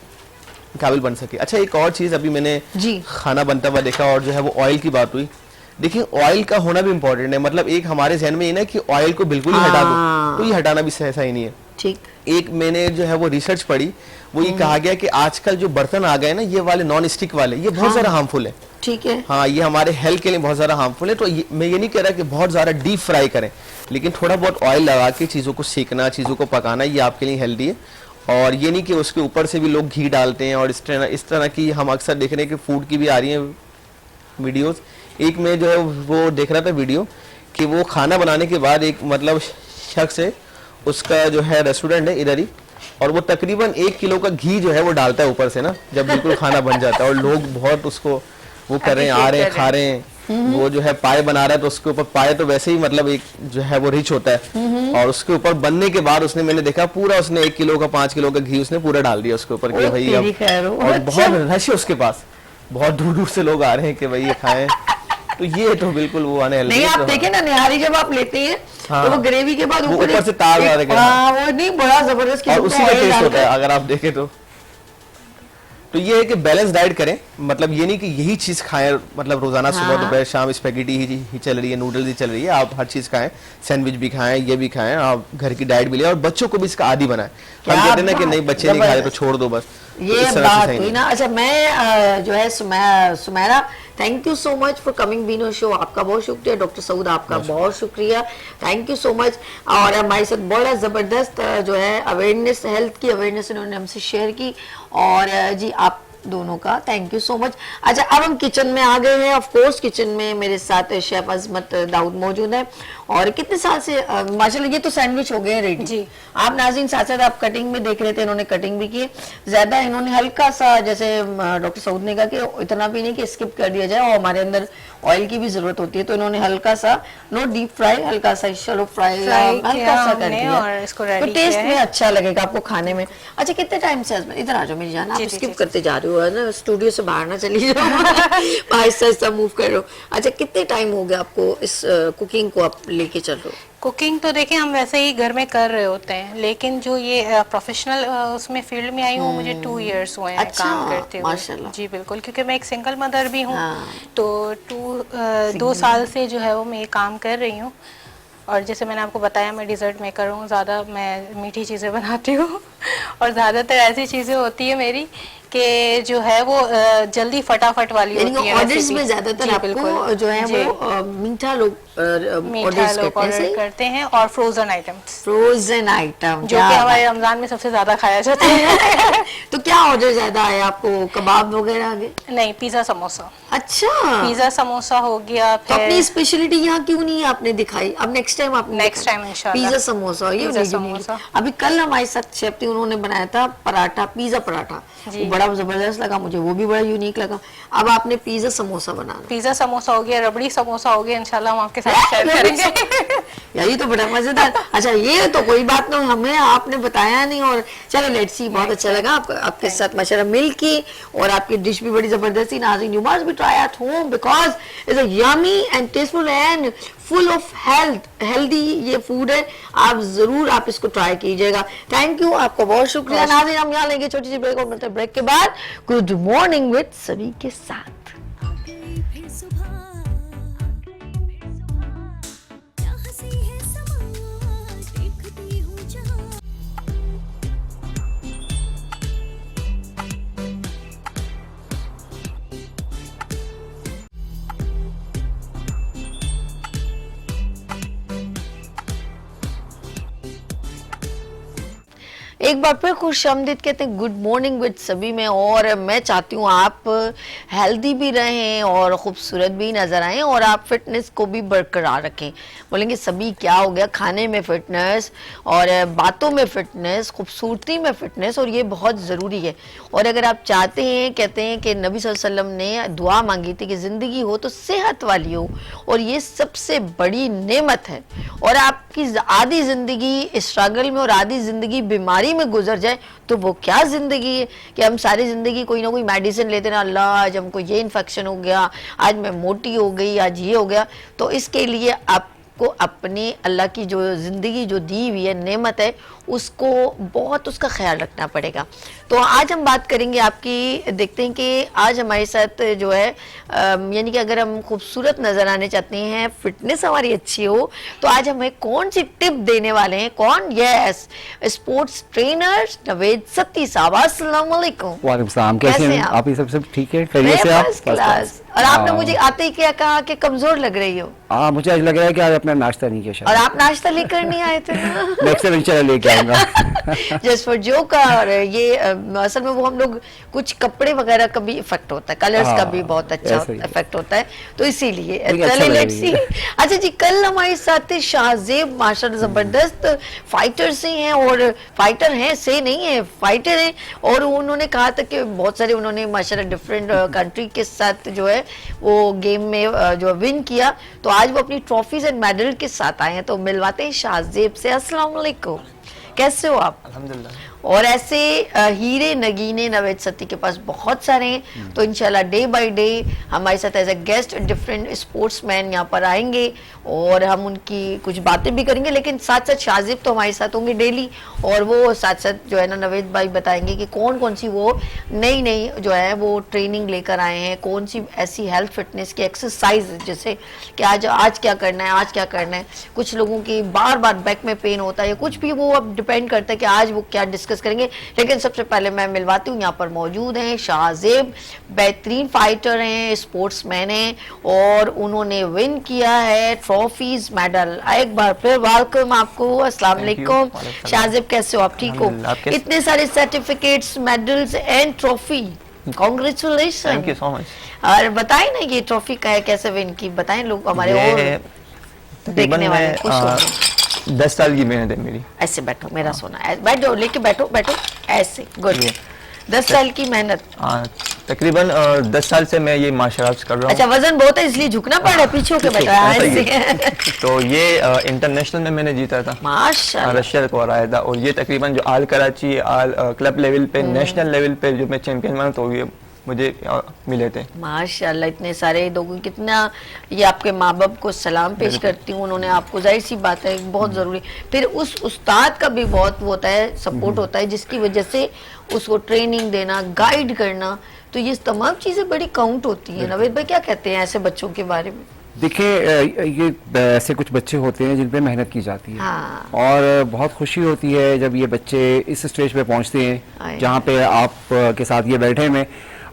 काबिल बन सके। अच्छा, एक और चीज़ अभी मैंने खाना बनता हुआ देखा, और जो है वो ऑयल की बात हुई। देखिए, ऑयल का होना भी इम्पोर्टेंट है, मतलब एक हमारे जहन में ये ना कि ऑयल को बिल्कुल ही हटा दो, तो ये हटाना भी सही नहीं है। ठीक, एक मैंने जो है वो रिसर्च पढ़ी, वो ये कहा गया कि आजकल जो बर्तन आ गए ना, ये वाले नॉन स्टिक वाले, ये बहुत ज्यादा हार्मफुल है। ठीक है, हाँ, ये हमारे हेल्थ के लिए बहुत ज्यादा हार्मफुल है। तो मैं ये नहीं कह रहा कि बहुत ज्यादा डीप फ्राई करें, लेकिन थोड़ा बहुत ऑयल लगा के चीजों को सेकना, चीजों को पकाना, ये आपके लिए हेल्दी है। और ये नहीं कि उसके ऊपर से भी लोग घी डालते हैं, और इस तरह की हम अक्सर देख रहे हैं कि फूड की भी आ रही है वीडियोस। एक में जो है वो देख रहा था वीडियो कि वो खाना बनाने के बाद एक मतलब शख्स है, उसका जो है रेस्टोरेंट है इधर ही, और वो तकरीबन 1 किलो का घी जो है वो डालता है ऊपर से ना, जब बिल्कुल खाना बन जाता है, और लोग बहुत उसको वो कर रहे हैं, आ रहे हैं, खा रहे हैं। वो जो है पाए बना रहा है, तो उसके ऊपर पाए तो वैसे ही मतलब एक जो है वो रिच होता है, और उसके ऊपर बनने के बाद उसने, मैंने देखा पूरा उसने 1 किलो का 5 किलो का घी उसने पूरा डाल दिया उसके ऊपर कि भाई अब, और बहुत रश है उसके पास, बहुत दूर दूर से लोग आ रहे हैं कि भाई ये खाएं। तो ये तो बिल्कुल वो अनहेल्दी नहीं, आप देखें ना निहारी जब आप लेते हैं तो वो ग्रेवी के बाद ऊपर से तार वो नहीं बड़ा जबरदस्त, और उसी का टेस्ट होता है अगर आप देखें तो ये है कि बैलेंस डाइट करें, मतलब ये नहीं कि यही चीज खाएं, मतलब रोजाना सुबह दोपहर शाम स्पेगेटी ही चल रही है, नूडल्स ही चल रही है। आप हर चीज खाएं, सैंडविच भी खाएं, ये भी खाएं, आप घर की डाइट भी लें, और बच्चों को भी इसका आदी बनाएं। हम कहते हैं ना कि नहीं बच्चे नहीं खा रहे तो छोड़ दो बस, ये बात हुई ना। अच्छा, मैं जो है Sumera, thank you so much for coming बीनो शो। आपका बहुत शुक्रिया। डॉक्टर सऊद, आपका बहुत शुक्रिया, थैंक यू सो मच। और हमारे साथ बड़ा ज़बरदस्त जो है अवेयरनेस, हेल्थ की अवेयरनेस इन्होंने हमसे शेयर की, और जी आप दोनों का थैंक यू सो मच। अच्छा, अब हम किचन में आ गए हैं। ऑफ कोर्स किचन में मेरे साथ शेफ अजमत दाऊद मौजूद है, और कितने साल से माशाल्लाह ये तो सैंडविच हो गए रेडी जी। आप नाज़रीन साथ साथ आप कटिंग में देख रहे थे, इन्होंने कटिंग भी की, ज्यादा इन्होंने हल्का सा, जैसे डॉक्टर सऊद ने कहा कि इतना भी नहीं कि स्किप कर दिया जाए, और हमारे अंदर ऑयल की भी जरूरत होती है, तो इन्होंने हल्का सा, नो डीप फ्राई, हल्का सा शैलो फ्राई हल्का सा कर दिया, और इसको रेडी तो टेस्ट में अच्छा लगेगा आपको खाने में। अच्छा, कितने टाइम से इधर आ जाओ मेरी जान, आप स्किप करते जा रहे हो ना, स्टूडियो से बाहर ना चली जाओ, आहिस्ता आहिस्ता मूव करो। अच्छा, कितने टाइम हो गया आपको इस कुकिंग को आप लेके चल रहे हो? कुकिंग तो देखिए हम वैसे ही घर में कर रहे होते हैं, लेकिन जो ये प्रोफेशनल उसमें फील्ड में आई हूँ, मुझे 2 इयर्स हुए हैं काम करते हुए। माशाल्लाह। जी बिल्कुल, क्योंकि मैं एक सिंगल मदर भी हूँ, तो 2 साल से जो है वो मैं ये काम कर रही हूँ। और जैसे मैंने आपको बताया, मैं डिज़र्ट मेकर हूँ, ज़्यादा मैं मीठी चीज़ें बनाती हूँ और ज़्यादातर ऐसी चीज़ें होती है मेरी कि जो है वो जल्दी फटाफट वाली होती है। ऑर्डर्स में ज़्यादातर आपको जो है वो मीठा लोग ऑर्डर करते हैं, और फ्रोजन आइटम जो कि हमारे रमजान में सबसे ज्यादा खाया जाता है। तो क्या ऑर्डर ज्यादा आए आपको? कबाब वगैरह आ गए? नहीं, पिज्जा समोसा। अच्छा, पिज्जा समोसा हो गया। तो अपनी स्पेशलिटी यहाँ क्यों नहीं आपने दिखाई? अब नेक्स्ट टाइम आप इंशाल्लाह पिज्जा समोसा। ये समोसा अभी कल हमारे साथ शेफ थी, उन्होंने बनाया था पराठा, पिज्जा पराठा, वो बड़ा जबरदस्त लगा मुझे, वो भी बड़ा यूनिक लगा। अब आपने पिज्जा समोसा बनाना। पिज्जा समोसा हो गया, रबड़ी समोसा हो गया, इंशाल्लाह हम आपके साथ शेयर करेंगे। यही तो बड़ा मजेदार। अच्छा ये तो कोई बात नहीं, हमें आपने बताया नहीं। और चलो लेट्स सी, बहुत अच्छा लगा आपके साथ माशाल्लाह मिल के, और आपकी डिश भी बड़ी जबरदस्त थी। नाज़रीन, you must be try at home because it's a yummy and tasteful and full of healthy ये फूड है। आप जरूर आप इसको ट्राई कीजिएगा। थैंक यू, आपका बहुत शुक्रिया। नाज़रीन, हम यहाँ लेंगे छोटी सी ब्रेक, और मतलब ब्रेक के बाद गुड मॉर्निंग विद सभी के साथ। एक बार फिर खुश आमदीद कहते हैं गुड मॉर्निंग विद सभी में। और मैं चाहती हूँ आप हेल्दी भी रहें और खूबसूरत भी नज़र आएं, और आप फिटनेस को भी बरकरार रखें। बोलेंगे सभी क्या हो गया, खाने में फिटनेस और बातों में फिटनेस, खूबसूरती में फिटनेस, और ये बहुत ज़रूरी है। और अगर आप चाहते हैं, कहते हैं कि नबी सल्लल्लाहु अलैहि वसल्लम ने दुआ मांगी थी कि ज़िंदगी हो तो सेहत वाली हो, और ये सबसे बड़ी नेमत है। और आपकी आधी ज़िंदगी स्ट्रगल में और आधी ज़िंदगी बीमारी में गुजर जाए तो वो क्या जिंदगी है कि हम सारी जिंदगी कोई ना कोई मेडिसिन लेते ना, अल्लाह आज हमको ये इन्फेक्शन हो गया, आज मैं मोटी हो गई, आज ये हो गया। तो इसके लिए आपको अपनी अल्लाह की जो जिंदगी जो दी हुई है नेमत है उसको बहुत उसका ख्याल रखना पड़ेगा। तो आज हम बात करेंगे आपकी, देखते हैं कि आज हमारे साथ जो है यानी कि अगर हम खूबसूरत नज़र आने चाहते हैं, फिटनेस हमारी अच्छी हो, तो आज हमें कौन सी टिप देने वाले हैं? कौन? Yes, sports trainer Naved Satti साहब। अस्सलाम वालेकुम। वालेकुम सलाम, कैसे हैं आप? ये सब ठीक है, खैरियत से आप? First class. और आपने मुझे आते ही क्या कहा कि कमजोर लग रही हो? हाँ, मुझे आज लग रहा है कि आज अपना नाश्ता नहीं किया। और आप नाश्ता लेकर नहीं आए थे? नेक्स्ट टाइम इंशाल्लाह लेके आऊंगा। Just for joke. और ये असल में वो हम लोग कुछ कपड़े वगैरह का भी इफेक्ट होता है, कलर्स का भी बहुत अच्छा इफेक्ट होता है, तो इसीलिए चले लेट्स सी। अच्छा जी, कल हमारे साथ थे शाहजेब, माशाल्लाह जबरदस्त फाइटर से हैं, और फाइटर हैं से नहीं है, फाइटर हैं। और उन्होंने कहा था कि बहुत सारे उन्होंने माशाल्लाह डिफरेंट कंट्री के साथ जो है वो गेम में जो विन किया, तो आज वो अपनी ट्रॉफीज एंड मेडल के साथ आए हैं। तो मिलवाते हैं शाहजेब से। अस्सलाम वालेकुम, कैसे हो आप? अल्हम्दुलिल्लाह। और ऐसे हीरे नगीने नवेद सत्ती के पास बहुत सारे हैं, तो इंशाल्लाह डे बाय डे हमारे साथ as a guest different sportsman यहाँ पर आएंगे और हम उनकी कुछ बातें भी करेंगे। लेकिन साथ साथ शाहजेब तो हमारे साथ होंगे डेली, और वो साथ साथ जो है ना नवेद भाई बताएंगे कि कौन कौन सी वो नई नई जो है वो ट्रेनिंग लेकर आए हैं, कौन सी ऐसी हेल्थ फिटनेस की एक्सरसाइज, जैसे कि आज क्या करना है, आज क्या करना है। कुछ लोगों की बार बार बैक में पेन होता है या कुछ भी, वो अब डिपेंड करता है कि आज वो क्या डिस्कस करेंगे। लेकिन सबसे पहले मैं मिलवाती हूँ, यहाँ पर मौजूद हैं शाहजेब, बेहतरीन फाइटर हैं, स्पोर्ट्समैन हैं, और उन्होंने विन किया है ट्रॉफीज, मेडल। एक बार फिर वेलकम आपको। अस्सलाम वालेकुम शाहजेब, कैसे हो आप? ठीक हो? इतने सारे certificates, medals and trophy, congratulation. Thank you so much. और बताएं ना ये ट्रॉफी का है, कैसे विन की, बताएं लोग हमारे और देखने वाले खुश होंगे। 10 साल की मेहनत है मेरी। ऐसे बैठो मेरा सोना, बैठो लेके बैठो बैठो ऐसे, गुड। 10 साल की मेहनत। तकरीबन 10 साल से मैं ये मार्शल आर्ट्स कर रहा हूँ। अच्छा, वजन बहुत है इसलिए झुकना पड़ रहा है, पीछे होके बैठा है। तो ये इंटरनेशनल में मैंने जीता था, माशाल्लाह, रशिया को हराया था। और ये तकरीबन जो आल कराची, आल क्लब लेवल पे, नेशनल लेवल पे जो मैं चैंपियन बना, तो ये मुझे मिले थे। माशाल्लाह, इतने सारे लोगों, कितना ये आपके माँ बाप को सलाम पेश करती हूँ, उन्होंने आपको, जाहिर सी बात है बहुत ज़रूरी। फिर उस उस्ताद का भी बहुत होता है, सपोर्ट होता है, जिसकी वजह से उसको ट्रेनिंग देना, गाइड करना, तो ये तमाम चीज़ें बड़ी काउंट होती हैं। नवेद भाई क्या कहते हैं ऐसे बच्चों के बारे में? देखिए, ये ऐसे कुछ बच्चे होते हैं जिन पे मेहनत की जाती है। हाँ। और बहुत खुशी होती है जब ये बच्चे इस स्टेज पे पहुंचते हैं जहाँ पे आप के साथ ये बैठे हैं,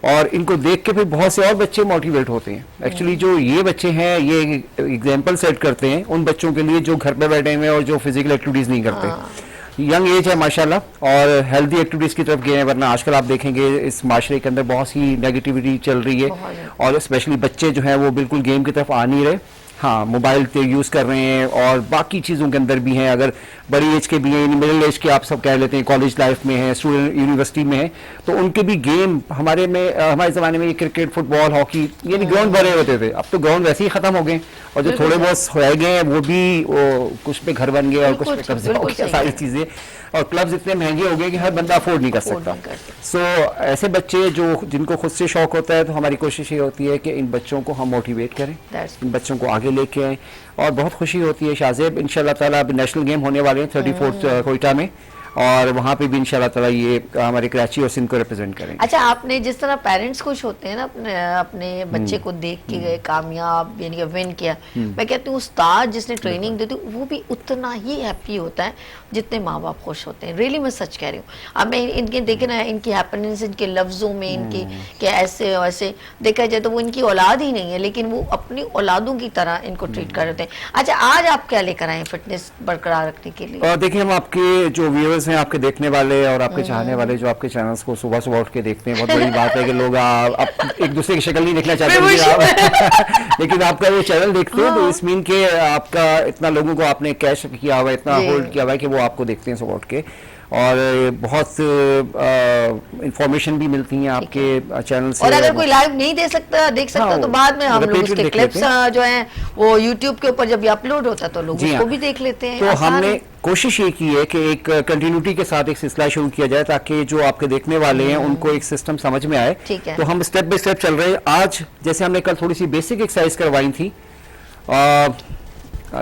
और इनको देख के फिर बहुत से और बच्चे मोटिवेट होते हैं। एक्चुअली जो ये बच्चे हैं ये एग्जाम्पल सेट करते हैं उन बच्चों के लिए जो घर पे बैठे हुए और जो फिजिकल एक्टिविटीज नहीं करते। यंग एज है माशाल्लाह, और हेल्दी एक्टिविटीज की तरफ गए हैं, वरना आजकल आप देखेंगे इस माशरे के अंदर बहुत सी नेगेटिविटी चल रही है, और स्पेशली बच्चे जो हैं वो बिल्कुल गेम की तरफ आ नहीं रहे। हाँ मोबाइल पे यूज़ कर रहे हैं और बाकी चीज़ों के अंदर भी हैं, अगर बड़ी एज के भी हैं, मिडिल एज के आप सब कह लेते हैं, कॉलेज लाइफ में है, स्टूडेंट यूनिवर्सिटी में है, तो उनके भी गेम हमारे ज़माने में ये क्रिकेट, फुटबॉल, हॉकी, यानी ग्राउंड भरे होते थे। अब तो ग्राउंड वैसे ही ख़त्म हो गए और जो थोड़े बहुत रह गए हैं वो भी कुछ पे घर बन गए और कुछ पे कब्जे हो गए, सारी चीज़ें, और क्लब्स इतने महंगे हो गए कि हर बंदा अफोर्ड नहीं कर सकता। सो ऐसे बच्चे जिनको खुद से शौक होता है, तो हमारी कोशिश ये होती है कि इन बच्चों को हम मोटिवेट करें, इन बच्चों को आगे लेके आएं, और बहुत खुशी होती है शाहजेब, इंशाल्लाह ताला अब नेशनल गेम होने वाले हैं 34 कोयटा में, और वहाँ पे भी इंशाल्लाह ताला ये हमारे कराची और सिंध को रिप्रेजेंट करेंगे। अच्छा, आपने जिस तरह पेरेंट्स खुश होते हैं ना अपने बच्चे को देख के गए कामयाब, यानी कि विन किया, मैं कहती हूँ उस्ताद जिसने ट्रेनिंग दी थी वो भी उतना ही हैप्पी होता है जितने माँ बाप खुश होते हैं। रियली मैं सच कह रही हूँ। अब मैं इनके देखे ना, इनकी हैप्पीनेस, इनके लफ्जों में, इनके कि ऐसे वैसे देखा जाए तो वो इनकी औलाद ही नहीं है, लेकिन वो अपनी औलादों की तरह इनको ट्रीट कर रहे हैं। अच्छा, आज आप क्या लेकर आए फिटनेस बरकरार रखने के लिए? और देखिए, हम आपके जो व्यूअर्स हैं, आपके देखने वाले और आपके चाहने वाले जो आपके चैनल्स को सुबह सुबह उठ के देखते हैं, बहुत बड़ी बात है कि लोग आप एक दूसरे की शक्ल नहीं देखना चाहते लेकिन आपका वो चैनल देखते हैं, तो इस मीन के आपका इतना लोगों को आपने कैश किया हुआ है, इतना होल्ड किया हुआ है कि वो आपको देखते हैं सुबह उठ के, और बहुत इंफॉर्मेशन भी मिलती है आपके चैनल से। और अगर कोई लाइव नहीं देख सकता तो बाद में हम लोग उसके क्लिप्स जो हैं वो यूट्यूब के ऊपर जब अपलोड होता है तो लोग उसको भी देख लेते हैं। तो हमने कोशिश ये की है कि एक कंटिन्यूटी के साथ एक सिलसिला शुरू किया जाए, ताकि जो आपके देखने वाले हैं उनको एक सिस्टम समझ में आए। तो हम स्टेप बाय स्टेप चल रहे हैं। आज जैसे हमने कल थोड़ी सी बेसिक एक्सरसाइज करवाई थी,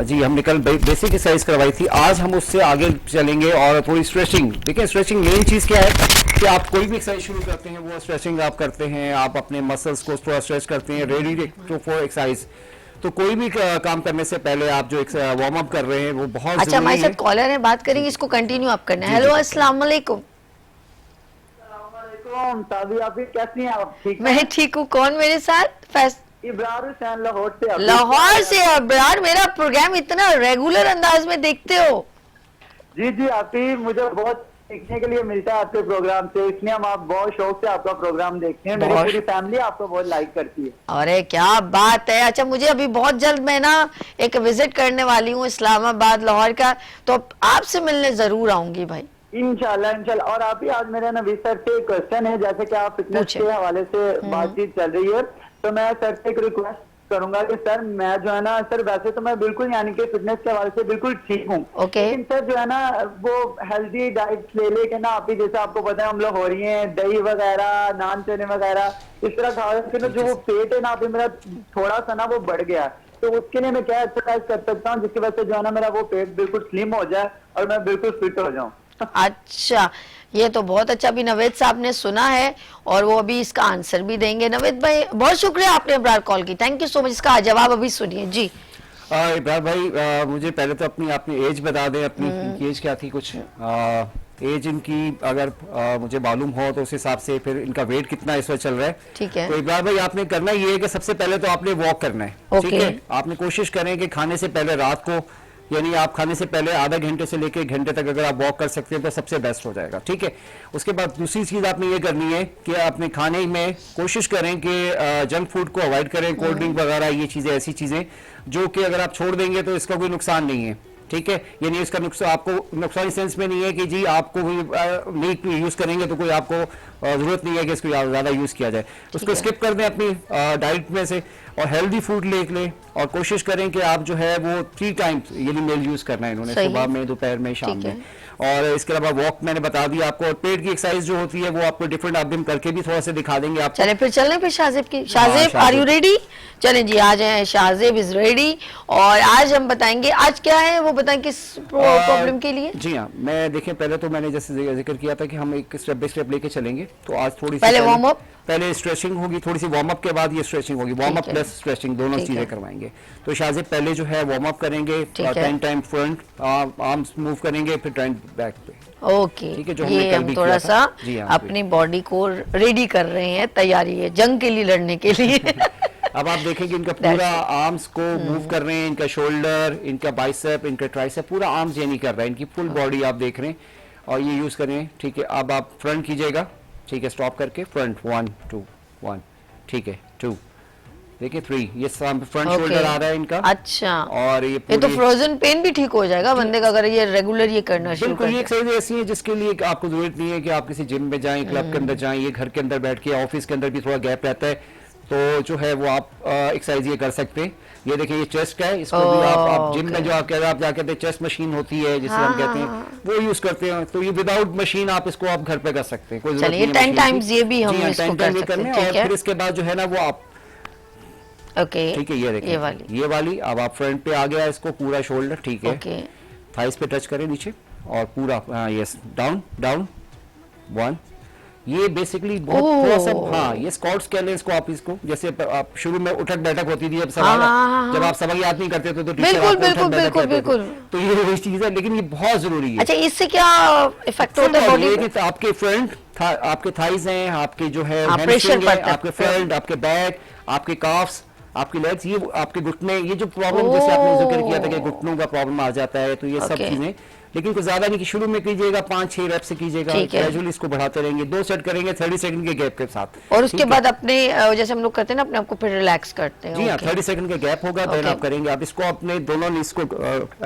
जी हमने कल बेसिक एक्सरसाइज करवाई थी, आज हम उससे आगे चलेंगे और थोड़ी स्ट्रेचिंग। देखिए, स्ट्रेचिंग मेन चीज़ क्या है कि आप कोई भी एक्सरसाइज शुरू करते हैं वो स्ट्रेचिंग आप करते हैं, आप अपने मसल्स को थोड़ा स्ट्रेच करते हैं, रेडी टू फॉर एक्सरसाइज। तो कोई भी काम करने से पहले आप जो वार्म अप कर रहे हैं वो बहुत अच्छा, हमारे साथ कॉलर है, बात करेंगे, इसको कंटिन्यू आप करना है। हेलो, अस्सलाम वालेकुम। आप कैसी हैं? आप ठीक? मैं ठीक हूँ। कौन मेरे साथ? इब्रार हुसैन, लाहौर से। लाहौर से। इब्रार, मेरा प्रोग्राम इतना रेगुलर अंदाज में देखते हो? जी जी, आप ही मुझे बहुत सीखने के लिए मिलता है आपके प्रोग्राम से, इसलिए हम आप बहुत शौक से आपका प्रोग्राम देखते हैं। मेरी पूरी फैमिली आपको बहुत लाइक करती है। अरे क्या बात है। अच्छा, मुझे अभी बहुत जल्द मैं ना एक विजिट करने वाली हूँ इस्लामाबाद, लाहौर का, तो आपसे मिलने जरूर आऊंगी भाई, इंशाल्लाह इंशाल्लाह। और आप ही, आज मेरा नबी सर से एक क्वेश्चन है, जैसे कि आप फिटनेस के हवाले से बातचीत चल रही है, तो मैं सर से एक रिक्वेस्ट करूंगा कि सर मैं जो है ना, सर वैसे तो मैं बिल्कुल यानी कि फिटनेस के हवाले से बिल्कुल ठीक हूँ, लेकिन सर जो है ना वो हेल्दी डाइट ले के ना, आप ही जैसे आपको पता है हम लोग हो रही हैं, दही वगैरह, नान चने वगैरह इस तरह खा रहे हैं, जो वो पेट है ना अभी मेरा थोड़ा सा ना वो बढ़ गया, तो उसके लिए मैं क्या एक्सरसाइज कर सकता हूँ जिसकी वजह से जो है ना मेरा वो पेट बिल्कुल स्लिम हो जाए और मैं बिल्कुल फिट हो जाऊँ? अच्छा, ये तो बहुत अच्छा भी नवेद साहब ने सुना है और वो अभी इसका आंसर भी देंगे। नवेद भाई, बहुत शुक्रिया आपने इब्रार कॉल की, थैंक यू सो मच। इसका जवाब अभी सुनिए जी। इब्रार भाई, मुझे पहले तो अपनी एज बता दें, अपनी एज क्या थी कुछ? एज इनकी अगर मुझे मालूम हो तो उस हिसाब से फिर इनका वेट कितना इस वक्त चल रहा है। ठीक है। तो इब्रार भाई, आपने करना ये है कि सबसे पहले तो आपने वॉक करना है। ठीक है, आपने कोशिश करें कि खाने से पहले रात को, यानी आप खाने से पहले आधा घंटे से लेकर 1 घंटे तक अगर आप वॉक कर सकते हैं तो सबसे बेस्ट हो जाएगा। ठीक है, उसके बाद दूसरी चीज आपने ये करनी है कि अपने खाने में कोशिश करें कि जंक फूड को अवॉइड करें, कोल्ड ड्रिंक वगैरह, ये चीजें ऐसी चीजें जो कि अगर आप छोड़ देंगे तो इसका कोई नुकसान नहीं है। ठीक है, यानी इसका नुकसान आपको नुकसान इस सेंस में नहीं है कि जी आपको नहीं यूज करेंगे तो कोई आपको जरूरत नहीं है कि इसको ज्यादा यूज किया जाए, उसको स्किप कर दें अपनी डाइट में से और हेल्दी फूड ले लें और कोशिश करें कि आप जो है वो 3 टाइम्स यानी मील यूज करना है इन्होंने, सुबह में, दोपहर में, शाम में। और इसके अलावा वॉक मैंने बता दिया आपको, और पेट की एक्सरसाइज जो होती है वो आपको डिफरेंट आप दिन करके भी थोड़ा सा दिखा देंगे आपको। चलें फिर शाहजेब की। Shahzeb, are you ready? चलें जी, आ जाए, शाहजेब इज रेडी। और आज हम बताएंगे, आज क्या है वो बताएं, किस प्रॉब्लम के लिए? जी हाँ, मैं देखें पहले तो मैंने जैसे जिक्र किया था कि हम एक स्टेप बाय स्टेप लेके चलेंगे, तो आज थोड़ी सी पहले वार्म अप, पहले स्ट्रेचिंग होगी, थोड़ी सी वार्म अप के बाद ये स्ट्रेचिंग होगी, वार्म अप प्लस स्ट्रेचिंग दोनों चीजें करवाएंगे। तो शाहजेब पहले जो है वार्म अप करेंगे, 10 टाइम फ्रंट आर्म्स मूव करेंगे, फिर 10 बैक पे। ओके, ये हम थोड़ा सा अपनी बॉडी को रेडी कर रहे हैं, तैयारी है जंग के लिए, लड़ने के लिए। अब आप देखेंगे इनका पूरा आर्म्स को मूव कर रहे हैं, इनका शोल्डर, इनका बाइसेप, इनका ट्राइसेप, पूरा आर्म्स ये नहीं कर रहा है, इनकी फुल बॉडी आप देख रहे हैं और ये यूज कर रहे हैं। ठीक है, अब आप फ्रंट कीजिएगा, ठीक है, स्टॉप करके फ्रंट 1 2 1, ठीक है, 2 देखिए 3, ये फ्रंट Okay. शोल्डर आ रहा है इनका। अच्छा, और ये ये तो पूरी- फ्रोजन पेन भी ठीक हो जाएगा बंदे का अगर ये रेगुलर ये करना शुरू बिल्कुल, कर ये दिया। एक्सरसाइज ऐसी है जिसके लिए कि आपको जरूरत नहीं है कि आप किसी जिम में जाएं, क्लब के अंदर जाएं, ये घर के अंदर बैठ के, ऑफिस के अंदर भी थोड़ा गैप रहता है, तो जो है वो आप एक्सरसाइज ये कर सकते हैं। ये देखिए ये चेस्ट का है, इसको भी आप जिम में जो आप जा कहते हैं चेस्ट मशीन होती है जिसे हम कहते हैं, वो यूज करते हैं, तो ये विदाउट मशीन आप इसको आप घर पे कर सकते हैं, कोई जरूरत चलिए, नहीं है 10 machine times की। ये भी हम जी हाँ, इसको 10 कर times ये सकते हैं, करने, ठीक और है। फिर इसके बाद जो है ना वो आप ओके, ठीक है, ये देखिए ये वाली अब आप फ्रंट पे आ गया इसको पूरा शोल्डर, ठीक है, ओके, थाइस पे टच करें नीचे और पूरा, यस, डाउन डाउन 1। ये बेसिकली बहुत थोड़ा सा, हाँ, ये स्क्वाट्स कह लें इसको, आप इसको जैसे आप शुरू में उठक बैठक होती थी, जब सवाल जब आप सबक याद नहीं करते थे तो टीचर बिल्कुल, आपको बिल्कुल, उठक बैठक बिल्कुल, कहते थे। बिल्कुल। तो ये वही चीज है, लेकिन ये बहुत जरूरी है। अच्छा, इससे क्या इफेक्ट होता है बॉडी पे? तो आपके फ्रंट आपके थाइज हैं, आपके जो है हाँ, hamstring pressure है, पड़ता है। आपके फ्रंट, आपके बैक, आपके काफ्स, आपकी लेग्स, ये आपके घुटने, ये जो प्रॉब्लम जैसे आपने जिक्र किया था कि घुटनों का प्रॉब्लम आ जाता है, तो ये सब Okay. चीजें, लेकिन कुछ ज्यादा नहीं कि शुरू में कीजिएगा 5-6 रेप से कीजिएगा, ठीक है। ग्रेजुअली इसको बढ़ाते रहेंगे, 2 सेट करेंगे 30 सेकंड के गैप के साथ, और उसके ठीक है? बाद अपने जैसे हम लोग करते हैं ना, अपने आप को फिर रिलैक्स करते हैं। जी हाँ, ओके। 30 सेकंड का गैप होगा, देन Okay. आप करेंगे, आप इसको अपने दोनों इसको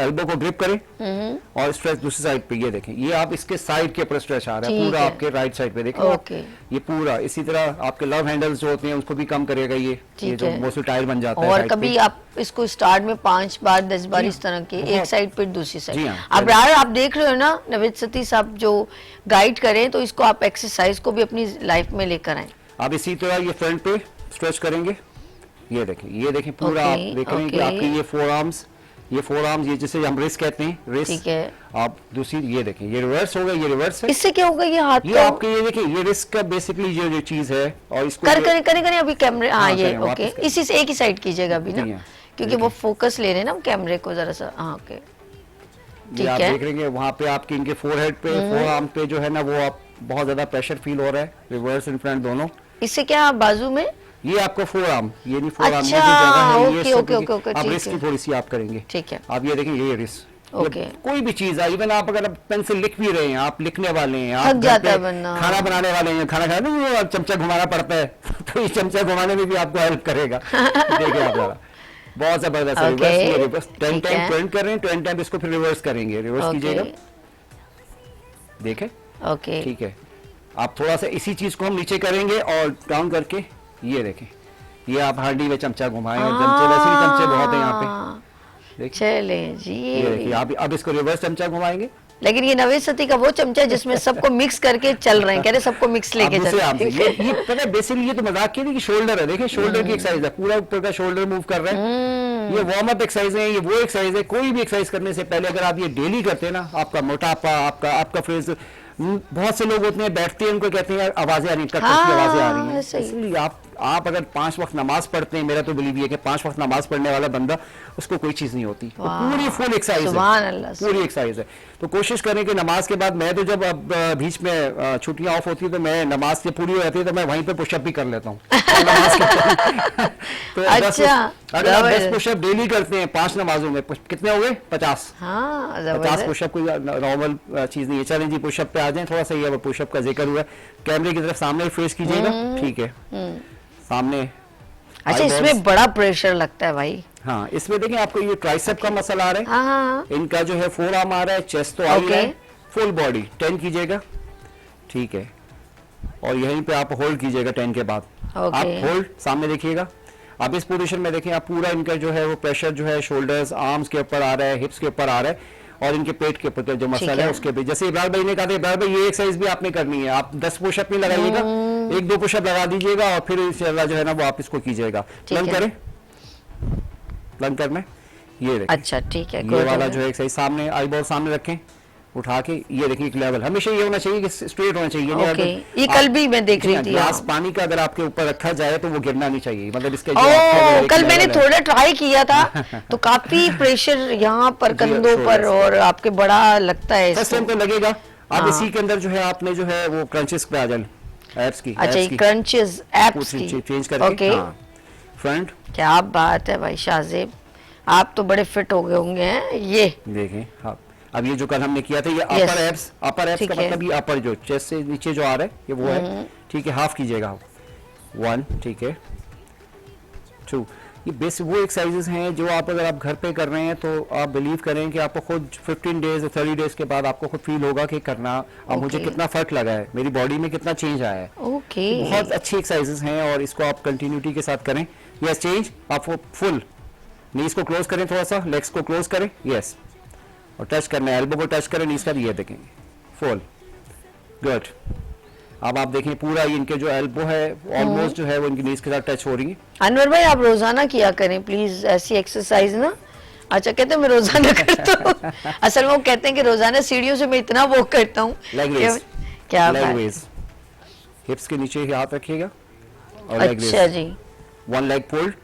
एल्बो को ग्रिप करें और स्ट्रेच दूसरी साइड पे, ये देखें, ये आप इसके साइड के ऊपर स्ट्रेच आ रहा है ठीक पूरा है। आपके राइट साइड पे, देखें Okay. ये पूरा, इसी तरह आपके लव हैंडल्स जो होते हैं उसको भी कम करेगा ये ठीक जो है। मोस्टली टायर बन जाता है और side कभी पे। आप इसको स्टार्ट में 5 बार 10 बार जी, इस तरह के, एक बहुत। साइड फिर दूसरी जी साइड। हाँ, अब यार आप देख रहे हो ना, नवेद सतीश आप जो गाइड करें, तो इसको आप एक्सरसाइज को भी अपनी लाइफ में लेकर आए। आप इसी तरह ये फ्रंट पे स्ट्रेच करेंगे, ये देखें पूरा Okay, आप देख रहे हैं कि okay. आपके ये फोर आर्म्स ये जिसे हम रिस्ट कहते हैं, रिस्ट, ठीक है। आप दूसरी ये देखें, ये रिवर्स होगा, ये रिवर्स है, इससे क्या होगा, ये हाथ ये को आपके ये देखिए ये रिस्क का बेसिकली जो चीज है, और इसको करें अभी कैमरे, हाँ, हाँ, ये करें, ओके, वापस करें। इसी से एक ही साइड कीजिएगा अभी ना, जी हाँ, क्योंकि वो फोकस ले रहे हैं ना हम कैमरे को जरा सा। हाँ, ओके, ये ठीक आप है। देख रहे हैं वहाँ पे आपके इनके फोरहेड पे, फोर आर्म पे जो है ना वो आप बहुत ज्यादा प्रेशर फील हो रहा है, रिवर्स एंड फ्रंट दोनों। इससे क्या बाजू में? ये आपको फोर आर्म, ये नहीं फोर आर्म, ये जो अच्छा, जगह है ये ओके, सब ओके, देखिए, ओके, आप ठीक रिस्ट है। की थोड़ी सी आप करेंगे, ठीक है। आप ये देखें ये रिस्ट, ओके। कोई भी चीज है, इवन आप अगर पेन से लिख भी रहे हैं, आप लिखने वाले हैं, आप थक घर जाता है पे बंदा। खाना बनाने वाले हैं, खाना खाने में वो चमचा घुमाना पड़ता है तो ये चमचा घुमाने में भी आपको हेल्प करेगा। देखिए आप जरा, बहुत जबरदस्त है, Okay, रिवर्स, ये रिवर्स 10 ठीक टाइम है। टर्न कर रहे हैं, 10 टाइम इसको फिर रिवर्स करेंगे, रिवर्स ओके, कीजिएगा, देखें, ओके, ठीक है। आप थोड़ा सा इसी चीज को हम नीचे करेंगे और डाउन करके, ये देखें, ये आप हांडी में चमचा घुमाएं, और चमचे वैसे भी चमचे बहुत हैं यहाँ पे, देखिए, चले ये देखिए, जी। आप अब इसको रिवर्स चमचा घुमाएंगे, लेकिन ये नवेद सती का वो चमचा है जिसमें सबको मिक्स करके चल रहे हैं, कह रहे सबको मिक्स लेके अब दूसरे चल आर्म से, ये पता है बेसिकली ये तो मजाक की नहीं कि शोल्डर है, देखिए शोल्डर की एक्सरसाइज है, पूरा ऊपर का शोल्डर मूव कर रहे हैं, ये वार्म अप एक्सरसाइज है, ये वो एक्सरसाइज है। कोई भी एक्सरसाइज करने से पहले अगर आप ये डेली करते हैं ना, आपका मोटापा, आपका फेस, बहुत से लोग होते हैं बैठते हैं, उनको कहते हैं आवाजें आ रही हैं, हाँ, की आवाजें आ रही हैं, सही। इसलिए आप अगर 5 वक्त नमाज पढ़ते हैं, मेरा तो बिलीव ये कि 5 वक्त नमाज पढ़ने वाला बंदा, उसको कोई चीज नहीं होती, तो पूरी फुल एक्सरसाइज सुभान है, अल्लाह, पूरी एक्सरसाइज है। तो कोशिश करें कि नमाज के बाद, मैं तो जब अब बीच में छुट्टियां ऑफ होती है तो मैं नमाज से पूरी हो जाती है तो मैं वहीं पे पुशअप भी कर लेता हूँ तो अच्छा, अगर आप 10 जबरदस्त। पुशअप डेली करते हैं 5 नमाजों में, कितने हो गए? 50 हाँ, 50 जबरदस्त। पुशअप कोई नॉर्मल चीज नहीं है। चलें जी, पुशअप पे आ जाएं थोड़ा सा, ये पुशअप का जिक्र हुआ, कैमरे की तरफ सामने फेस कीजिएगा, ठीक है, सामने। अच्छा, eyeballs। इसमें बड़ा प्रेशर लगता है भाई। हाँ, इसमें देखें आपको ये ट्राइसेप का मसला आ रहा है, हाँ, हाँ, इनका जो है फोर आर्म आ रहा है, चेस्ट तो आ ही Okay. रहा है, फुल बॉडी 10 कीजिएगा, ठीक है, और यहीं पे आप होल्ड कीजिएगा 10 के बाद, Okay. आप होल्ड सामने देखिएगा। अब इस पोजीशन में देखें आप, पूरा इनका जो है वो प्रेशर जो है शोल्डर्स, आर्म्स के ऊपर आ रहा है, हिप्स के ऊपर आ रहा है, और इनके पेट के ऊपर जो मसल है है। उसके भी, जैसे इब्रार भाई ने कहा था, इब्रार भाई ये एक्सरसाइज भी आपने करनी है, आप 10 पुशअप नहीं लगाइएगा, 1-2 पुशअप लगा दीजिएगा और फिर इंशाल्लाह जो है ना वो आप इसको कीजिएगा। ठीक प्लन है। करें, प्लन करना है, ये देखिए, अच्छा, ठीक है, ये good वाला है। जो है एक्सरसाइज सामने, आईबॉल सामने रखें, उठा के, ये देखिए एक लेवल, हमेशा ये होना चाहिए कि स्ट्रेट होना चाहिए, नहीं ओके, अगर ये कल भी मैं देख रही थी। ग्लास हाँ। पानी का अगर आपके ऊपर रखा जाए तो वो गिरना नहीं चाहिए, मतलब इसके ओ, कल मैंने थोड़ा ट्राई किया था तो काफी प्रेशर यहाँ पर जी, कंधों पर, shoulders और आपके बड़ा लगता है फर्स्ट इसको। टाइम तो लगेगा। अब हाँ। इसी के अंदर जो है आपने जो है वो क्रंचेस पे आ जाए, एब्स की, अच्छा, ये क्रंचेस एप्स की, चेंज करके, ओके, हाँ, फ्रंट क्या बात है भाई शाहजेब, आप तो बड़े फिट हो गए होंगे हैं। ये देखें, हाँ, अब ये जो कल हमने किया था ये Yes. अपर एब्स ठीक का है। मतलब ये अपर जो चेस्ट से नीचे जो आ रहा है ये वो है, ठीक है, हाफ कीजिएगा, 1, ठीक है, ट्रू। ये बेसिक वो एक्सरसाइजेज हैं जो आप अगर आप घर पे कर रहे हैं तो आप बिलीव करें कि आपको खुद 15 डेज 30 डेज के बाद आपको खुद फील होगा कि करना अब मुझे कितना फर्क लगा है, मेरी बॉडी में कितना चेंज आया है। ओके, बहुत अच्छी एक्सरसाइजेज हैं और इसको आप कंटिन्यूटी के साथ करें। यस, चेंज आप फुल नीज को क्लोज करें, थोड़ा सा लेग्स को क्लोज करें, यस, और टच करना है, एल्बो को टच करें नीज का, ये देखेंगे फुल, गुड। अब आप देखें पूरा इनके जो एल्बो है ऑलमोस्ट जो है वो इनकी नीज के साथ टच हो रही है। अनवर भाई आप रोजाना किया करें प्लीज ऐसी एक्सरसाइज ना। अच्छा, कहते हैं मैं रोजाना करता हूँ। असल में वो कहते हैं कि रोजाना सीढ़ियों से मैं इतना वॉक करता हूँ। लेग रेज, क्या लेग बात। रेज, हिप्स के नीचे ही हाथ रखिएगा और लेग रेज। अच्छा जी, वन लेग फोल्ड,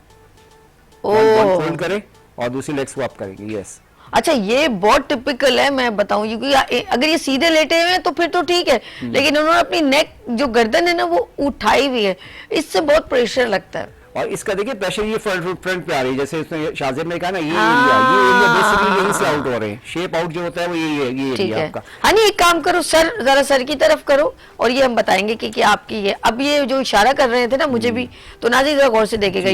ओ वन फोल्ड करें और दूसरी लेग स्वैप करेंगे, यस। अच्छा, ये बहुत टिपिकल है, मैं बताऊं, क्योंकि अगर ये सीधे लेटे हुए हैं तो फिर तो ठीक है, लेकिन उन्होंने अपनी नेक जो गर्दन है ना वो उठाई हुई है, इससे बहुत प्रेशर लगता है। और इसका देखिए प्रेशर ये फ्रंट पे आ रही है, जैसे इसमें शाजिब ने कहा ना ये एरिया बेसिकली यहीं से आउट हो रहे हैं, शेप आउट जो होता है वो ये ठीक एरिया है। आपका। हाँ नहीं, एक काम करो सर, जरा सर की तरफ करो और ये हम बताएंगे कि आपकी ये अब ये जो इशारा कर रहे थे ना मुझे भी, तो नाज़रीन जरा गौर से देखेगा,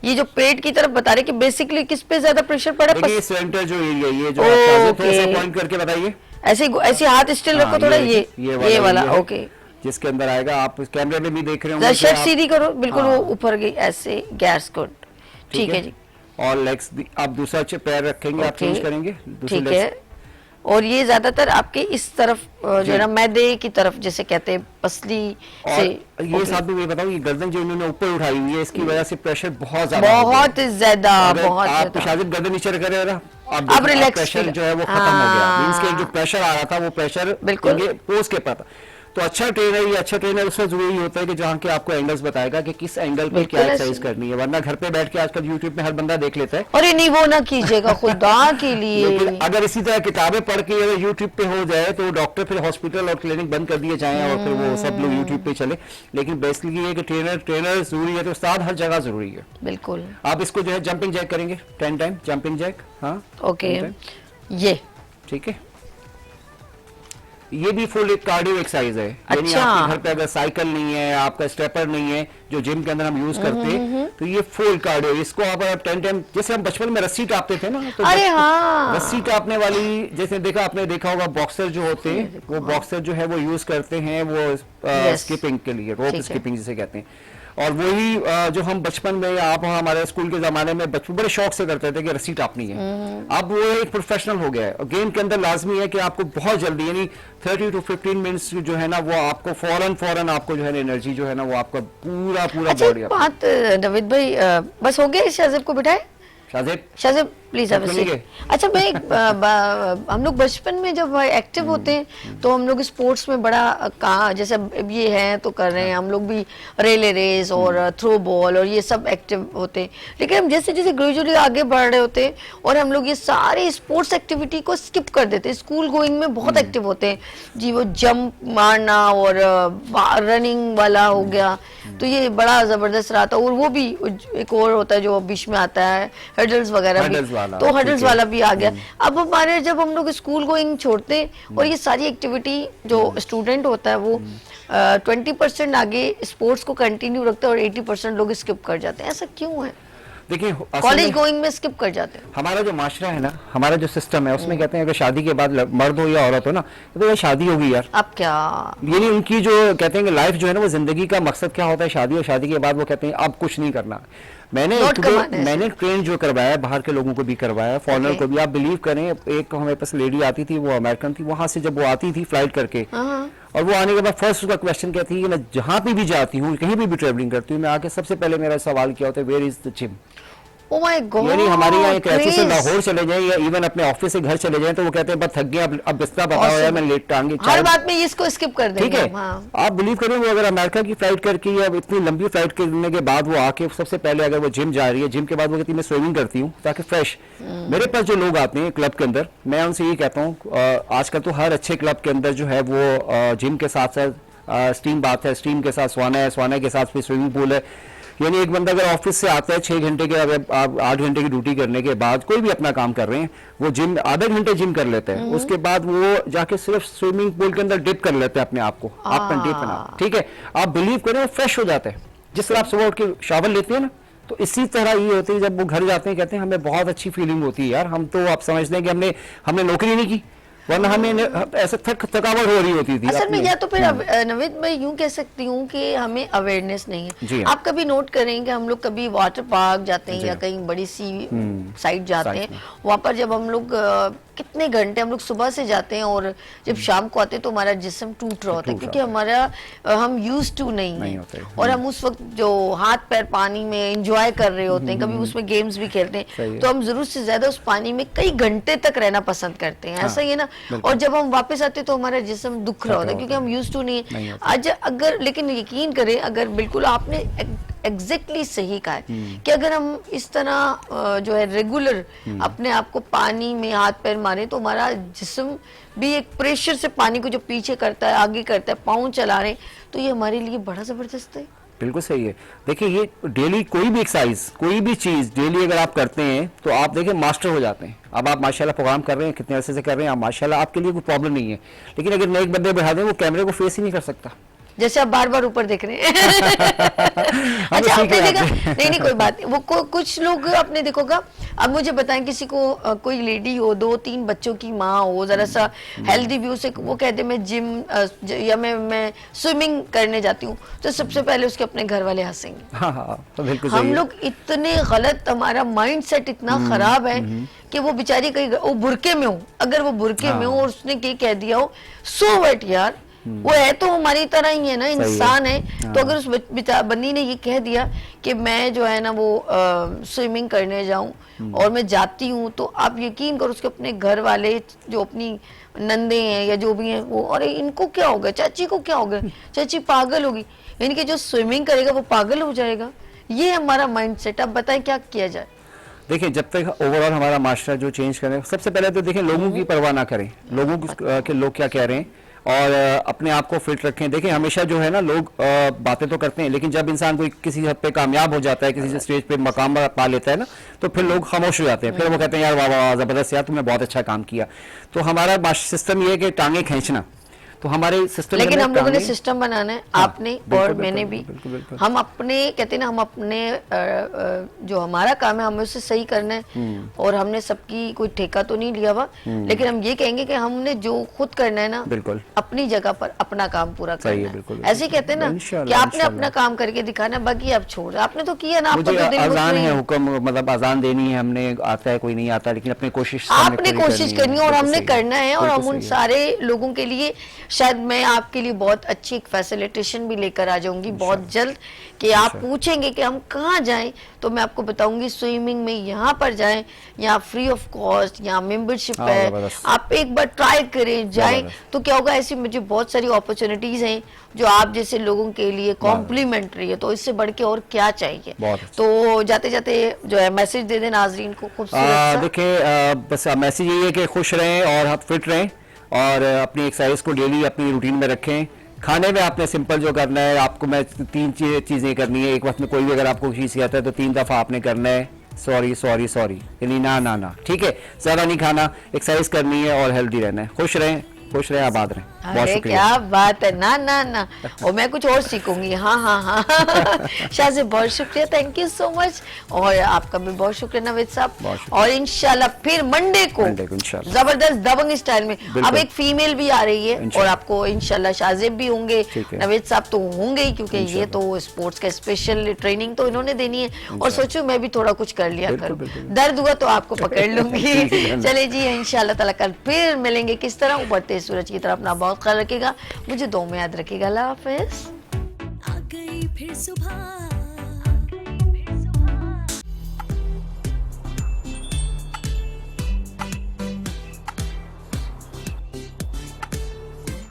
ये जो पेट की तरफ बता रहे कि बेसिकली किस पे ज्यादा प्रेशर पड़ा है। ये सेंटर जो एरिया ये जो आप थोड़ा सा पॉइंट करके बताइए, ऐसे हाथ स्टिल रखो थोड़ा, ये वाला, ओके, जिसके अंदर आएगा। आप कैमरे में भी देख रहे होंगे, शर्ट सीधी करो बिल्कुल, वो ऊपर गई ऐसे, गैस गुड, ठीक है जी। और लेग्स आप दूसरा पैर रखेंगे, आप चेंज करेंगे, ठीक है। और ये ज्यादातर आपके इस तरफ जो है ना मैदे की तरफ जैसे कहते हैं पसली से। ये साथ में ये बताओ, ये गर्दन जो इन्होंने ऊपर उठाई हुई है इसकी वजह से प्रेशर बहुत ज्यादा बहुत ज्यादा। आप शायद गर्दन नीचे रख रहे हो, अब रिलैक्स, प्रेशर जो है वो खत्म हो गया, मींस के जो प्रेशर आ रहा था वो प्रेशर बिल्कुल पोज के पास। तो अच्छा ट्रेनर, ये अच्छा ट्रेनर उसमें जरूरी होता है कि जहाँ के आपको एंगल्स बताएगा कि किस एंगल पे क्या एक्सरसाइज करनी है, वरना घर पे बैठ के आजकल यूट्यूब में हर बंदा देख लेता है। अरे नहीं, वो ना कीजिएगा खुदा के लिए। लेकिन अगर इसी तरह किताबें पढ़ के अगर यूट्यूब पे हो जाए तो डॉक्टर फिर हॉस्पिटल और क्लिनिक बंद कर दिए जाएं और फिर वो सब लोग यूट्यूब पे चले। लेकिन बेसिकली ये कि ट्रेनर जरूरी है, तो उस्ताद हर जगह जरूरी है। बिल्कुल। आप इसको जो है जंपिंग जैक करेंगे 10 टाइम, जंपिंग जैक, हाँ ओके, ये ठीक है। ये भी फुल एक कार्डियो एक्सरसाइज है। यानी अच्छा। आपके घर पे अगर साइकिल नहीं है, आपका स्टेपर नहीं है जो जिम के अंदर हम यूज करते हैं, तो ये फुल कार्डियो, इसको आप 10 टाइम, जैसे हम बचपन में रस्सी टापते थे ना, तो अरे हाँ, रस्सी टापने वाली, जैसे आपने देखा होगा बॉक्सर जो होते हैं वो बॉक्सर जो है वो यूज करते हैं वो स्किपिंग के लिए, रोप स्किपिंग जिसे कहते हैं। और वही जो हम बचपन में आप हमारे स्कूल के जमाने में बचपन बड़े शौक से करते थे कि रस्सी टापनी है, अब वो एक प्रोफेशनल हो गया है। गेम के अंदर लाजमी है कि आपको बहुत जल्दी, यानी 30 to 15 मिनट्स जो है ना वो आपको फौरन आपको जो है एनर्जी जो है ना वो आपका पूरा अच्छा, बॉडी। बात नवीद भाई, बस हो गया, शाजिब को बिठाए। शाजिब प्लीज अब से। अच्छा, मैं हम लोग बचपन में जब एक्टिव होते हैं तो हम लोग स्पोर्ट्स में बड़ा जैसे ये है तो कर रहे हैं, हम लोग भी रेले रेस और थ्रो बॉल और ये सब एक्टिव होते हैं। लेकिन हम जैसे जैसे ग्रेजुअली आगे बढ़ रहे होते हैं और हम लोग ये सारे स्पोर्ट्स एक्टिविटी को स्किप कर देते हैं। स्कूल गोइंग में बहुत एक्टिव होते हैं जी, वो जंप मारना और रनिंग वाला हो गया, तो ये बड़ा जबरदस्त रहा था। और वो भी एक और होता है जो बीच में आता है, हर्डल्स वगैरह भी, तो हर्डल्स वाला भी आ गया। अब हमारे जब हम लोग स्कूल गोइंग छोड़ते हैं और ये सारी एक्टिविटी जो स्टूडेंट होता है वो 20% आगे स्पोर्ट्स को कंटिन्यू रखते हैं और 80% लोग स्किप कर जाते हैं। ऐसा क्यों है? देखिए कॉलेज गोइंग में स्किप कर जाते हैं। हमारा जो माशरा है ना, हमारा जो सिस्टम है उसमें कहते हैं अगर शादी के बाद मर्द हो या औरत हो ना, तो यार शादी होगी यार, अब क्या, यानी उनकी जो कहते हैं कि लाइफ जो है ना वो जिंदगी का मकसद क्या होता है शादी, और शादी के बाद वो कहते हैं अब कुछ नहीं करना। मैंने ट्रेन जो करवाया, बाहर के लोगों को भी करवाया, फॉरेनर को भी। आप बिलीव करें, एक हमारे पास लेडी आती थी, वो अमेरिकन थी, वहां से जब वो आती थी फ्लाइट करके, और वो आने के बाद फर्स्ट उसका क्वेश्चन क्या थी कि मैं जहां पे भी जाती हूँ, कहीं भी ट्रेवलिंग करती हूँ, मैं आके सबसे पहले मेरा सवाल क्या होता है, where is the gym. Oh my God, यानी हमारे यहाँ कराची से लाहौर चले जाए या इवन अपने ऑफिस से घर चले जाए तो वो कहते हैं बस थक गया, अब बिस्तर बताओ यार, मैं लेट टांगे हर बात में इसको स्किप कर देंगे। ठीक है, हाँ। आप बिलीव करें वो अगर अमेरिका की फ्लाइट करके या इतनी लंबी फ्लाइट करने के बाद वो आके सबसे पहले अगर वो जिम जा रही है, जिम के बाद वो कहती है मैं स्विमिंग करती हूँ ताकि फ्रेश। मेरे पास जो लोग आते हैं क्लब के अंदर, मैं उनसे ये कहता हूँ आजकल तो हर अच्छे क्लब के अंदर जो है वो जिम के साथ साथ स्टीम बाथ है, स्टीम के साथ स्वाना है, स्वाना के साथ फिर स्विमिंग पूल है। यानी एक बंदा अगर ऑफिस से आता है 6 घंटे के, अगर आप 8 घंटे की ड्यूटी करने के बाद कोई भी अपना काम कर रहे हैं, वो जिम आधा घंटे जिम कर लेते हैं, उसके बाद वो जाके सिर्फ स्विमिंग पूल के अंदर डिप कर लेते हैं अपने आप को, आप डिप बना, ठीक है। आप बिलीव करें फ्रेश हो जाते हैं। जिस तरह आप सुबह उठ के शावर लेते हैं ना, तो इसी तरह ये होती है, जब वो घर जाते हैं कहते हैं हमें बहुत अच्छी फीलिंग होती है यार, हम तो आप समझते हैं कि हमने नौकरी नहीं की, वरना हमें ऐसे थकावट हो रही होती थी। असल में या तो फिर नवीद मैं यूं कह सकती हूँ कि हमें अवेयरनेस नहीं जी है। हाँ। आप कभी नोट करेंगे, हम लोग कभी वाटर पार्क जाते हैं या कहीं बड़ी सी साइट जाते हैं, वहाँ पर जब हम लोग कितने घंटे हम लोग सुबह से जाते हैं और जब शाम को आते हैं तो हमारा जिस्म टूट रहा होता है, क्योंकि हमारा हम यूज टू नहीं है और हम उस वक्त जो हाथ पैर पानी में एंजॉय कर रहे होते हैं, कभी उसमें गेम्स भी खेलते हैं, तो हम जरूरत से ज्यादा उस पानी में कई घंटे तक रहना पसंद करते हैं, ऐसा ही है ना। और जब हम वापस आते हैं तो हमारा जिस्म दुख रहा होता है क्योंकि हम यूज टू नहीं है आज। अगर लेकिन यकीन करें, अगर बिल्कुल आपने एग्जैक्टली सही कहा है कि अगर हम इस तरह जो है रेगुलर अपने आप को पानी में हाथ पैर मारे तो हमारा जिस्म भी एक प्रेशर से पानी को जो पीछे करता है आगे करता है, पाँव चला रहे, तो ये हमारे लिए बड़ा जबरदस्त है। बिल्कुल सही है। देखिए ये डेली कोई भी एक्सरसाइज, कोई भी चीज डेली अगर आप करते हैं तो आप देखिए मास्टर हो जाते हैं। अब आप माशाल्लाह प्रोग्राम कर रहे हैं, कितने अरसे से कर रहे हैं आप, माशाल्लाह आपके लिए कोई प्रॉब्लम नहीं है। लेकिन अगर नए बंदे बैठा दें, वो कैमरे को फेस ही नहीं कर सकता, जैसे आप बार बार ऊपर देख रहे हैं। अच्छा आपने देखा, नहीं कोई बात नहीं, वो कुछ लोग आपने देखोगा। अब मुझे बताएं, किसी को कोई लेडी हो, 2-3 बच्चों की माँ हो, जरा सा हेल्दी भी, उसे वो कहते मैं जिम या मैं स्विमिंग करने जाती हूँ, तो सबसे पहले उसके अपने घर वाले हंसेंगे। हाँ, तो बिल्कुल हम लोग इतने गलत, हमारा माइंड सेट इतना खराब है कि वो बेचारी कहीं वो बुरके में हो, अगर वो बुरके में हो और उसने क्या कह दिया हो, सो व्हाट यार, वो है तो हमारी तरह ही है ना, इंसान है। तो अगर उस बंदी ने ये कह दिया कि मैं जो है ना वो स्विमिंग करने जाऊं और मैं जाती हूँ, तो आप यकीन करो उसके अपने घर वाले जो अपनी नंदे हैं या जो भी हैं वो, अरे इनको क्या होगा, चाची को क्या होगा, चाची पागल होगी, इनके जो स्विमिंग करेगा वो पागल हो जाएगा। ये हमारा माइंड सेट। अब बताएं क्या किया जाए। देखिए जब तक ओवरऑल हमारा मास्टर जो चेंज करें, सबसे पहले तो देखें लोगों की परवाह ना करें, लोगों के लोग क्या कह रहे हैं, और अपने आप को फिट रखें। देखिए हमेशा जो है ना लोग बातें तो करते हैं, लेकिन जब इंसान कोई किसी हद पे कामयाब हो जाता है, किसी स्टेज पे मकाम पा लेता है ना, तो फिर लोग खामोश हो जाते हैं, फिर वो कहते हैं यार वाह वाह जबरदस्त यार, तुमने बहुत अच्छा काम किया। तो हमारा सिस्टम ये है कि टांगे खींचना, तो हमारे सिस्टम, लेकिन हम लोगों ने सिस्टम बनाना है, आपने और मैंने भी। हम अपने कहते हैं ना, हम अपने जो हमारा काम है हमें उसे सही करना है, और हमने सबकी कोई ठेका तो नहीं लिया हुआ, लेकिन हम ये कहेंगे कि हमने जो खुद करना है ना, बिल्कुल अपनी जगह पर अपना काम पूरा करना है। ऐसे ही कहते हैं ना कि आपने अपना काम करके दिखाना, बाकी आप छोड़, आपने तो किया ना, आपको तो अजान है, हुक्म मतलब अजान देनी है, हमने आता है कोई नहीं आता, लेकिन अपनी कोशिश आपने कोशिश करनी है और हमने करना है। और हम उन सारे लोगों के लिए शायद मैं आपके लिए बहुत अच्छी एक फैसिलिटेशन भी लेकर आ जाऊंगी बहुत जल्द, कि आप पूछेंगे कि हम कहाँ जाएं, तो मैं आपको बताऊंगी स्विमिंग में यहाँ पर जाएं, यहाँ फ्री ऑफ कॉस्ट, यहाँ मेंबरशिप है, आप एक बार ट्राई करें, जाएं, तो क्या होगा। ऐसी मुझे बहुत सारी अपॉर्चुनिटीज हैं जो आप जैसे लोगों के लिए कॉम्प्लीमेंट्री है, तो इससे बढ़ के और क्या चाहिए। तो जाते जाते जो है मैसेज दे दें नाजरीन को खूबसूरत। देखिए बस मैसेज ये है कि खुश रहें और आप फिट रहें, और अपनी एक्सरसाइज को डेली अपनी रूटीन में रखें। खाने में आपने सिंपल जो करना है, आपको मैं 3 चीज़ें करनी है एक वक्त में। कोई भी अगर आपको चीज़ कहता है तो 3 दफ़ा आपने करना है सॉरी सॉरी सॉरी, यानी ना ना ना, ठीक है, ज़्यादा नहीं खाना, एक्सरसाइज करनी है और हेल्दी रहना है। खुश रहें, आबाद रहें। अरे क्या बात है, ना ना ना, और मैं कुछ और सीखूंगी। हाँ हाँ हाँ। शाहज़ेब बहुत शुक्रिया, थैंक यू सो मच, और आपका भी बहुत शुक्रिया नवीद साहब। और इंशाल्लाह फिर मंडे को जबरदस्त दबंग स्टाइल में अब एक फीमेल भी आ रही है, और आपको इंशाल्लाह शाहज़ेब भी होंगे, नवीद साहब तो होंगे ही, क्योंकि ये तो स्पोर्ट्स का स्पेशल ट्रेनिंग तो इन्होंने देनी है, और सोचो मैं भी थोड़ा कुछ कर लिया करूँ, दर्द हुआ तो आपको पकड़ लूंगी। चले जी, इंशाल्लाह ताला कल फिर मिलेंगे। किस तरह उभरते सूरज की तरफ, अपना बहुत ख्याल रखिएगा, मुझे 2 में याद रखिएगा। अल्लाह हाफिज़। आ गई फिर सुबह।